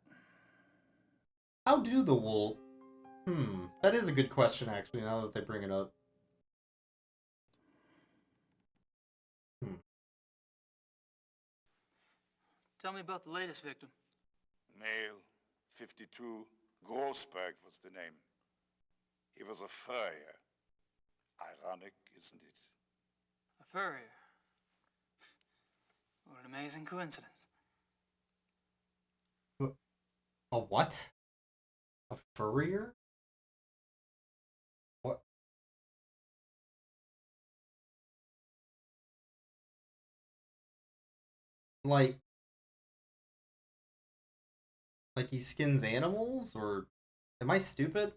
How do the wolf... That is a good question, actually, now that they bring it up. Tell me about the latest victim. Male, 52, Grossberg was the name. He was a furrier. Ironic, isn't it? A furrier. What an amazing coincidence. A what? A furrier? What? Like he skins animals? Or am I stupid?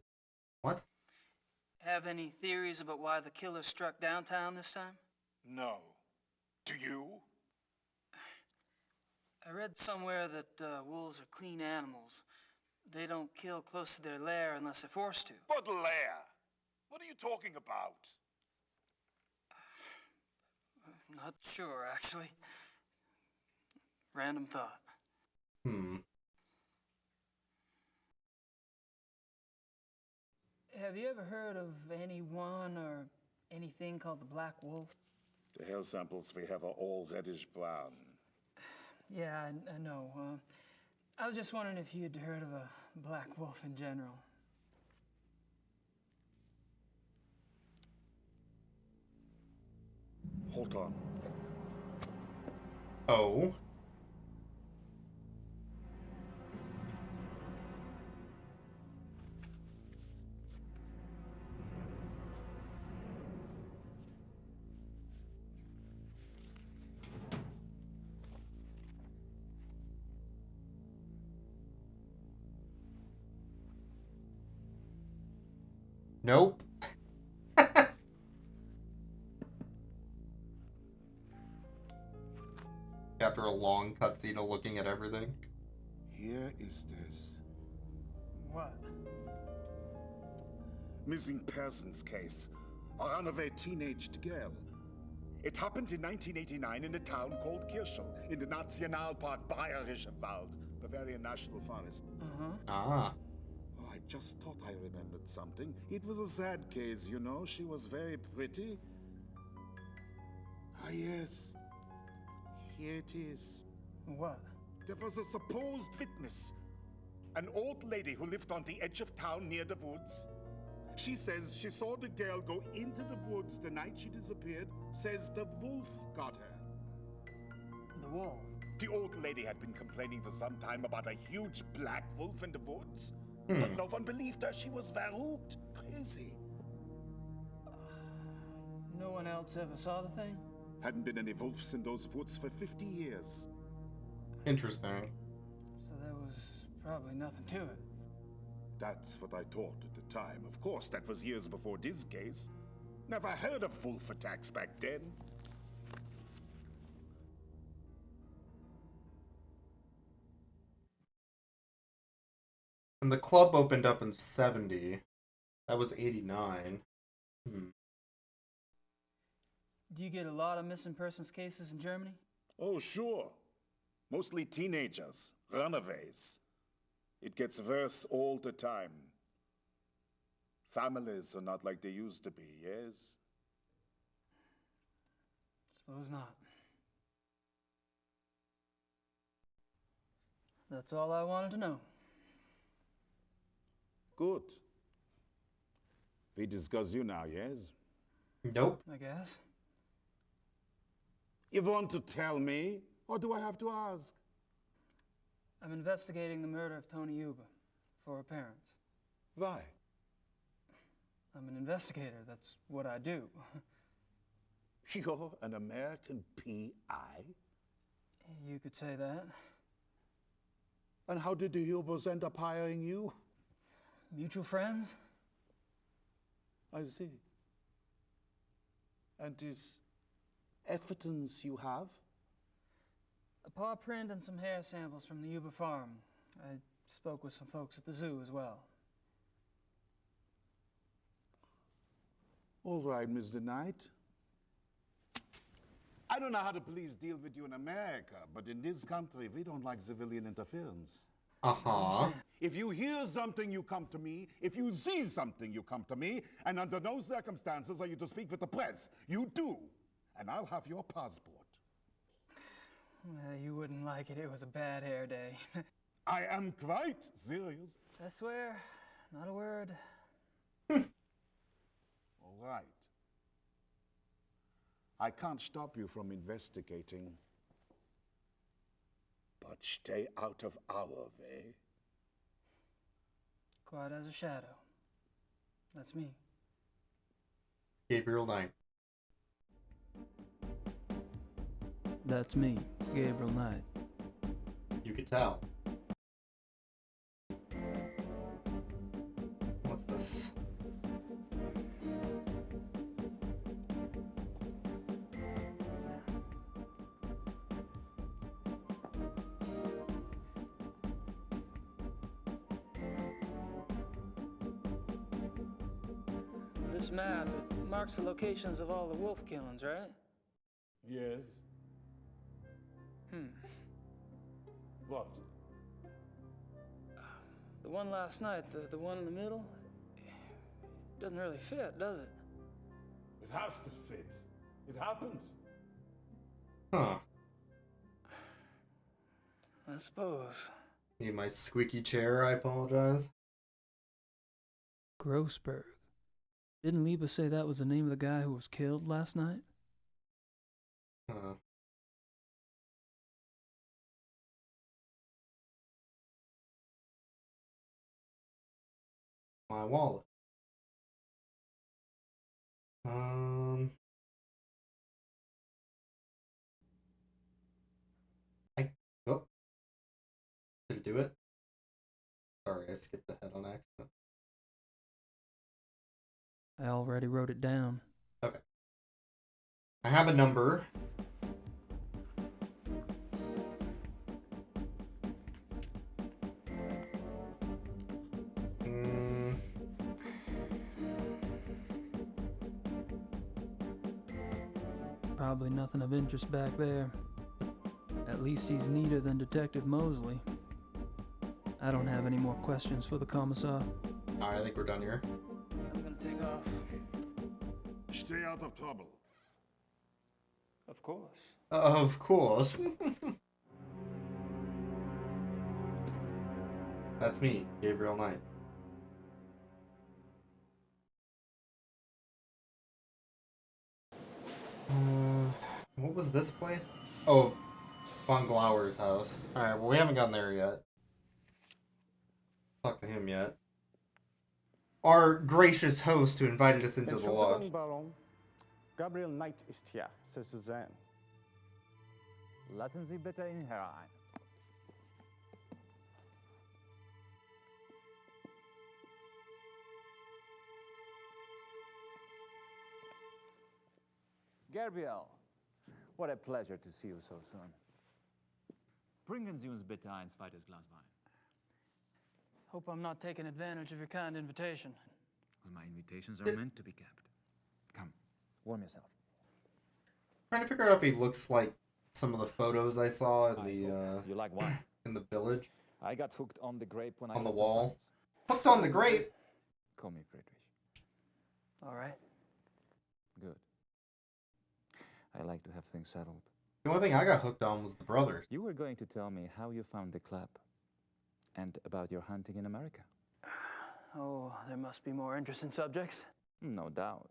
What? Have any theories about why the killer struck downtown this time? No. Do you? I read somewhere that wolves are clean animals. They don't kill close to their lair unless they're forced to. But lair? What are you talking about? Not sure, actually. Random thought. Have you ever heard of anyone or anything called the Black Wolf? The hair samples we have are all reddish brown. Yeah, I know. I was just wondering if you'd heard of a black wolf in general. Hold on. Oh. Nope. After a long cutscene of looking at everything. Here is this. What? Missing persons case. A runaway teenaged girl. It happened in 1989 in a town called Kirschel, in the Nationalpark Bayerischer Wald, Bavarian National Forest. Ah. Oh, I just thought I remembered something. It was a sad case, you know. She was very pretty. Ah, yes. Here it is. What? There was a supposed witness. An old lady who lived on the edge of town near the woods. She says she saw the girl go into the woods the night she disappeared. Says the wolf got her. The wolf? The old lady had been complaining for some time about a huge black wolf in the woods. But no one believed her. She was verrückt. Crazy. No one else ever saw the thing? Hadn't been any wolves in those woods for 50 years. Interesting. So there was probably nothing to it. That's what I thought at the time. Of course, that was years before this case. Never heard of wolf attacks back then. And the club opened up in 70. That was 89. Do you get a lot of missing persons cases in Germany? Oh, sure. Mostly teenagers, runaways. It gets worse all the time. Families are not like they used to be, yes? Suppose not. That's all I wanted to know. Good. We discuss you now, yes? Nope. I guess. You want to tell me, or do I have to ask? I'm investigating the murder of Tony Yuba for her parents. Why? I'm an investigator. That's what I do. You're an American PI? You could say that. And how did the Hubers end up hiring you? Mutual friends? I see. And this evidence you have? A paw print and some hair samples from the Yuba farm. I spoke with some folks at the zoo as well. All right, Mr. Knight. I don't know how the police deal with you in America, but in this country, we don't like civilian interference. Uh-huh. If you hear something, you come to me. If you see something, you come to me. And under no circumstances are you to speak with the press. You do. And I'll have your passport. You wouldn't like it. It was a bad hair day. I am quite serious. I swear, not a word. All right. I can't stop you from investigating. But stay out of our way. Quiet as a shadow. That's me. Gabriel Knight. That's me, Gabriel Knight. You could tell. What's this? This map, it marks the locations of all the wolf killings, right? Yes. What? The one last night, the one in the middle, doesn't really fit, does it? It has to fit. It happened. Huh. I suppose. Need my squeaky chair, I apologize. Grossberg. Didn't Liba say that was the name of the guy who was killed last night? Huh. My wallet. Oh. Did it do it? Sorry, I skipped ahead on accident. I already wrote it down. Okay. I have a number. Probably nothing of interest back there. At least he's neater than Detective Mosley. I don't have any more questions for the commissar. Alright, I think we're done here. I'm gonna take off. Stay out of trouble. Of course. Of course. That's me, Gabriel Knight. What was this place? Oh, Von Glauer's house. Alright, well we haven't gotten there yet. Talk to him yet. Our gracious host who invited us into the lodge. Baron, Gabriel Knight ist hier, c'est Suzanne. Lassen Sie bitte ihn herein. Gabriel, what a pleasure to see you so soon. Bringen Sie uns bitte ein zweites Glas Wein. Hope I'm not taking advantage of your kind invitation. Well, my invitations are meant to be kept. Come, warm yourself. Trying to figure out if he looks like some of the photos I saw in You like wine? in the village. I got hooked on the grape when I on the was wall. Hooked on the grape. Call me Friedrich. All right. Good. I like to have things settled. The only thing I got hooked on was the brothers. You were going to tell me how you found the club and about your hunting in America. Oh, there must be more interesting subjects. No doubt.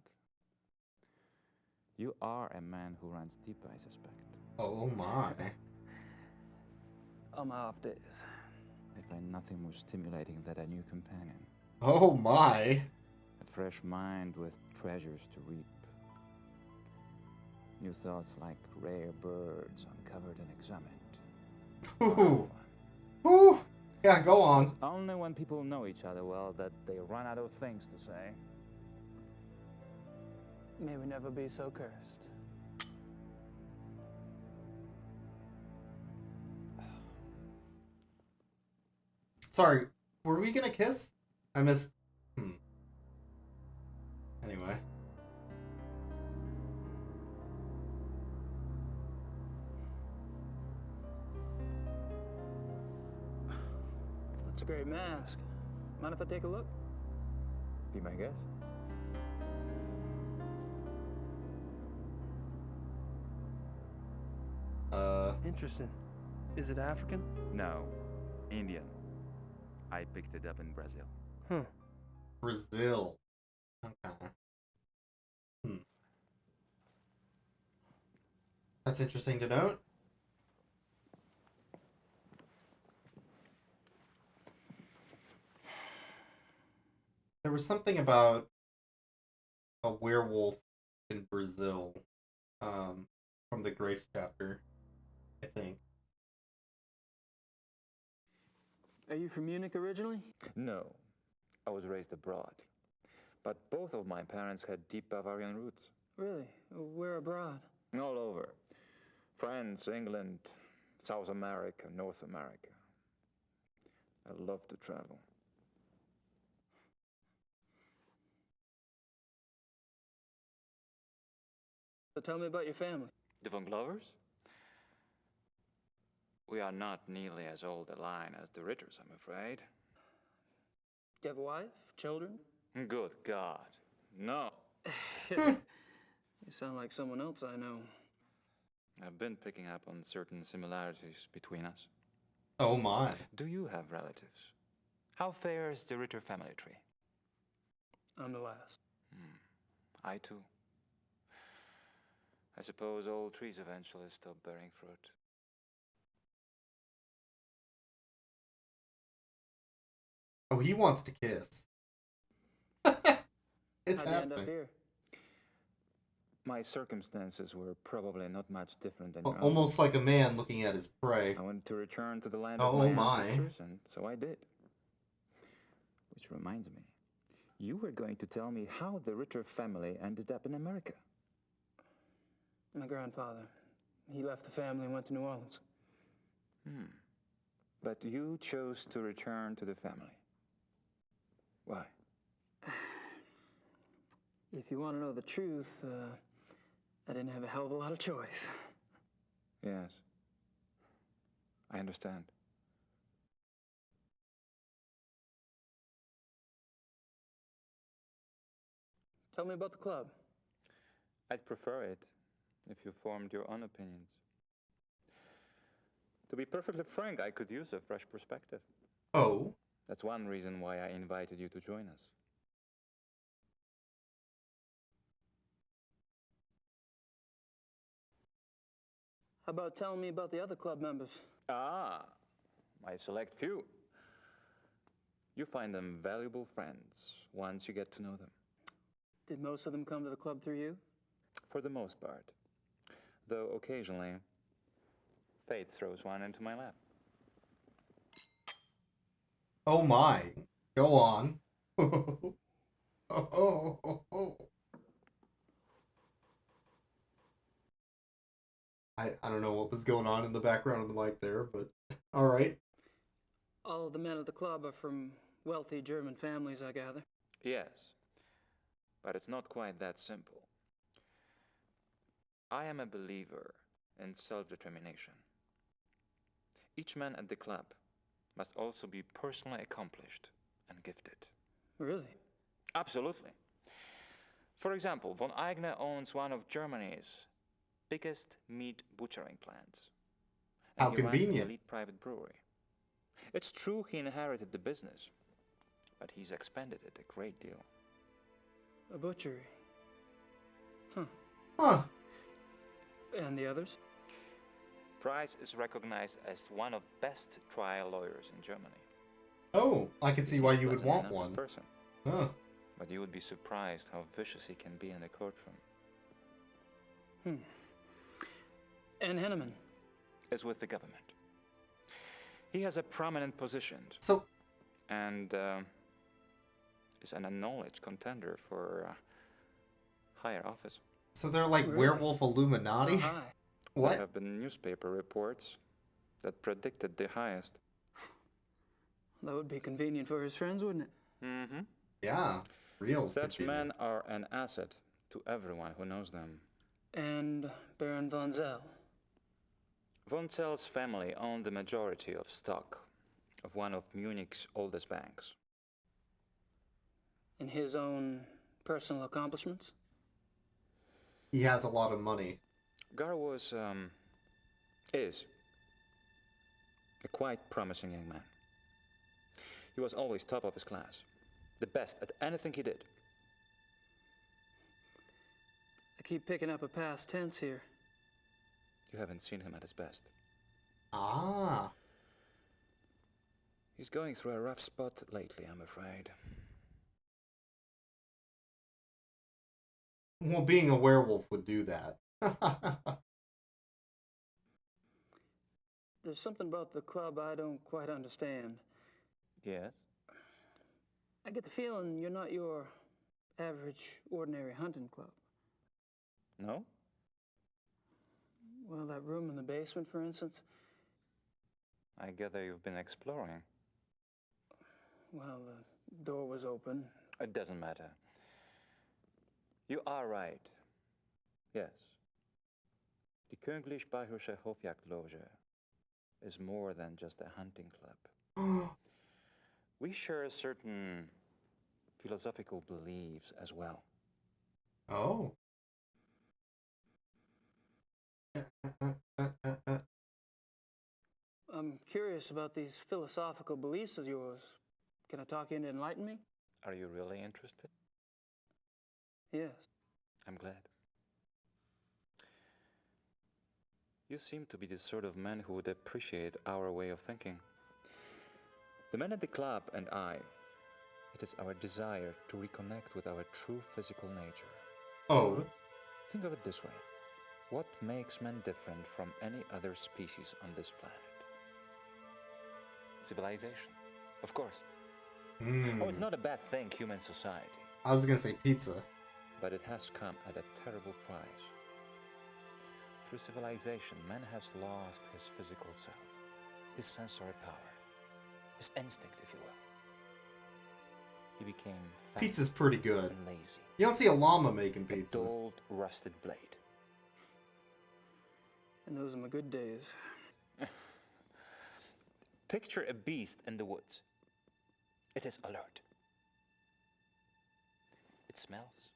You are a man who runs deep, I suspect. Oh my. On my off days. I find nothing more stimulating than a new companion. Oh my. A fresh mind with treasures to reap. New thoughts like rare birds uncovered and examined. Ooh. Ooh. Yeah, go on. Only when people know each other well that they run out of things to say. May we never be so cursed. Sorry, were we gonna kiss? I missed. Anyway. It's a great mask. Mind if I take a look? Be my guest. Interesting. Is it African? No, Indian. I picked it up in Brazil. Huh. Brazil. Okay. That's interesting to note. There was something about a werewolf in Brazil, from the Grace chapter, I think. Are you from Munich originally? No, I was raised abroad. But both of my parents had deep Bavarian roots. Really? Where abroad? All over. France, England, South America, North America. I love to travel. So tell me about your family. The Von Glovers? We are not nearly as old a line as the Ritters, I'm afraid. Do you have a wife? Children? Good God, no. You sound like someone else I know. I've been picking up on certain similarities between us. Oh my. Do you have relatives? How fair is the Ritter family tree? I'm the last. I too. I suppose all trees eventually stop bearing fruit. Oh, he wants to kiss. It's How'd you end up happening. here? My circumstances were probably not much different than your own. Almost like a man looking at his prey. I wanted to return to the land Oh, of my my. ancestors, and so I did. Which reminds me, you were going to tell me how the Ritter family ended up in America. My grandfather. He left the family and went to New Orleans. But you chose to return to the family. Why? If you want to know the truth, I didn't have a hell of a lot of choice. Yes. I understand. Tell me about the club. I'd prefer it if you formed your own opinions. To be perfectly frank, I could use a fresh perspective. Oh? That's one reason why I invited you to join us. How about telling me about the other club members? Ah, my select few. You find them valuable friends once you get to know them. Did most of them come to the club through you? For the most part. Though occasionally, fate throws one into my lap. Oh my. Go on. I don't know what was going on in the background of the mic there, but alright. All of the men at the club are from wealthy German families, I gather. Yes, but it's not quite that simple. I am a believer in self-determination. Each man at the club must also be personally accomplished and gifted. Really? Absolutely. For example, von Eigner owns one of Germany's biggest meat butchering plants. How And he runs convenient. an elite private brewery. It's true he inherited the business, but he's expanded it a great deal. A butchery. Huh. Huh. And the others? Price is recognized as one of the best trial lawyers in Germany. Oh, I can see why you would Pleasant want enough one. Person. Huh. But you would be surprised how vicious he can be in a courtroom. And Henneman? Is with the government. He has a prominent position. So. And is an acknowledged contender for higher office. So they're like Really? werewolf Illuminati? Hi. What? There have been newspaper reports that predicted the highest. That would be convenient for his friends, wouldn't it? Mm-hmm. Yeah, real Such convenient. men are an asset to everyone who knows them. And Baron von Zell? Von Zell's family owned the majority of stock of one of Munich's oldest banks. In his own personal accomplishments? He has a lot of money. Gar is a quite promising young man. He was always top of his class, the best at anything he did. I keep picking up a past tense here. You haven't seen him at his best. Ah. He's going through a rough spot lately, I'm afraid. Well, being a werewolf would do that. There's something about the club I don't quite understand. Yes? I get the feeling you're not your average, ordinary hunting club. No? Well, that room in the basement, for instance. I gather you've been exploring. Well, the door was open. It doesn't matter. You are right. Yes. The Königlich Bayerische Hofjagdloge is more than just a hunting club. We share certain philosophical beliefs as well. Oh. I'm curious about these philosophical beliefs of yours. Can I talk you into enlighten me? Are you really interested? Yes. I'm glad. You seem to be the sort of man who would appreciate our way of thinking. The men at the club and I, it is our desire to reconnect with our true physical nature. Oh. Think of it this way. What makes man different from any other species on this planet? Civilization, of course. Mm. Oh, it's not a bad thing, human society. I was gonna say pizza. But it has come at a terrible price. Through civilization, man has lost his physical self, his sensory power, his instinct, if you will. He became fat. Pizza's pretty good. And lazy. You don't see a llama making pizza. A dulled, rusted blade. And those are my good days. Picture a beast in the woods. It is alert. It smells.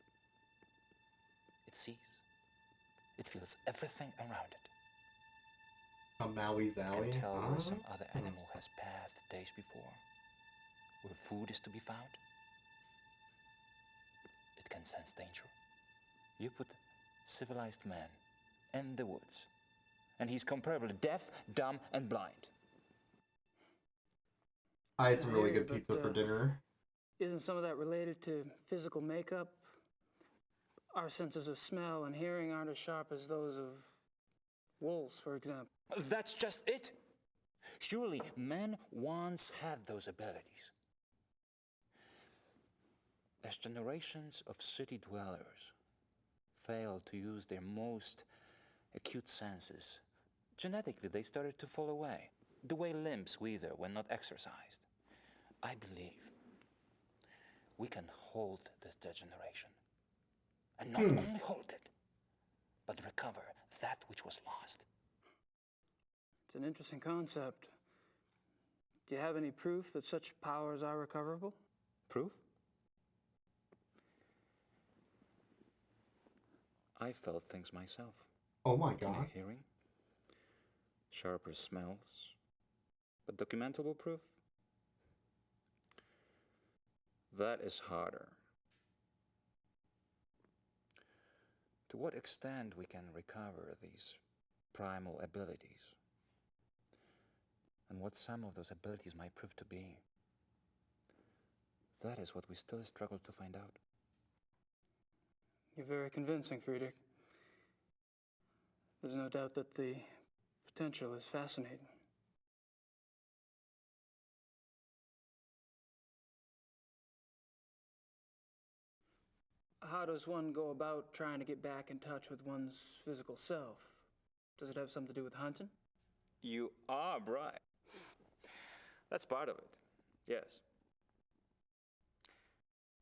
It sees. It feels everything around it. A Maui It Zowie? can tell where some other animal has passed days before, where food is to be found. It can sense danger. You put civilized man in the woods, and he's comparably deaf, dumb, and blind. I had some really good pizza for dinner. Isn't some of that related to physical makeup? Our senses of smell and hearing aren't as sharp as those of wolves, for example. That's just it. Surely man once had those abilities. As generations of city dwellers failed to use their most acute senses, genetically they started to fall away, the way limbs wither when not exercised. I believe we can hold this degeneration. And not only hold it, but recover that which was lost. It's an interesting concept. Do you have any proof that such powers are recoverable? Proof? I felt things myself. Oh my God. Keener hearing, sharper smells, but documentable proof? That is harder. To what extent we can recover these primal abilities, and what some of those abilities might prove to be, that is what we still struggle to find out. You're very convincing, Friedrich. There's no doubt that the potential is fascinating. How does one go about trying to get back in touch with one's physical self? Does it have something to do with hunting? You are right. That's part of it, yes.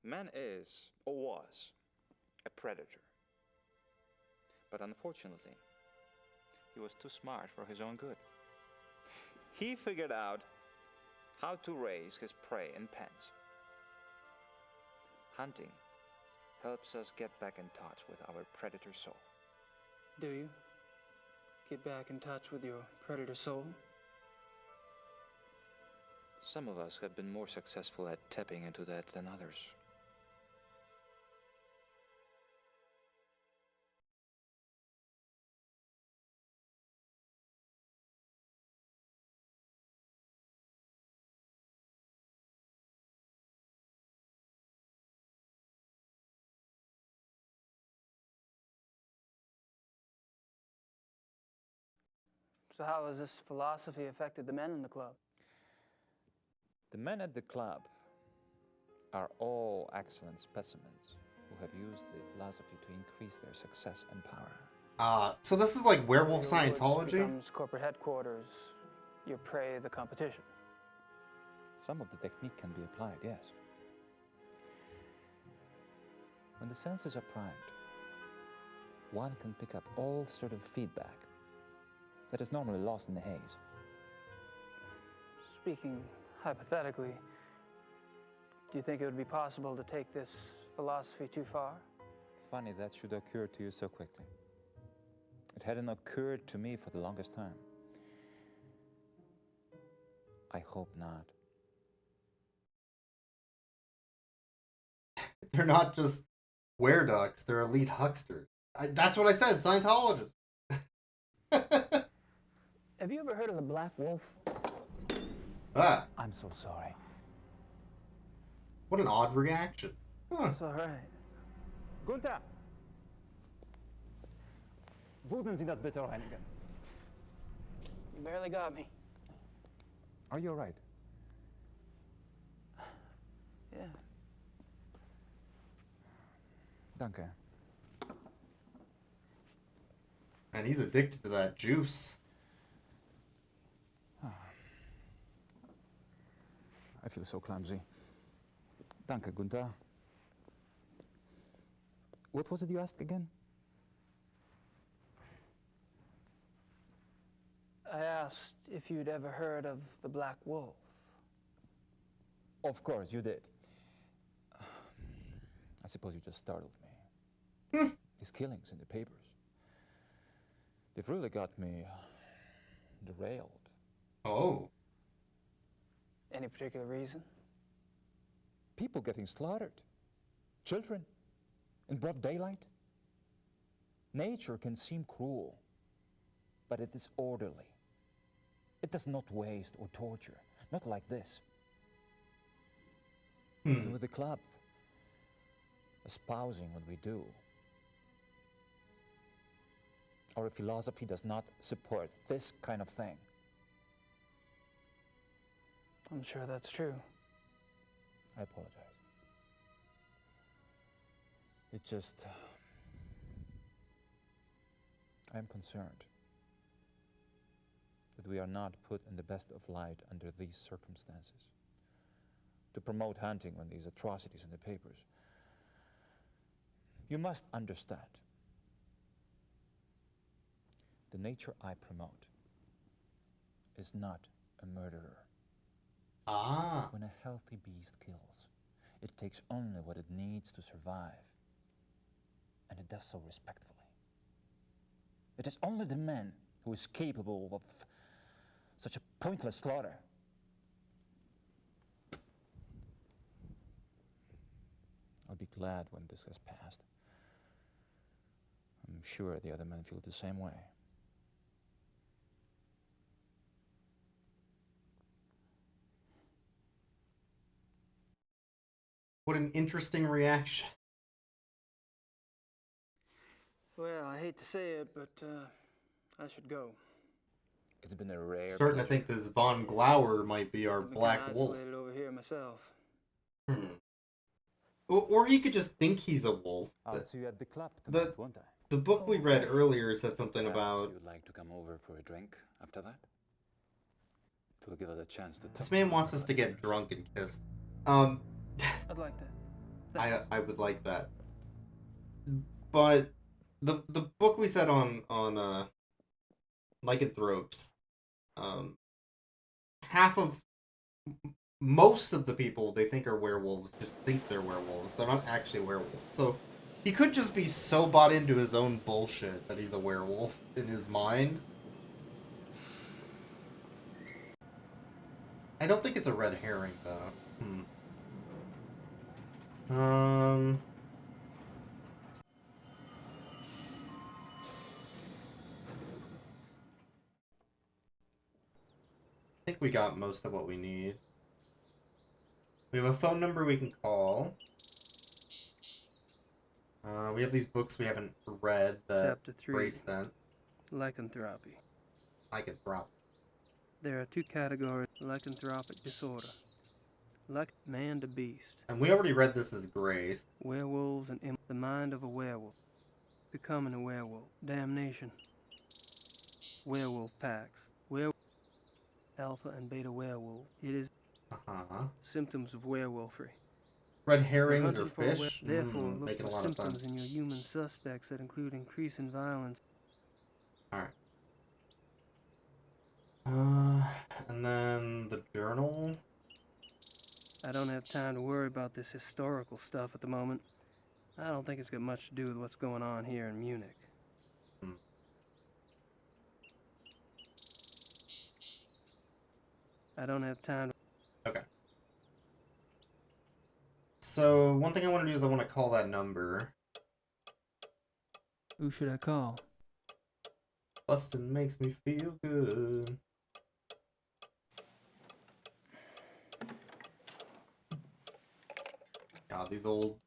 Man is, or was, a predator. But unfortunately, he was too smart for his own good. He figured out how to raise his prey in pens. Hunting helps us get back in touch with our predator soul. Do you? Get back in touch with your predator soul? Some of us have been more successful at tapping into that than others. So how has this philosophy affected the men in the club? The men at the club are all excellent specimens who have used the philosophy to increase their success and power. So this is like werewolf Your woods Scientology? becomes corporate headquarters, your prey the competition. Some of the technique can be applied, yes. When the senses are primed, one can pick up all sort of feedback that is normally lost in the haze. Speaking hypothetically, do you think it would be possible to take this philosophy too far? Funny that should occur to you so quickly. It hadn't occurred to me for the longest time. I hope not. They're not just wereducks, they're elite hucksters. That's what I said, Scientologists. Have you ever heard of the Black Wolf? Ah, I'm so sorry. what an odd reaction. Huh. It's all right. Gunther! Würden Sie das bitte reinigen? You barely got me. Are you all right? Yeah. Danke. And he's addicted to that juice. I feel so clumsy. Danke, Gunther. What was it you asked again? I asked if you'd ever heard of the Black Wolf. Of course, you did. I suppose you just startled me. These killings in the papers. They've really got me derailed. Oh. Any particular reason? People getting slaughtered. Children. In broad daylight. Nature can seem cruel, but it is orderly. It does not waste or torture. Not like this. And with the club espousing what we do, our philosophy does not support this kind of thing. I'm sure that's true. I apologize. It just... I'm concerned that we are not put in the best of light under these circumstances. To promote hunting when these atrocities in the papers. You must understand. The nature I promote is not a murderer. Ah. When a healthy beast kills, it takes only what it needs to survive. And it does so respectfully. It is only the man who is capable of such a pointless slaughter. I'll be glad when this has passed. I'm sure the other men feel the same way. What an interesting reaction. Well, I hate to say it, but I should go. It's been a rare Starting to think this Von Glauer might be our I've been Black kinda Wolf. isolated over here myself. Or you could just think he's a wolf. I'll see you at the club tonight, won't I? The book we read earlier said something Perhaps about... you'd like to come over for a drink after that? It will give us a chance to talk. This man wants us to get drunk and kiss. I'd like that. I would like that. But the book we said on Lycanthropes, half of most of the people they think are werewolves just think they're werewolves. They're not actually werewolves. So he could just be so bought into his own bullshit that he's a werewolf in his mind. I don't think it's a red herring, though. I think we got most of what we need. We have a phone number we can call. We have these books we haven't read that Chapter 3. Grace sent. Lycanthropy. Lycanthropy. There are two categories of lycanthropic disorder. Man to beast. And we already read this as Grace. Werewolves and the mind of a werewolf. Becoming a werewolf. Damnation. Werewolf packs. Alpha and beta werewolf. It is symptoms of werewolfery. Red herrings or fish? Therefore, look making a for lot of symptoms sense. in your human suspects that include increase in violence. Alright. And then the journal. I don't have time to worry about this historical stuff at the moment. I don't think it's got much to do with what's going on here in Munich. I don't have time to... Okay. So, one thing I want to do is I want to call that number. Who should I call? Bustin' makes me feel good. God, these old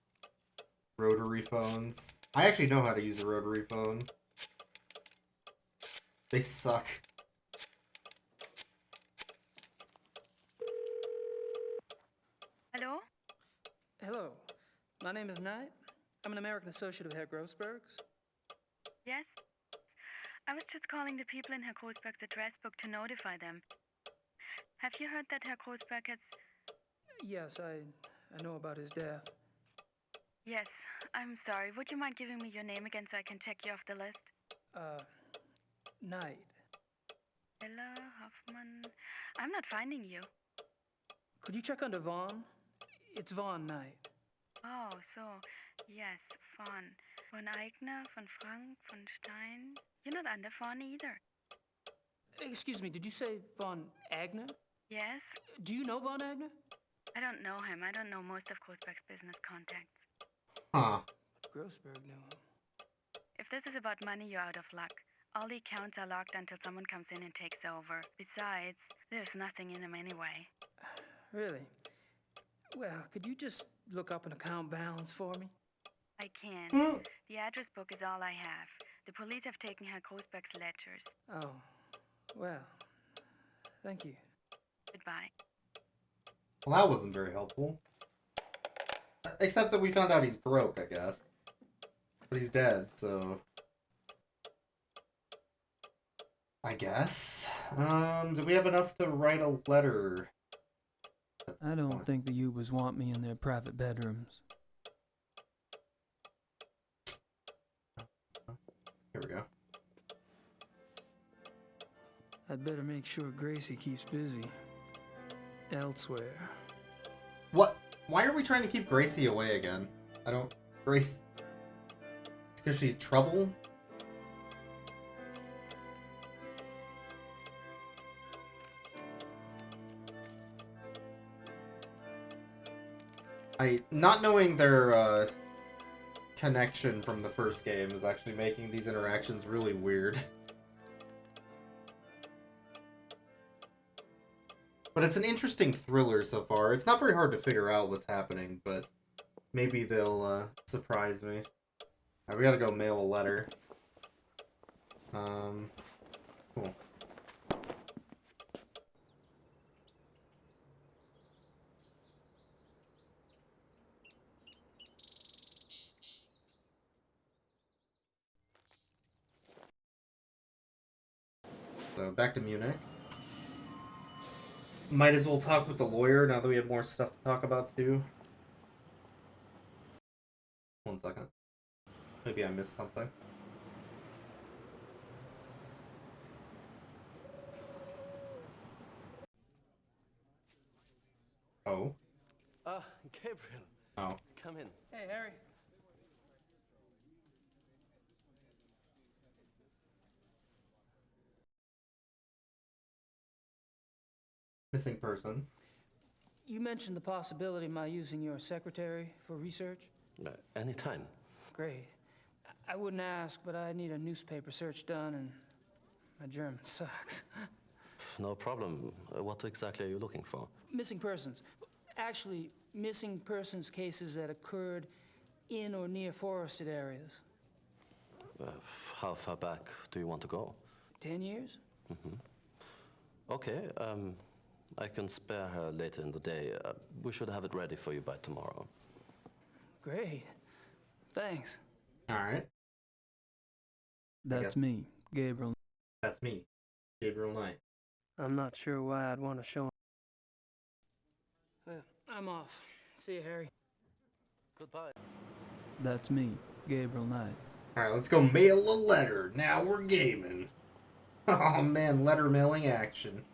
rotary phones. I actually know how to use a rotary phone. They suck. Hello? Hello. My name is Knight. I'm an American associate of Herr Grossberg's. Yes? I was just calling the people in Herr Grossberg's address book to notify them. Have you heard that Herr Grossberg has... Yes, I know about his death. Yes, I'm sorry. Would you mind giving me your name again so I can check you off the list? Knight. Miller, Hoffman... I'm not finding you. Could you check under Vaughn? It's Vaughn Knight. Oh, so... Yes, Vaughn. Von Eigner, von Frank, von Stein... You're not under Vaughn either. Excuse me, did you say Von Agner? Yes? Do you know Von Agner? I don't know him. I don't know most of Grossberg's business contacts. Huh. Grossberg knew him. If this is about money, you're out of luck. All the accounts are locked until someone comes in and takes over. Besides, there's nothing in them anyway. Really? Well, could you just look up an account balance for me? I can. The address book is all I have. The police have taken Herr Grossberg's ledgers. Oh, well, thank you. Goodbye. Well, that wasn't very helpful. Except that we found out he's broke, I guess. But he's dead, so... I guess. Do we have enough to write a letter? I don't think the Ubers want me in their private bedrooms. Here we go. I'd better make sure Gracie keeps busy. Elsewhere. What? Why are we trying to keep Gracie away again? I don't... Grace... It's because she's trouble? Not knowing their, connection from the first game is actually making these interactions really weird. But it's an interesting thriller so far. It's not very hard to figure out what's happening, but maybe they'll surprise me. Alright, we gotta go mail a letter. Cool. So, back to Munich. Might as well talk with the lawyer now that we have more stuff to talk about, too. 1 second. Maybe I missed something. Oh. Gabriel. Oh. Come in. Hey, Harry. Missing person. You mentioned the possibility of my using your secretary for research? Anytime. Great. I wouldn't ask, but I need a newspaper search done, and my German sucks. No problem. What exactly are you looking for? Missing persons. Actually, missing persons cases that occurred in or near forested areas. How far back do you want to go? 10 years? Okay, I can spare her later in the day. We should have it ready for you by tomorrow. Great. Thanks. All right. That's me, Gabriel. That's me, Gabriel Knight. I'm not sure why I'd want to show him. I'm off. See you, Harry. Goodbye. That's me, Gabriel Knight. All right, let's go mail a letter. Now we're gaming. Oh man, letter mailing action.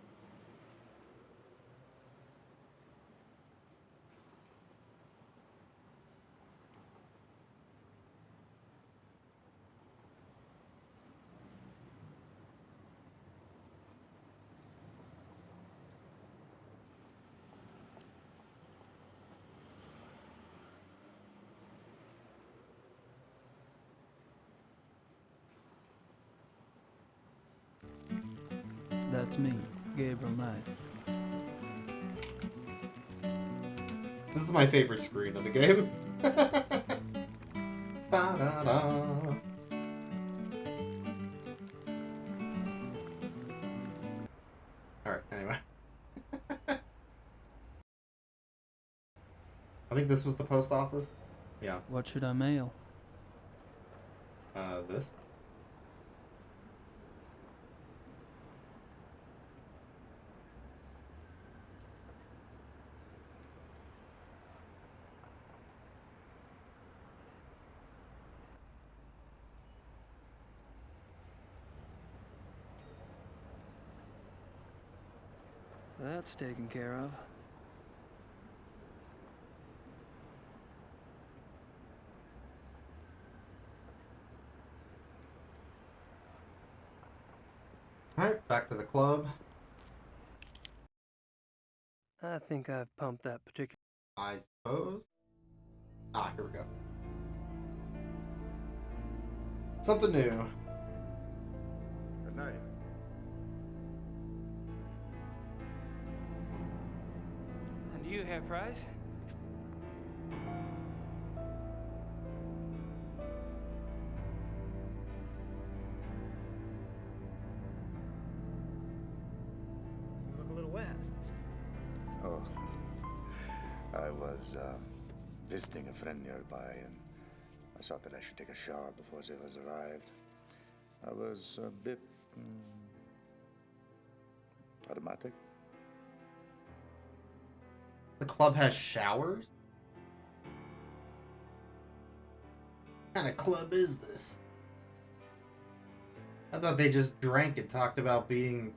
That's me, Gabriel Knight. This is my favorite screen of the game. Ba-da-da. Alright, anyway. I think this was the post office. Yeah. What should I mail? This. That's taken care of. Alright, back to the club. I think I've pumped that particular... I suppose. Ah, here we go. Something new. Good night. And you, Herr Price? You look a little wet. Oh, I was visiting a friend nearby, and I thought that I should take a shower before they others arrived. I was a bit automatic. The club has showers? What kind of club is this? I thought they just drank and talked about being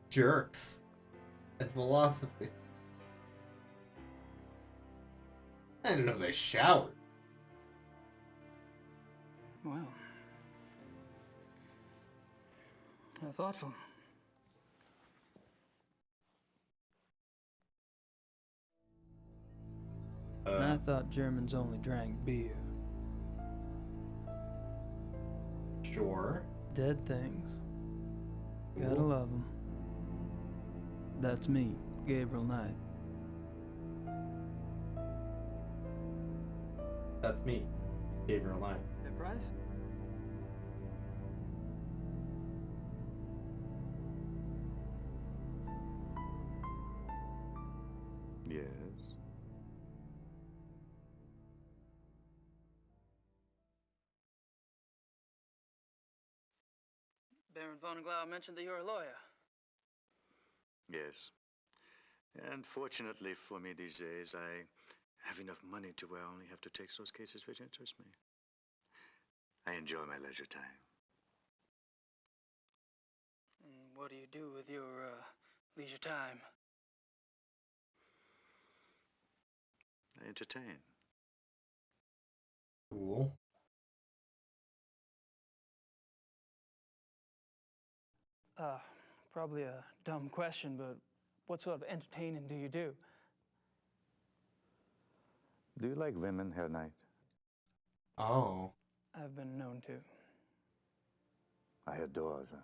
jerks and philosophy. I didn't know they showered. Well. How thoughtful. I thought Germans only drank beer. Sure. Dead things. Gotta love them. That's me, Gabriel Knight. That's me, Gabriel Knight. Herr Price? Yes. Baron von Glau mentioned that you're a lawyer. Yes. And fortunately for me these days, I have enough money to where I only have to take those cases which interest me. I enjoy my leisure time. And what do you do with your leisure time? I entertain. Cool. Probably a dumb question, but what sort of entertaining do you do? Do you like women, Herr Knight? Oh. I've been known to. I adore them.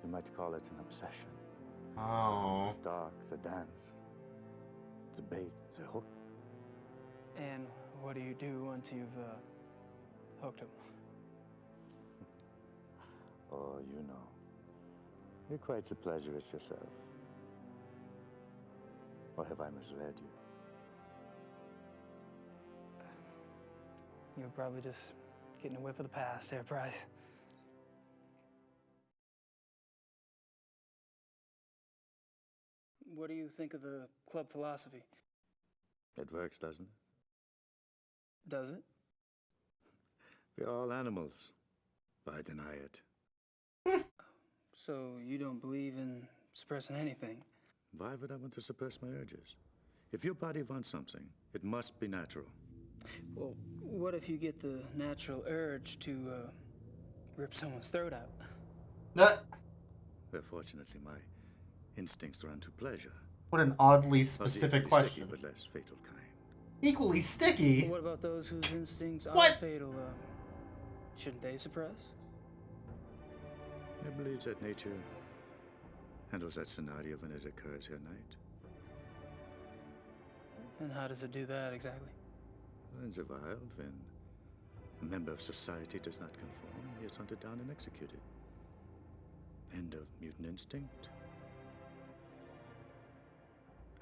You might call it an obsession. Oh. It's dark, it's a dance. It's a bait, it's a hook. And what do you do once you've hooked him? Oh, you know. You're quite the pleasurist yourself. Or have I misled you? You're probably just getting a whiff of the past, Herr Price. What do you think of the club philosophy? It works, doesn't it? Does it? We're all animals, but I deny it. So you don't believe in suppressing anything? Why would I want to suppress my urges? If your body wants something, it must be natural. Well, what if you get the natural urge to rip someone's throat out? Well, fortunately, my instincts run to pleasure. What an oddly Of the specific equally question. sticky but less fatal kind. Equally sticky? What about those whose instincts are What? fatal? Shouldn't they suppress? I believe that nature handles that scenario when it occurs, Herr Knight. And how does it do that exactly? In the wild, when a member of society does not conform, he is hunted down and executed. End of mutant instinct.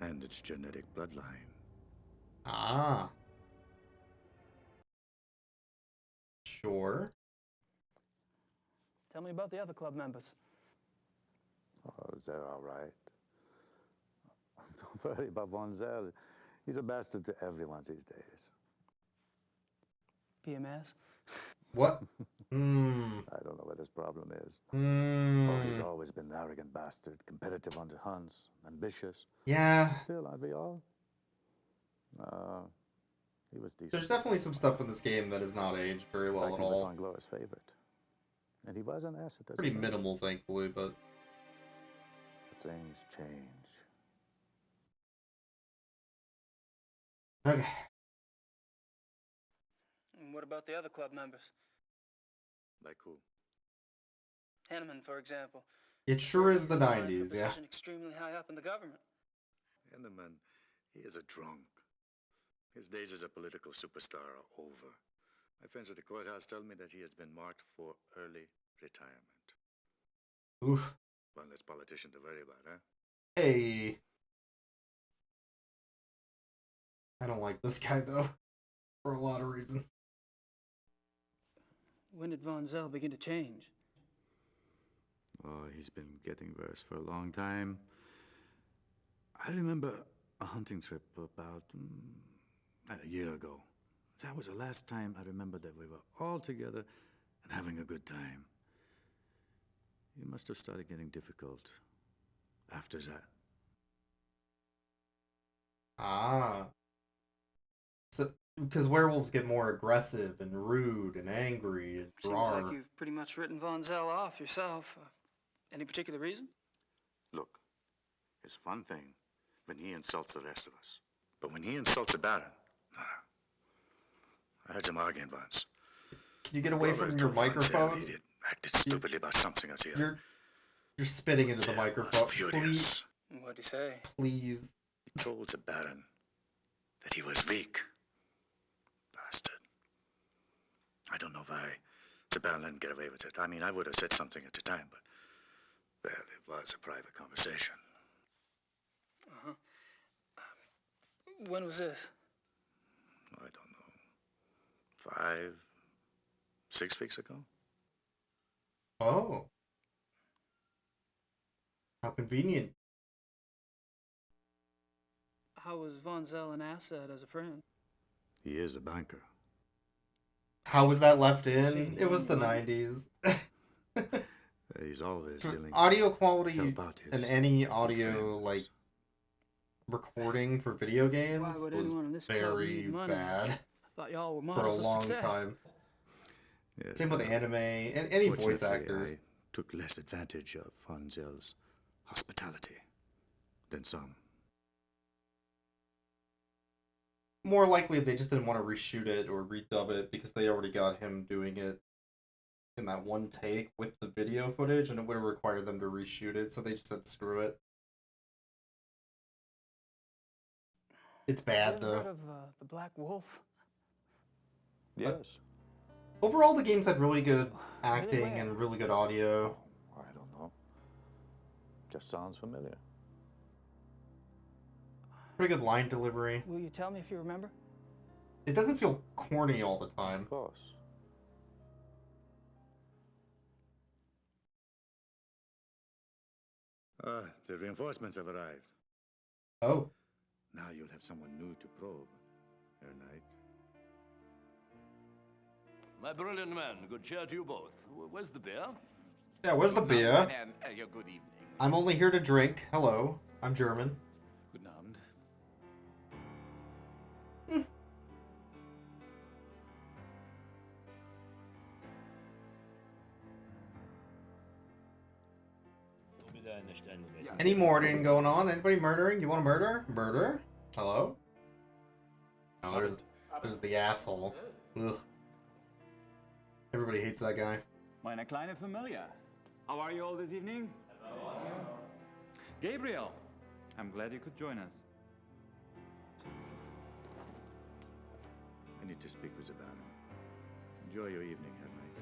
And its genetic bloodline. Ah. Sure. Tell me about the other club members. Oh, they're all right. Don't worry about Vonzel. He's a bastard to everyone these days. PMS? What? I don't know what his problem is. Oh, he's always been an arrogant bastard, competitive on the hunts, ambitious. Yeah. Still, aren't we all? He was decent. There's definitely some stuff in this game that is not aged very well at He was all. Von Glower's favorite. And he was an asset. as Pretty well. minimal, thankfully, but... Things change. Okay. And what about the other club members? Like who? Henneman, for example. It sure is the He's applying for a 90s, yeah. position extremely high up in the government. Henneman, he is a drunk. His days as a political superstar are over. My friends at the courthouse tell me that he has been marked for early retirement. Oof. One less politician to worry about, huh? Hey. I don't like this guy, though. For a lot of reasons. When did Von Zell begin to change? Oh, he's been getting worse for a long time. I remember a hunting trip about a year ago. That was the last time I remember that we were all together and having a good time. He must have started getting difficult after that. Ah. So, because werewolves get more aggressive and rude and angry and Seems rawr. like you've pretty much written Von Zell off yourself. Any particular reason? Look, it's one thing when he insults the rest of us. But when he insults the Baron, no. I heard him arguing once. Can you get away from your microphone? He acted stupidly about something else here. You're spitting into the microphone. Furious. What'd he say? Please. He told the Baron that he was weak. Bastard. I don't know why the Baron let him get away with it. I mean, I would have said something at the time, but, well, it was a private conversation. Uh-huh. When was this? I don't know. 5, 6 weeks ago? Oh. How convenient. How was Von Zell an asset as a friend? He is a banker. How was that left in? It was the 90s. He's always willing Audio to quality help out his and any audio, like, recording for video games Why would anyone in was this club very need money? bad I thought y'all were for a models of long success. time. Yes, Same with anime and any voice fortunately, actors. I took less advantage of Fonzel's hospitality than some. More likely, they just didn't want to reshoot it or redub it because they already got him doing it in that one take with the video footage, and it would have required them to reshoot it, so they just said screw it. It's bad, Have you ever heard though. of the Black Wolf? Yes. Overall, the games had really good acting where? and really good audio. I don't know. Just sounds familiar. Pretty good line delivery. Will you tell me if you remember? It doesn't feel corny all the time. Of course. The reinforcements have arrived. Oh. Now you'll have someone new to probe, Herr Knight. My brilliant man, good cheer to you both. Where's the beer? Yeah, where's the beer? Good evening. I'm only here to drink. Hello. I'm German. Guten Abend. Any murdering going on? Anybody murdering? You want to murder? Murder? Hello? Oh, there's the asshole. Ugh. Everybody hates that guy. Meine kleine Familie. How are you all this evening? Hello. Gabriel, I'm glad you could join us. I need to speak with the Baron. Enjoy your evening, Herr Knight.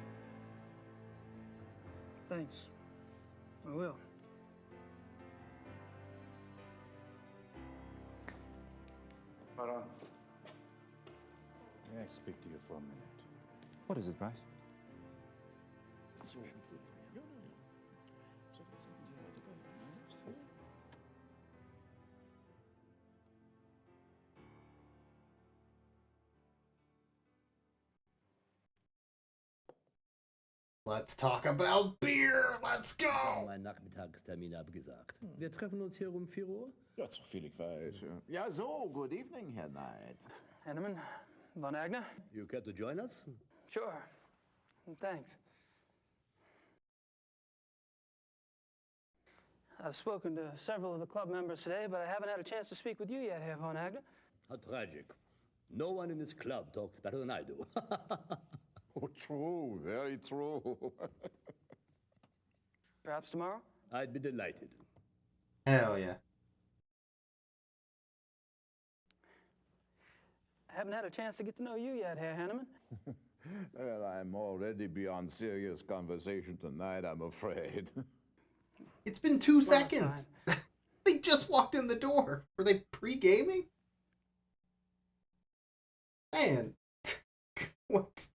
Thanks. I will. Baron. May I speak to you for a minute? What is it, Bryce? Let's talk about beer. Let's go. Mein Nachmittagstermin abgesagt. Wir treffen uns hier 4 Uhr. Ja, so viel ich weiß. Ja, so, good evening, Herr Knight. Henneman, Von Agner? You care to join us? Sure. Thanks. I've spoken to several of the club members today, but I haven't had a chance to speak with you yet, Herr Von Agner. How tragic. No one in this club talks better than I do. Oh, true, very true. Perhaps tomorrow? I'd be delighted. Hell yeah. I haven't had a chance to get to know you yet, Herr Henneman. Well, I'm already beyond serious conversation tonight, I'm afraid. It's been 2 seconds. They just walked in the door. Were they pre-gaming? Man. What?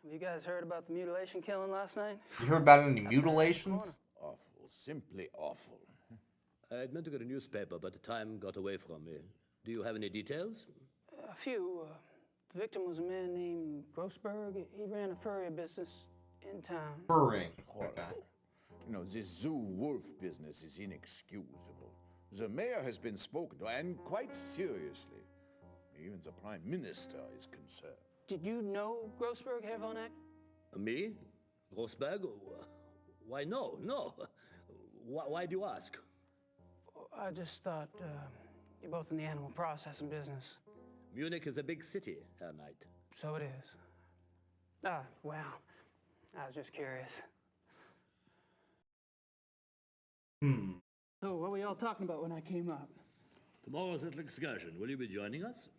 Have you guys heard about the mutilation killing last night? You heard about any mutilations? Awful, simply awful. I'd meant to get a newspaper, but the time got away from me. Do you have any details? A few. The victim was a man named Grossberg. He ran a furrier business in town. Furring. Okay. You know, this zoo wolf business is inexcusable. The mayor has been spoken to, and quite seriously. Even the prime minister is concerned. Did you know Grossberg, Herr Von Agner? Me? Grossberg? Why, no. Why do you ask? I just thought you're both in the animal processing business. Munich is a big city, Herr Knight. So it is. Ah, well, I was just curious. So what were y'all talking about when I came up? Tomorrow's little excursion. Will you be joining us?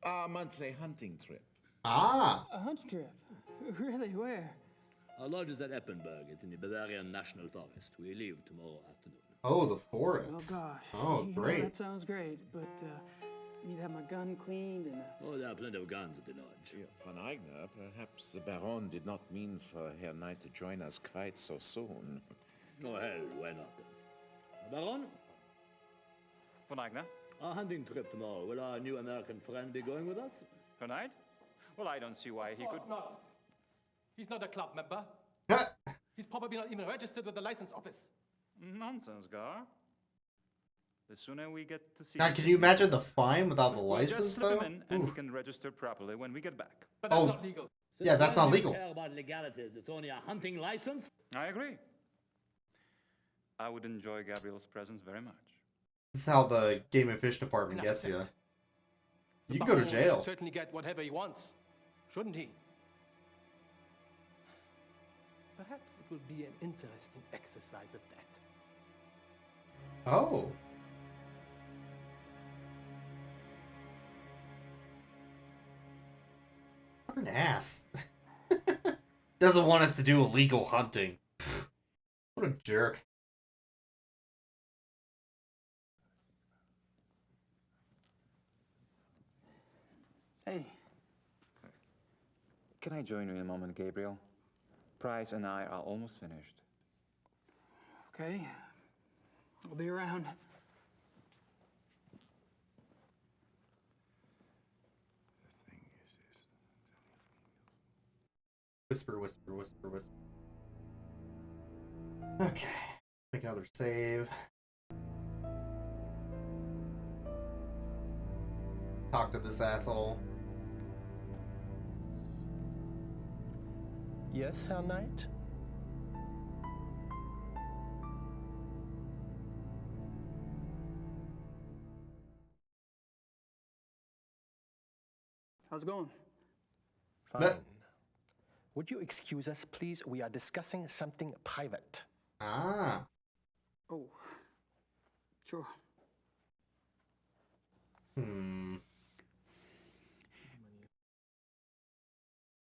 Our monthly hunting trip. Ah. A hunt trip? Really, where? Our lodge is at Eppenberg. It's in the Bavarian National Forest. We leave tomorrow afternoon. Oh, the forest. Oh, gosh. Oh, You great. know, that sounds great, but I need to have my gun cleaned and... Oh, there are plenty of guns at the lodge. Yeah, Von Eigner, perhaps the Baron did not mean for Herr Knight to join us quite so soon. Oh, hell, why not? Baron? Von Eigner? Our hunting trip tomorrow. Will our new American friend be going with us? Tonight? Well, I don't see why he could... Of course not. He's not a club member. He's probably not even registered with the license office. Nonsense, Gar. The sooner we get to see. God, can you imagine the fine without the We'll just license, slip though? him in, and he Oof. can register properly when we get back. But that's Oh. not legal. Yeah, that's not Since when do legal. you care about legalities? It's only a hunting license. I agree. I would enjoy Gabriel's presence very much. This is how the Game and Fish department Enough gets you. said. The You can go to baron jail. should certainly get whatever he wants, shouldn't he? Perhaps it will be an interesting exercise at that. Oh. What an ass. Doesn't want us to do illegal hunting. What a jerk. Hey. Can I join you in a moment, Gabriel? Price and I are almost finished. Okay. I'll be around. Whisper, whisper, whisper, whisper. Okay. Make another save. Talk to this asshole. Yes, Herr Knight? How's it going? Fine. Would you excuse us, please? We are discussing something private. Ah. Oh. Sure.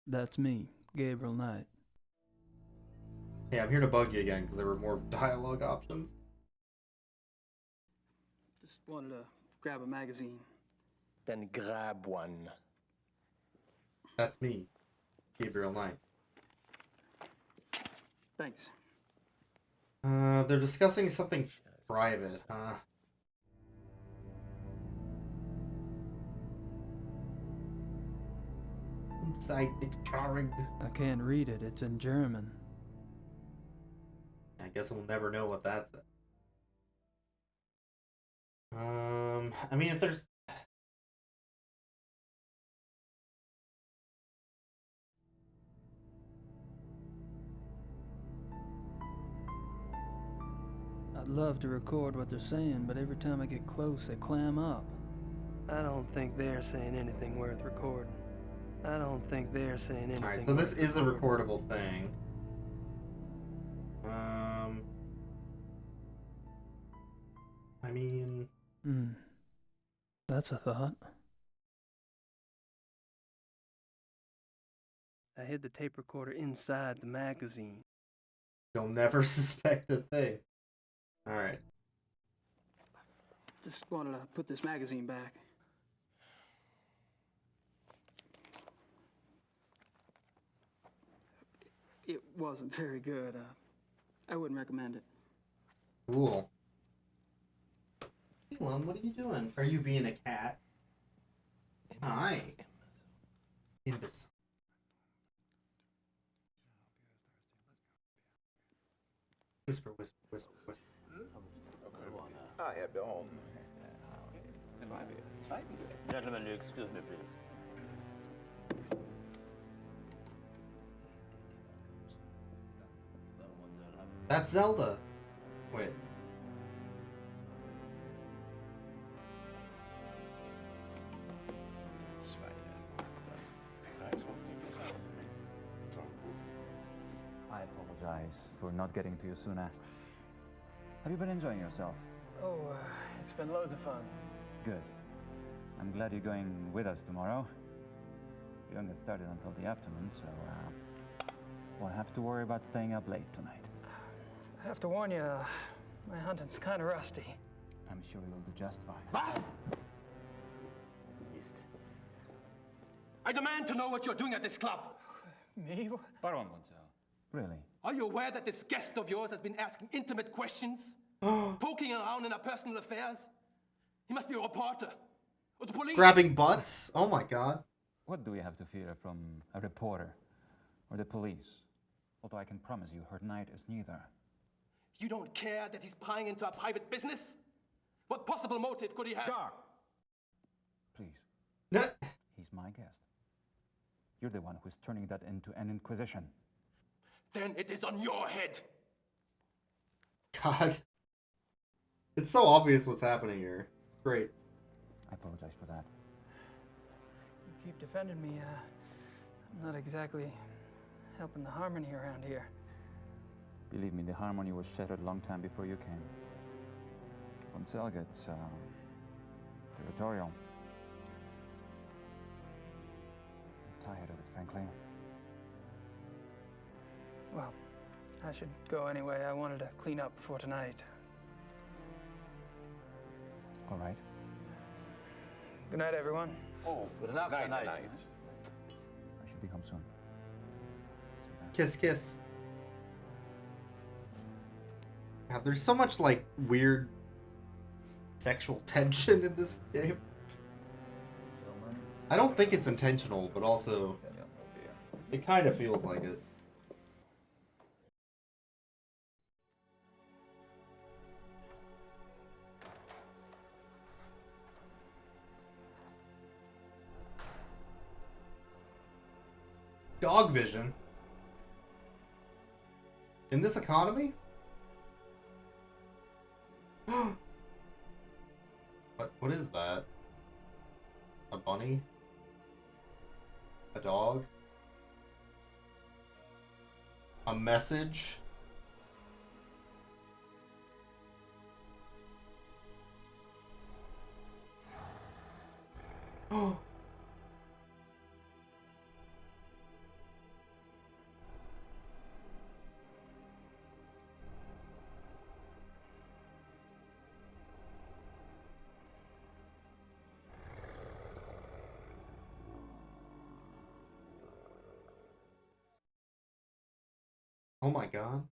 That's me, Gabriel Knight. Hey, I'm here to bug you again because there were more dialogue options. Just wanted to grab a magazine. Then grab one. That's me, Gabriel Knight. Thanks. They're discussing something private, huh? Dictarig. I can't read it. It's in German. I guess we'll never know what that's. I mean, if there's. I'd love to record what they're saying, but every time I get close, they clam up. I don't think they're saying anything worth recording. I don't think they're saying anything. Alright, so this is a recordable thing. I mean... That's a thought. I hid the tape recorder inside the magazine. They'll never suspect a thing. Alright. Just wanted to put this magazine back. It wasn't very good. I wouldn't recommend it. Cool. Hey, Lum, what are you doing? Are you being a cat? Hi. Imbecile. Whisper, whisper, whisper, whisper. Ah, Herr Baron. Gentlemen, excuse me, please. That's Zelda. Wait. I apologize for not getting to you sooner. Have you been enjoying yourself? Oh, it's been loads of fun. Good. I'm glad you're going with us tomorrow. We don't get started until the afternoon, so won't have to worry about staying up late tonight. I have to warn you, my hunting's kind of rusty. I'm sure you'll do just fine. Was? I demand to know what you're doing at this club. Me? Baron Gonzalo. Really? Are you aware that this guest of yours has been asking intimate questions? Poking around in our personal affairs? He must be a reporter. Or the police. Grabbing butts? Oh my god. What do we have to fear from a reporter or the police? Although I can promise you, her knight is neither. You don't care that he's prying into our private business? What possible motive could he have? Doc! Please. He's my guest. You're the one who's turning that into an inquisition. Then it is on your head. God. It's so obvious what's happening here. Great. I apologize for that. You keep defending me. I'm not exactly helping the harmony around here. Believe me, the harmony was shattered a long time before you came. Poncel gets territorial. I'm tired of it, frankly. Well, I should go anyway. I wanted to clean up before tonight. All right. Good night, everyone. Oh, good night. I should be home soon. Kiss, kiss. God, there's so much, like, weird sexual tension in this game. I don't think it's intentional, but also it kind of feels like it. Dog vision? In this economy? What is that? A bunny? A dog? A message? Oh. Oh my god.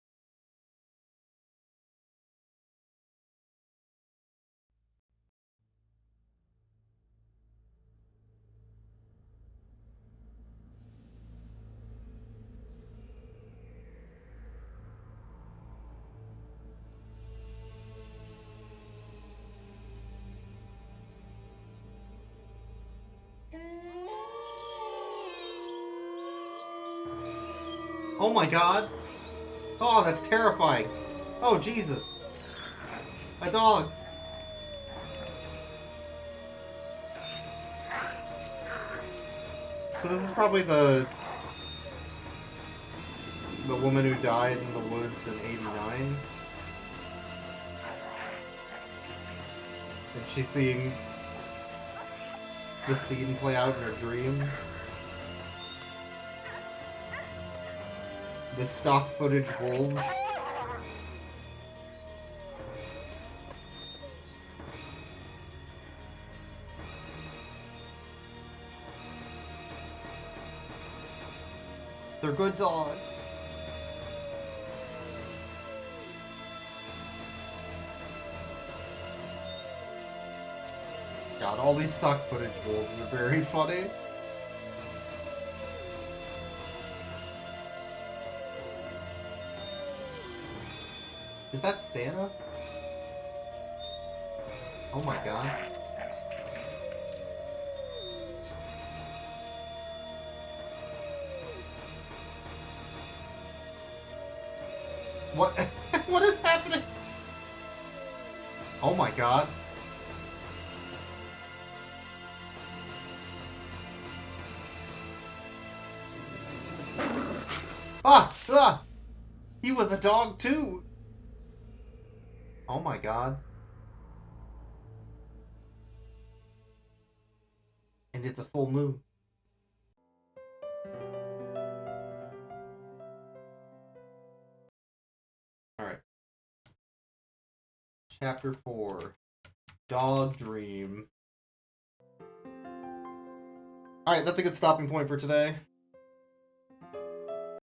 Oh my god. Oh, that's terrifying. Oh, Jesus. A dog. So this is probably the woman who died in the woods in '89. And she's seeing the scene play out in her dream. The stock footage wolves. They're good dogs. God, all these stock footage wolves are very funny. Is that Santa? Oh my god. What? What is happening? Oh my god. Ah! Ah! He was a dog too! Oh my god. And it's a full moon. Alright. Chapter 4. Dog Dream. Alright, that's a good stopping point for today.